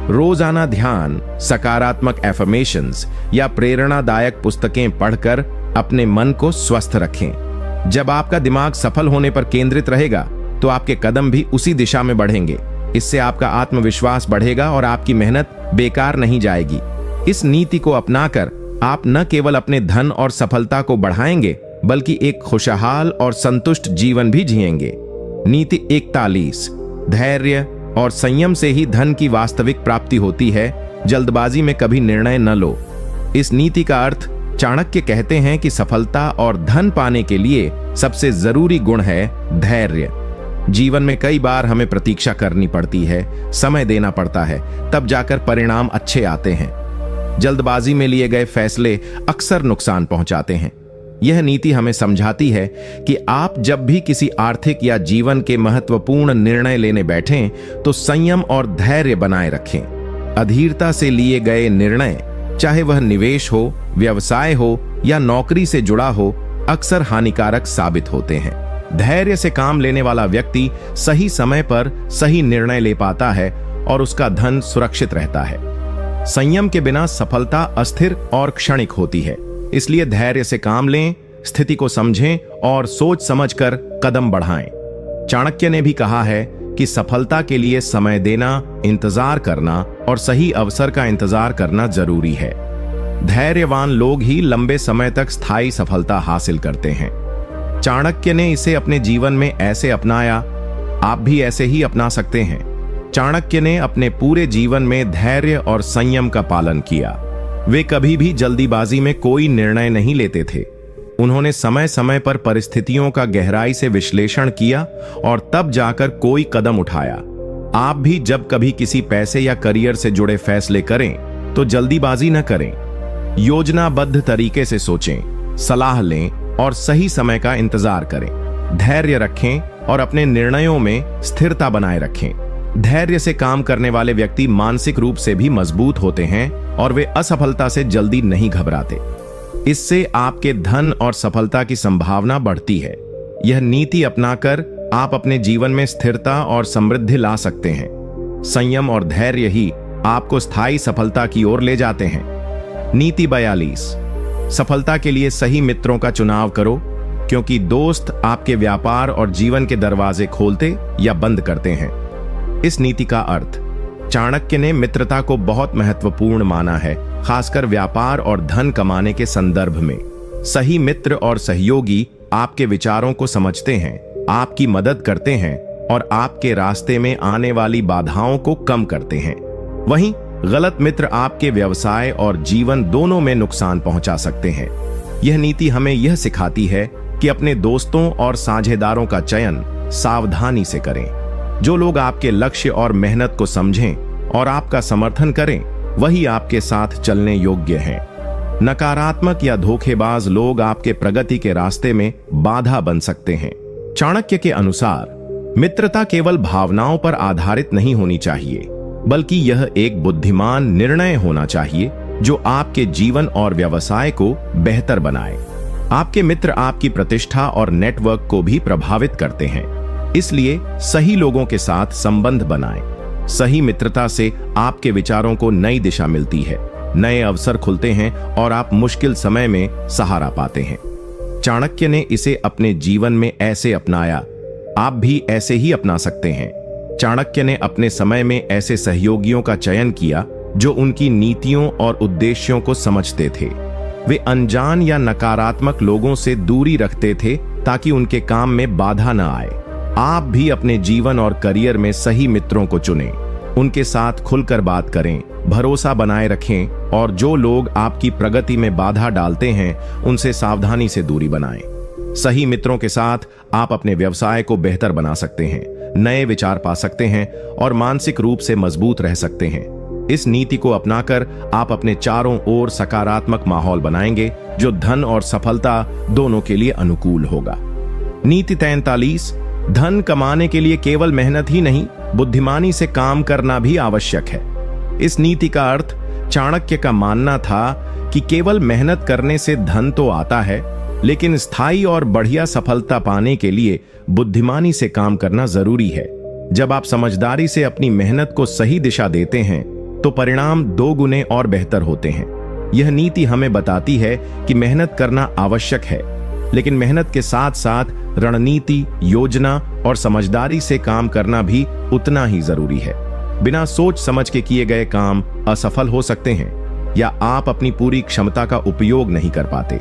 रोजाना ध्यान, सकारात्मक एफर्मेशंस या प्रेरणादायक पुस्तकें पढ़कर अपने मन को स्वस्थ रखें। जब आपका दिमाग सफल होने पर केंद्रित रहेगा तो आपके कदम भी उसी दिशा में बढ़ेंगे। इससे आपका आत्मविश्वास बढ़ेगा और आपकी मेहनत बेकार नहीं जाएगी। इस नीति को अपनाकर आप न केवल अपने धन और सफलता को बढ़ाएंगे बल्कि एक खुशहाल और संतुष्ट जीवन भी जिएंगे। नीति 41। धैर्य और संयम से ही धन की वास्तविक प्राप्ति होती है, जल्दबाजी में कभी निर्णय न लो। इस नीति का अर्थ, चाणक्य कहते हैं कि सफलता और धन पाने के लिए सबसे जरूरी गुण है धैर्य। जीवन में कई बार हमें प्रतीक्षा करनी पड़ती है, समय देना पड़ता है, तब जाकर परिणाम अच्छे आते हैं। जल्दबाजी में लिए गए फैसले अक्सर नुकसान पहुंचाते हैं। यह नीति हमें समझाती है कि आप जब भी किसी आर्थिक या जीवन के महत्वपूर्ण निर्णय लेने बैठें तो संयम और धैर्य बनाए रखें। अधीरता से लिए गए निर्णय, चाहे वह निवेश हो, व्यवसाय हो या नौकरी से जुड़ा हो, अक्सर हानिकारक साबित होते हैं। धैर्य से काम लेने वाला व्यक्ति सही समय पर सही निर्णय ले पाता है और उसका धन सुरक्षित रहता है। संयम के बिना सफलता अस्थिर और क्षणिक होती है, इसलिए धैर्य से काम लें, स्थिति को समझें और सोच समझकर कदम बढ़ाएं। चाणक्य ने भी कहा है कि सफलता के लिए समय देना, इंतजार करना और सही अवसर का इंतजार करना जरूरी है। धैर्यवान लोग ही लंबे समय तक स्थायी सफलता हासिल करते हैं। चाणक्य ने इसे अपने जीवन में ऐसे अपनाया, आप भी ऐसे ही अपना सकते हैं। चाणक्य ने अपने पूरे जीवन में धैर्य और संयम का पालन किया। वे कभी भी जल्दीबाजी में कोई निर्णय नहीं लेते थे। उन्होंने समय समय पर परिस्थितियों का गहराई से विश्लेषण किया और तब जाकर कोई कदम उठाया। आप भी जब कभी किसी पैसे या करियर से जुड़े फैसले करें तो जल्दीबाजी न करें। योजनाबद्ध तरीके से सोचें, सलाह लें और सही समय का इंतजार करें। धैर्य रखें और अपने निर्णयों में स्थिरता बनाए रखें। धैर्य से काम करने वाले व्यक्ति मानसिक रूप से भी मजबूत होते हैं और वे असफलता से जल्दी नहीं घबराते। इससे आपके धन और सफलता की संभावना बढ़ती है। यह नीति अपनाकर आप अपने जीवन में स्थिरता और समृद्धि ला सकते हैं। संयम और धैर्य ही आपको स्थायी सफलता की ओर ले जाते हैं। नीति 42। सफलता के लिए सही मित्रों का चुनाव करो, क्योंकि दोस्त आपके व्यापार और जीवन के दरवाजे खोलते या बंद करते हैं। इस नीति का अर्थ चाणक्य ने मित्रता को बहुत महत्वपूर्ण माना है, खासकर व्यापार और धन कमाने के संदर्भ में। सही मित्र और सहयोगी आपके विचारों को समझते हैं, आपकी मदद करते हैं और आपके रास्ते में आने वाली बाधाओं को कम करते हैं। वहीं गलत मित्र आपके व्यवसाय और जीवन दोनों में नुकसान पहुंचा सकते हैं। यह नीति हमें यह सिखाती है कि अपने दोस्तों और साझेदारों का चयन सावधानी से करें। जो लोग आपके लक्ष्य और मेहनत को समझें और आपका समर्थन करें, वही आपके साथ चलने योग्य हैं। नकारात्मक या धोखेबाज लोग आपके प्रगति के रास्ते में बाधा बन सकते हैं। चाणक्य के अनुसार मित्रता केवल भावनाओं पर आधारित नहीं होनी चाहिए, बल्कि यह एक बुद्धिमान निर्णय होना चाहिए जो आपके जीवन और व्यवसाय को बेहतर बनाए। आपके मित्र आपकी प्रतिष्ठा और नेटवर्क को भी प्रभावित करते हैं, इसलिए सही लोगों के साथ संबंध बनाएं। सही मित्रता से आपके विचारों को नई दिशा मिलती है, नए अवसर खुलते हैं और आप मुश्किल समय में सहारा पाते हैं। चाणक्य ने इसे अपने जीवन में ऐसे अपनाया, आप भी ऐसे ही अपना सकते हैं। चाणक्य ने अपने समय में ऐसे सहयोगियों का चयन किया जो उनकी नीतियों और उद्देश्यों को समझते थे। वे अनजान या नकारात्मक लोगों से दूरी रखते थे ताकि उनके काम में बाधा न आए। आप भी अपने जीवन और करियर में सही मित्रों को चुनें, उनके साथ खुलकर बात करें, भरोसा बनाए रखें और जो लोग आपकी प्रगति में बाधा डालते हैं उनसे सावधानी से दूरी बनाएं। सही मित्रों के साथ आप अपने व्यवसाय को बेहतर बना सकते हैं, नए विचार पा सकते हैं और मानसिक रूप से मजबूत रह सकते हैं। इस नीति को अपनाकर आप अपने चारों ओर सकारात्मक माहौल बनाएंगे जो धन और सफलता दोनों के लिए अनुकूल होगा। नीति 43। धन कमाने के लिए केवल मेहनत ही नहीं, बुद्धिमानी से काम करना भी आवश्यक है। इस नीति का अर्थ चाणक्य का मानना था कि केवल मेहनत करने से धन तो आता है, लेकिन स्थायी और बढ़िया सफलता पाने के लिए बुद्धिमानी से काम करना जरूरी है। जब आप समझदारी से अपनी मेहनत को सही दिशा देते हैं तो परिणाम 2 गुने और बेहतर होते हैं। यह नीति हमें बताती है कि मेहनत करना आवश्यक है, लेकिन मेहनत के साथ साथ रणनीति, योजना और समझदारी से काम करना भी उतना ही जरूरी है। बिना सोच समझ के किए गए काम असफल हो सकते हैं या आप अपनी पूरी क्षमता का उपयोग नहीं कर पाते।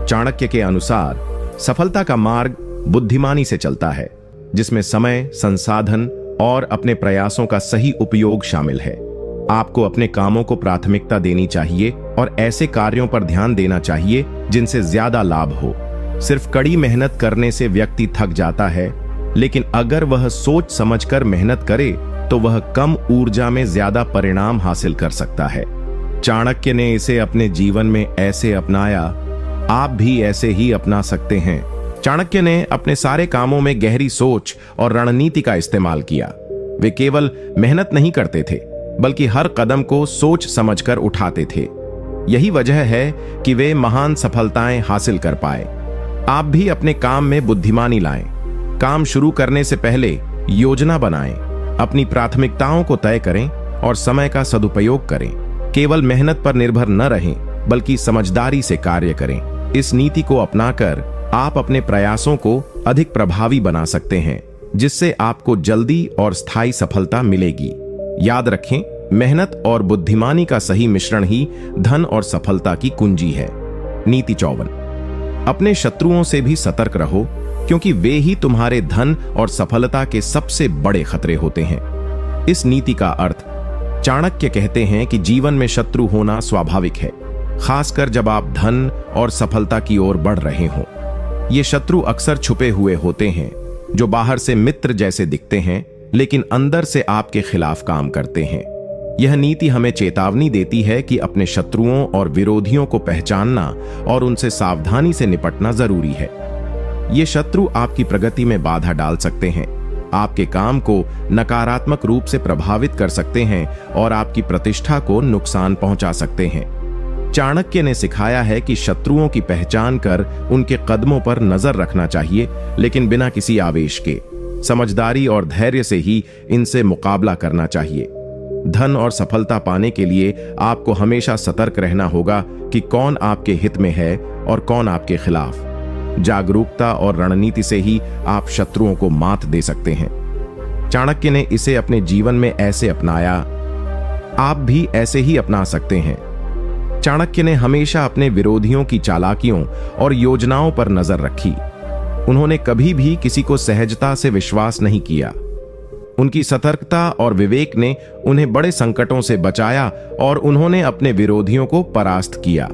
चाणक्य के अनुसार सफलता का मार्ग बुद्धिमानी से चलता है, जिसमें समय, संसाधन और अपने प्रयासों का सही उपयोग शामिल है। आपको अपने कामों को प्राथमिकता देनी चाहिए और ऐसे कार्यों पर ध्यान देना चाहिए जिनसे ज्यादा लाभ हो। सिर्फ कड़ी मेहनत करने से व्यक्ति थक जाता है, लेकिन अगर वह सोच समझकर मेहनत करे तो वह कम ऊर्जा में ज्यादा परिणाम हासिल कर सकता है। चाणक्य ने इसे अपने जीवन में ऐसे अपनाया, आप भी ऐसे ही अपना सकते हैं। चाणक्य ने अपने सारे कामों में गहरी सोच और रणनीति का इस्तेमाल किया। वे केवल मेहनत नहीं करते थे, बल्कि हर कदम को सोच समझकर उठाते थे। यही वजह है कि वे महान सफलताएं हासिल कर पाए। आप भी अपने काम में बुद्धिमानी लाएं। काम शुरू करने से पहले योजना बनाएं, अपनी प्राथमिकताओं को तय करें और समय का सदुपयोग करें। केवल मेहनत पर निर्भर न रहें, बल्कि समझदारी से कार्य करें। इस नीति को अपनाकर आप अपने प्रयासों को अधिक प्रभावी बना सकते हैं, जिससे आपको जल्दी और स्थायी सफलता मिलेगी। याद रखें, मेहनत और बुद्धिमानी का सही मिश्रण ही धन और सफलता की कुंजी है। नीति 54। अपने शत्रुओं से भी सतर्क रहो, क्योंकि वे ही तुम्हारे धन और सफलता के सबसे बड़े खतरे होते हैं। इस नीति का अर्थ चाणक्य कहते हैं कि जीवन में शत्रु होना स्वाभाविक है, खासकर जब आप धन और सफलता की ओर बढ़ रहे हों। ये शत्रु अक्सर छुपे हुए होते हैं, जो बाहर से मित्र जैसे दिखते हैं लेकिन अंदर से आपके खिलाफ काम करते हैं। यह नीति हमें चेतावनी देती है कि अपने शत्रुओं और विरोधियों को पहचानना और उनसे सावधानी से निपटना जरूरी है। ये शत्रु आपकी प्रगति में बाधा डाल सकते हैं, आपके काम को नकारात्मक रूप से प्रभावित कर सकते हैं और आपकी प्रतिष्ठा को नुकसान पहुंचा सकते हैं। चाणक्य ने सिखाया है कि शत्रुओं की पहचान कर उनके कदमों पर नजर रखना चाहिए, लेकिन बिना किसी आवेश के। समझदारी और धैर्य से ही इनसे मुकाबला करना चाहिए। धन और सफलता पाने के लिए आपको हमेशा सतर्क रहना होगा कि कौन आपके हित में है और कौन आपके खिलाफ। जागरूकता और रणनीति से ही आप शत्रुओं को मात दे सकते हैं। चाणक्य ने इसे अपने जीवन में ऐसे अपनाया, आप भी ऐसे ही अपना सकते हैं। चाणक्य ने हमेशा अपने विरोधियों की चालाकियों और योजनाओं पर नजर रखी। उन्होंने कभी भी किसी को सहजता से विश्वास नहीं किया। उनकी सतर्कता और विवेक ने उन्हें बड़े संकटों से बचाया और उन्होंने अपने विरोधियों को परास्त किया।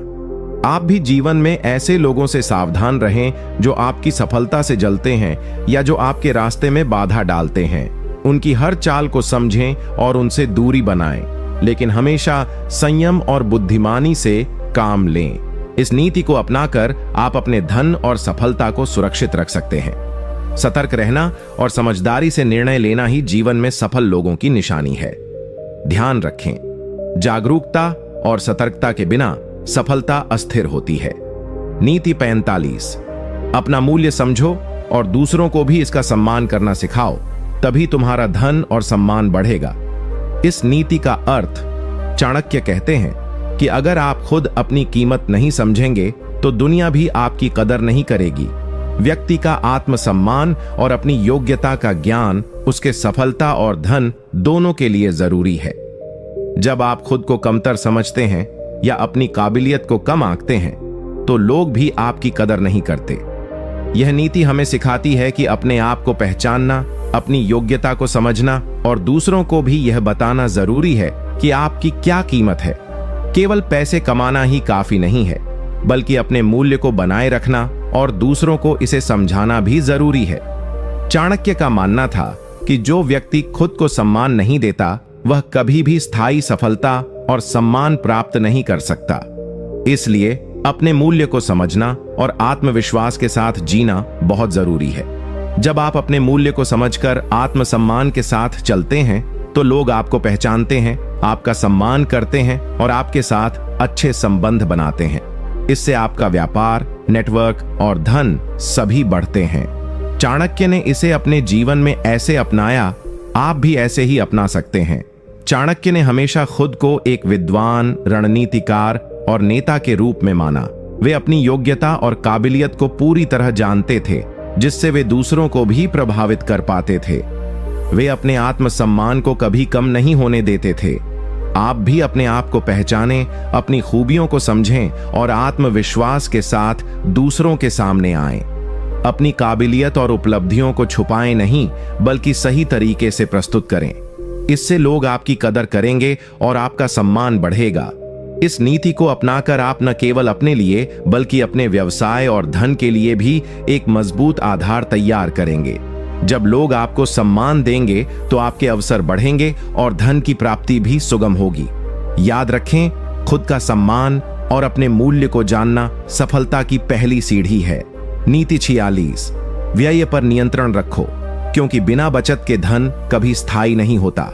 आप भी जीवन में ऐसे लोगों से सावधान रहें जो आपकी सफलता से जलते हैं या जो आपके रास्ते में बाधा डालते हैं। उनकी हर चाल को समझें और उनसे दूरी बनाएं, लेकिन हमेशा संयम और बुद्धिमानी से काम लें। इस नीति को अपनाकर आप अपने धन और सफलता को सुरक्षित रख सकते हैं। सतर्क रहना और समझदारी से निर्णय लेना ही जीवन में सफल लोगों की निशानी है। ध्यान रखें, जागरूकता और सतर्कता के बिना सफलता अस्थिर होती है। नीति 45, अपना मूल्य समझो और दूसरों को भी इसका सम्मान करना सिखाओ, तभी तुम्हारा धन और सम्मान बढ़ेगा। इस नीति का अर्थ चाणक्य कहते हैं कि अगर आप खुद अपनी कीमत नहीं समझेंगे तो दुनिया भी आपकी कदर नहीं करेगी। व्यक्ति का आत्मसम्मान और अपनी योग्यता का ज्ञान उसके सफलता और धन दोनों के लिए जरूरी है। जब आप खुद को कमतर समझते हैं या अपनी काबिलियत को कम आंकते हैं तो लोग भी आपकी कदर नहीं करते। यह नीति हमें सिखाती है कि अपने आप को पहचानना, अपनी योग्यता को समझना और दूसरों को भी यह बताना जरूरी है कि आपकी क्या कीमत है। केवल पैसे कमाना ही काफी नहीं है, बल्कि अपने मूल्य को बनाए रखना और दूसरों को इसे समझाना भी जरूरी है। चाणक्य का मानना था कि जो व्यक्ति खुद को सम्मान नहीं देता वह कभी भी स्थायी सफलता और सम्मान प्राप्त नहीं कर सकता। इसलिए अपने मूल्य को समझना और आत्मविश्वास के साथ जीना बहुत जरूरी है। जब आप अपने मूल्य को समझकर आत्मसम्मान के साथ चलते हैं तो लोग आपको पहचानते हैं, आपका सम्मान करते हैं और आपके साथ अच्छे संबंध बनाते हैं। इससे आपका व्यापार, नेटवर्क और धन सभी बढ़ते हैं। चाणक्य ने इसे अपने जीवन में ऐसे अपनाया, आप भी ऐसे ही अपना सकते हैं। चाणक्य ने हमेशा खुद को एक विद्वान, रणनीतिकार और नेता के रूप में माना। वे अपनी योग्यता और काबिलियत को पूरी तरह जानते थे, जिससे वे दूसरों को भी प्रभावित कर पाते थे। वे अपने आत्मसम्मान को कभी कम नहीं होने देते थे। आप भी अपने आप को पहचानें, अपनी खूबियों को समझें और आत्मविश्वास के साथ दूसरों के सामने आएं। अपनी काबिलियत और उपलब्धियों को छुपाएं नहीं, बल्कि सही तरीके से प्रस्तुत करें। इससे लोग आपकी कदर करेंगे और आपका सम्मान बढ़ेगा। इस नीति को अपनाकर आप न केवल अपने लिए बल्कि अपने व्यवसाय और धन के लिए भी एक मजबूत आधार तैयार करेंगे। जब लोग आपको सम्मान देंगे तो आपके अवसर बढ़ेंगे और धन की प्राप्ति भी सुगम होगी। याद रखें, खुद का सम्मान और अपने मूल्य को जानना सफलता की पहली सीढ़ी है। नीति 46, व्यय पर नियंत्रण रखो, क्योंकि बिना बचत के धन कभी स्थायी नहीं होता।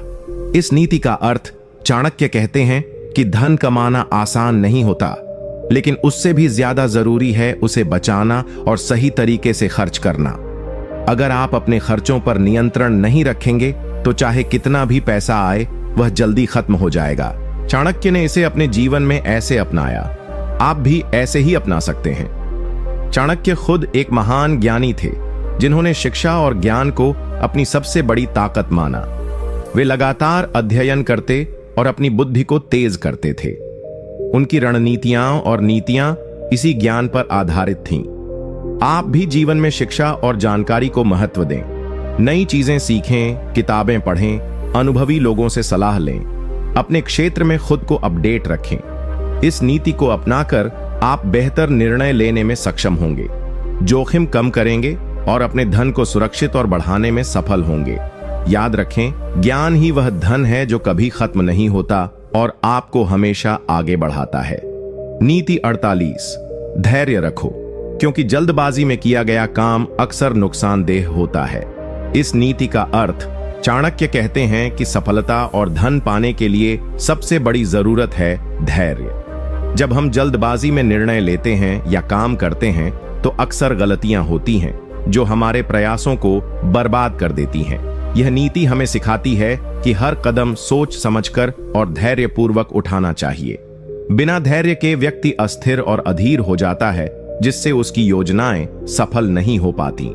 इस नीति का अर्थ चाणक्य कहते हैं कि धन कमाना आसान नहीं होता, लेकिन उससे भी ज्यादा जरूरी है उसे बचाना और सही तरीके से खर्च करना। अगर आप अपने खर्चों पर नियंत्रण नहीं रखेंगे तो चाहे कितना भी पैसा आए वह जल्दी खत्म हो जाएगा। चाणक्य ने इसे अपने जीवन में ऐसे अपनाया, आप भी ऐसे ही अपना सकते हैं। चाणक्य खुद एक महान ज्ञानी थे, जिन्होंने शिक्षा और ज्ञान को अपनी सबसे बड़ी ताकत माना। वे लगातार अध्ययन करते और अपनी बुद्धि को तेज करते थे। उनकी रणनीतियां और नीतियां इसी ज्ञान पर आधारित थीं। आप भी जीवन में शिक्षा और जानकारी को महत्व दें। नई चीजें सीखें, किताबें पढ़ें, अनुभवी लोगों से सलाह लें। अपने क्षेत्र में खुद को अपडेट रखें। इस नीति को अपनाकर आप बेहतर निर्णय लेने में सक्षम होंगे, जोखिम कम करेंगे और अपने धन को सुरक्षित और बढ़ाने में सफल होंगे। याद रखें, ज्ञान ही वह धन है जो कभी खत्म नहीं होता और आपको हमेशा आगे बढ़ाता है। नीति 48, धैर्य रखो, क्योंकि जल्दबाजी में किया गया काम अक्सर नुकसानदेह होता है। इस नीति का अर्थ, चाणक्य कहते हैं कि सफलता और धन पाने के लिए सबसे बड़ी जरूरत है धैर्य। जब हम जल्दबाजी में निर्णय लेते हैं या काम करते हैं तो अक्सर गलतियां होती हैं जो हमारे प्रयासों को बर्बाद कर देती हैं। यह नीति हमें सिखाती है कि हर कदम सोच समझकर और धैर्यपूर्वक उठाना चाहिए। बिना धैर्य के व्यक्ति अस्थिर और अधीर हो जाता है, जिससे उसकी योजनाएं सफल नहीं हो पाती।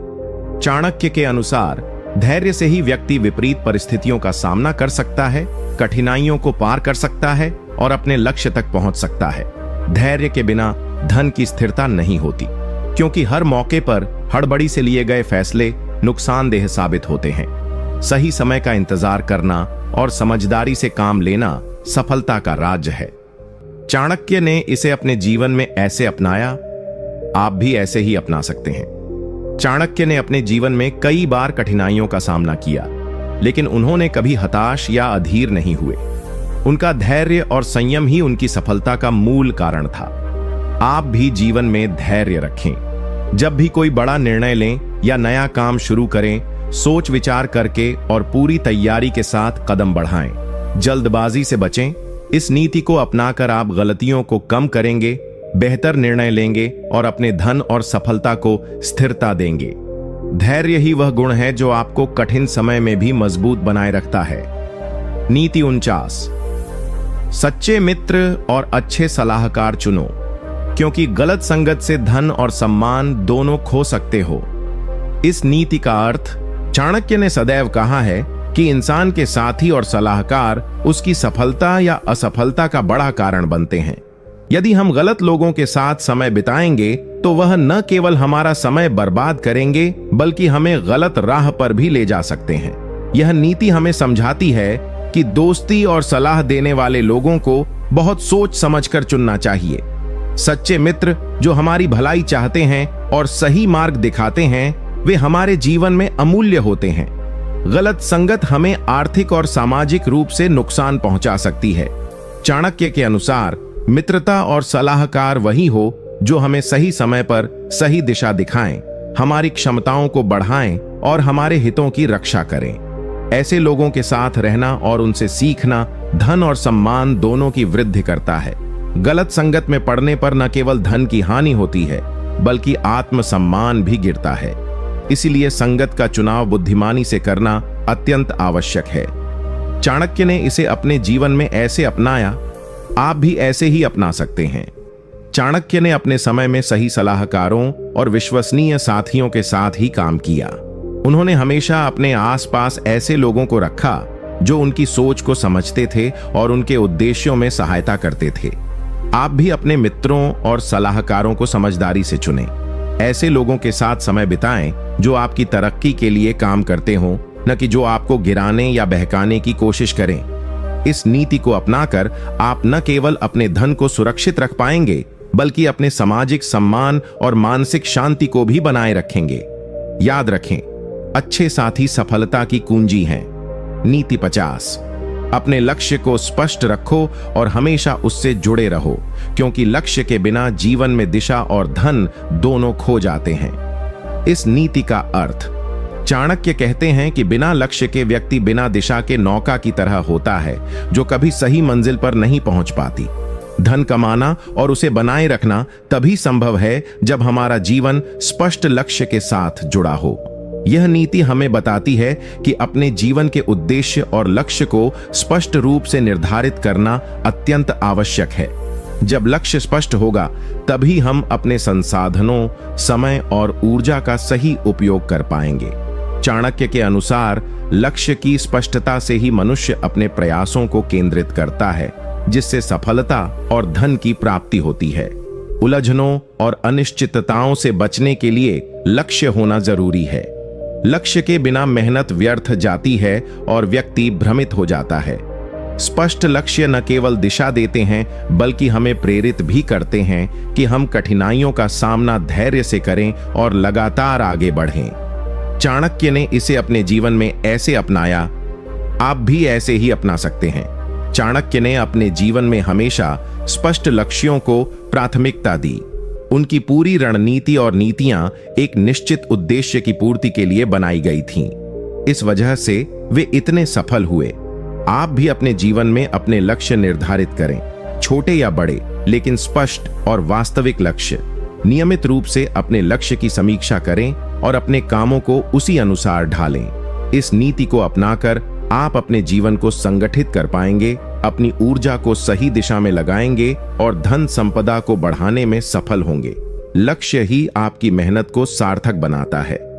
चाणक्य के अनुसार धैर्य से ही व्यक्ति विपरीत परिस्थितियों का सामना कर सकता है, कठिनाइयों को पार कर सकता है और अपने लक्ष्य तक पहुंच सकता है। धैर्य के बिना धन की स्थिरता नहीं होती, क्योंकि हर मौके पर हड़बड़ी से लिए गए फैसले नुकसानदेह साबित होते हैं। सही समय का इंतजार करना और समझदारी से काम लेना सफलता का राज है। चाणक्य ने इसे अपने जीवन में ऐसे अपनाया, आप भी ऐसे ही अपना सकते हैं। चाणक्य ने अपने जीवन में कई बार कठिनाइयों का सामना किया, लेकिन उन्होंने कभी हताश या अधीर नहीं हुए। उनका धैर्य और संयम ही उनकी सफलता का मूल कारण था। आप भी जीवन में धैर्य रखें। जब भी कोई बड़ा निर्णय लें या नया काम शुरू करें, सोच विचार करके और पूरी तैयारी के साथ कदम बढ़ाएं। जल्दबाजी से बचें। इस नीति को अपनाकर आप गलतियों को कम करेंगे, बेहतर निर्णय लेंगे और अपने धन और सफलता को स्थिरता देंगे। धैर्य ही वह गुण है जो आपको कठिन समय में भी मजबूत बनाए रखता है। नीति 49, सच्चे मित्र और अच्छे सलाहकार चुनो, क्योंकि गलत संगत से धन और सम्मान दोनों खो सकते हो। इस नीति का अर्थ, चाणक्य ने सदैव कहा है कि इंसान के साथी और सलाहकार उसकी सफलता या असफलता का बड़ा कारण बनते हैं। यदि हम गलत लोगों के साथ समय बिताएंगे तो वह न केवल हमारा समय बर्बाद करेंगे, बल्कि हमें गलत राह पर भी ले जा सकते हैं। यह नीति हमें समझाती है कि दोस्ती और सलाह देने वाले लोगों को बहुत सोच समझकर चुनना चाहिए। सच्चे मित्र जो हमारी भलाई चाहते हैं और सही मार्ग दिखाते हैं, वे हमारे जीवन में अमूल्य होते हैं। गलत संगत हमें आर्थिक और सामाजिक रूप से नुकसान पहुंचा सकती है। चाणक्य के अनुसार मित्रता और सलाहकार वही हो जो हमें सही समय पर सही दिशा दिखाएं, हमारी क्षमताओं को बढ़ाएं और हमारे हितों की रक्षा करें। ऐसे लोगों के साथ रहना और उनसे सीखना धन और सम्मान दोनों की वृद्धि करता है। गलत संगत में पड़ने पर न केवल धन की हानि होती है, बल्कि आत्मसम्मान भी गिरता है। इसीलिए संगत का चुनाव बुद्धिमानी से करना अत्यंत आवश्यक है। चाणक्य ने इसे अपने जीवन में ऐसे अपनाया, आप भी ऐसे ही अपना सकते हैं। चाणक्य ने अपने समय में सही सलाहकारों और विश्वसनीय साथियों के साथ ही काम किया। उन्होंने हमेशा अपने आसपास ऐसे लोगों को रखा जो उनकी सोच को समझते थे और उनके उद्देश्यों में सहायता करते थे। आप भी अपने मित्रों और सलाहकारों को समझदारी से चुनें। ऐसे लोगों के साथ समय बिताएं जो आपकी तरक्की के लिए काम करते हों, न कि जो आपको गिराने या बहकाने की कोशिश करें। इस नीति को अपनाकर आप न केवल अपने धन को सुरक्षित रख पाएंगे, बल्कि अपने सामाजिक सम्मान और मानसिक शांति को भी बनाए रखेंगे। याद रखें, अच्छे साथी सफलता की कुंजी हैं। नीति 50, अपने लक्ष्य को स्पष्ट रखो और हमेशा उससे जुड़े रहो, क्योंकि लक्ष्य के बिना जीवन में दिशा और धन दोनों खो जाते हैं। इस नीति का अर्थ, चाणक्य कहते हैं कि बिना लक्ष्य के व्यक्ति बिना दिशा के नौका की तरह होता है, जो कभी सही मंजिल पर नहीं पहुंच पाती। धन कमाना और उसे बनाए रखना तभी संभव है जब हमारा जीवन स्पष्ट लक्ष्य के साथ जुड़ा हो। यह नीति हमें बताती है कि अपने जीवन के उद्देश्य और लक्ष्य को स्पष्ट रूप से निर्धारित करना अत्यंत आवश्यक है। जब लक्ष्य स्पष्ट होगा, तभी हम अपने संसाधनों, समय और ऊर्जा का सही उपयोग कर पाएंगे। चाणक्य के अनुसार लक्ष्य की स्पष्टता से ही मनुष्य अपने प्रयासों को केंद्रित करता है, जिससे सफलता और धन की प्राप्ति होती है। उलझनों और अनिश्चितताओं से बचने के लिए लक्ष्य होना जरूरी है। लक्ष्य के बिना मेहनत व्यर्थ जाती है और व्यक्ति भ्रमित हो जाता है। स्पष्ट लक्ष्य न केवल दिशा देते हैं बल्कि हमें प्रेरित भी करते हैं कि हम कठिनाइयों का सामना धैर्य से करें और लगातार आगे बढ़ें। चाणक्य ने इसे अपने जीवन में ऐसे अपनाया, आप भी ऐसे ही अपना सकते हैं। चाणक्य ने अपने जीवन में हमेशा स्पष्ट लक्ष्यों को प्राथमिकता दी। उनकी पूरी रणनीति और नीतियां एक निश्चित उद्देश्य की पूर्ति के लिए बनाई गई थीं। इस वजह से वे इतने सफल हुए। आप भी अपने जीवन में अपने लक्ष्य निर्धारित करें, छोटे या बड़े, लेकिन स्पष्ट और वास्तविक लक्ष्य। नियमित रूप से अपने लक्ष्य की समीक्षा करें और अपने कामों को उसी अनुसार ढालें। इस नीति को अपनाकर आप अपने जीवन को संगठित कर पाएंगे, अपनी ऊर्जा को सही दिशा में लगाएंगे और धन संपदा को बढ़ाने में सफल होंगे। लक्ष्य ही आपकी मेहनत को सार्थक बनाता है।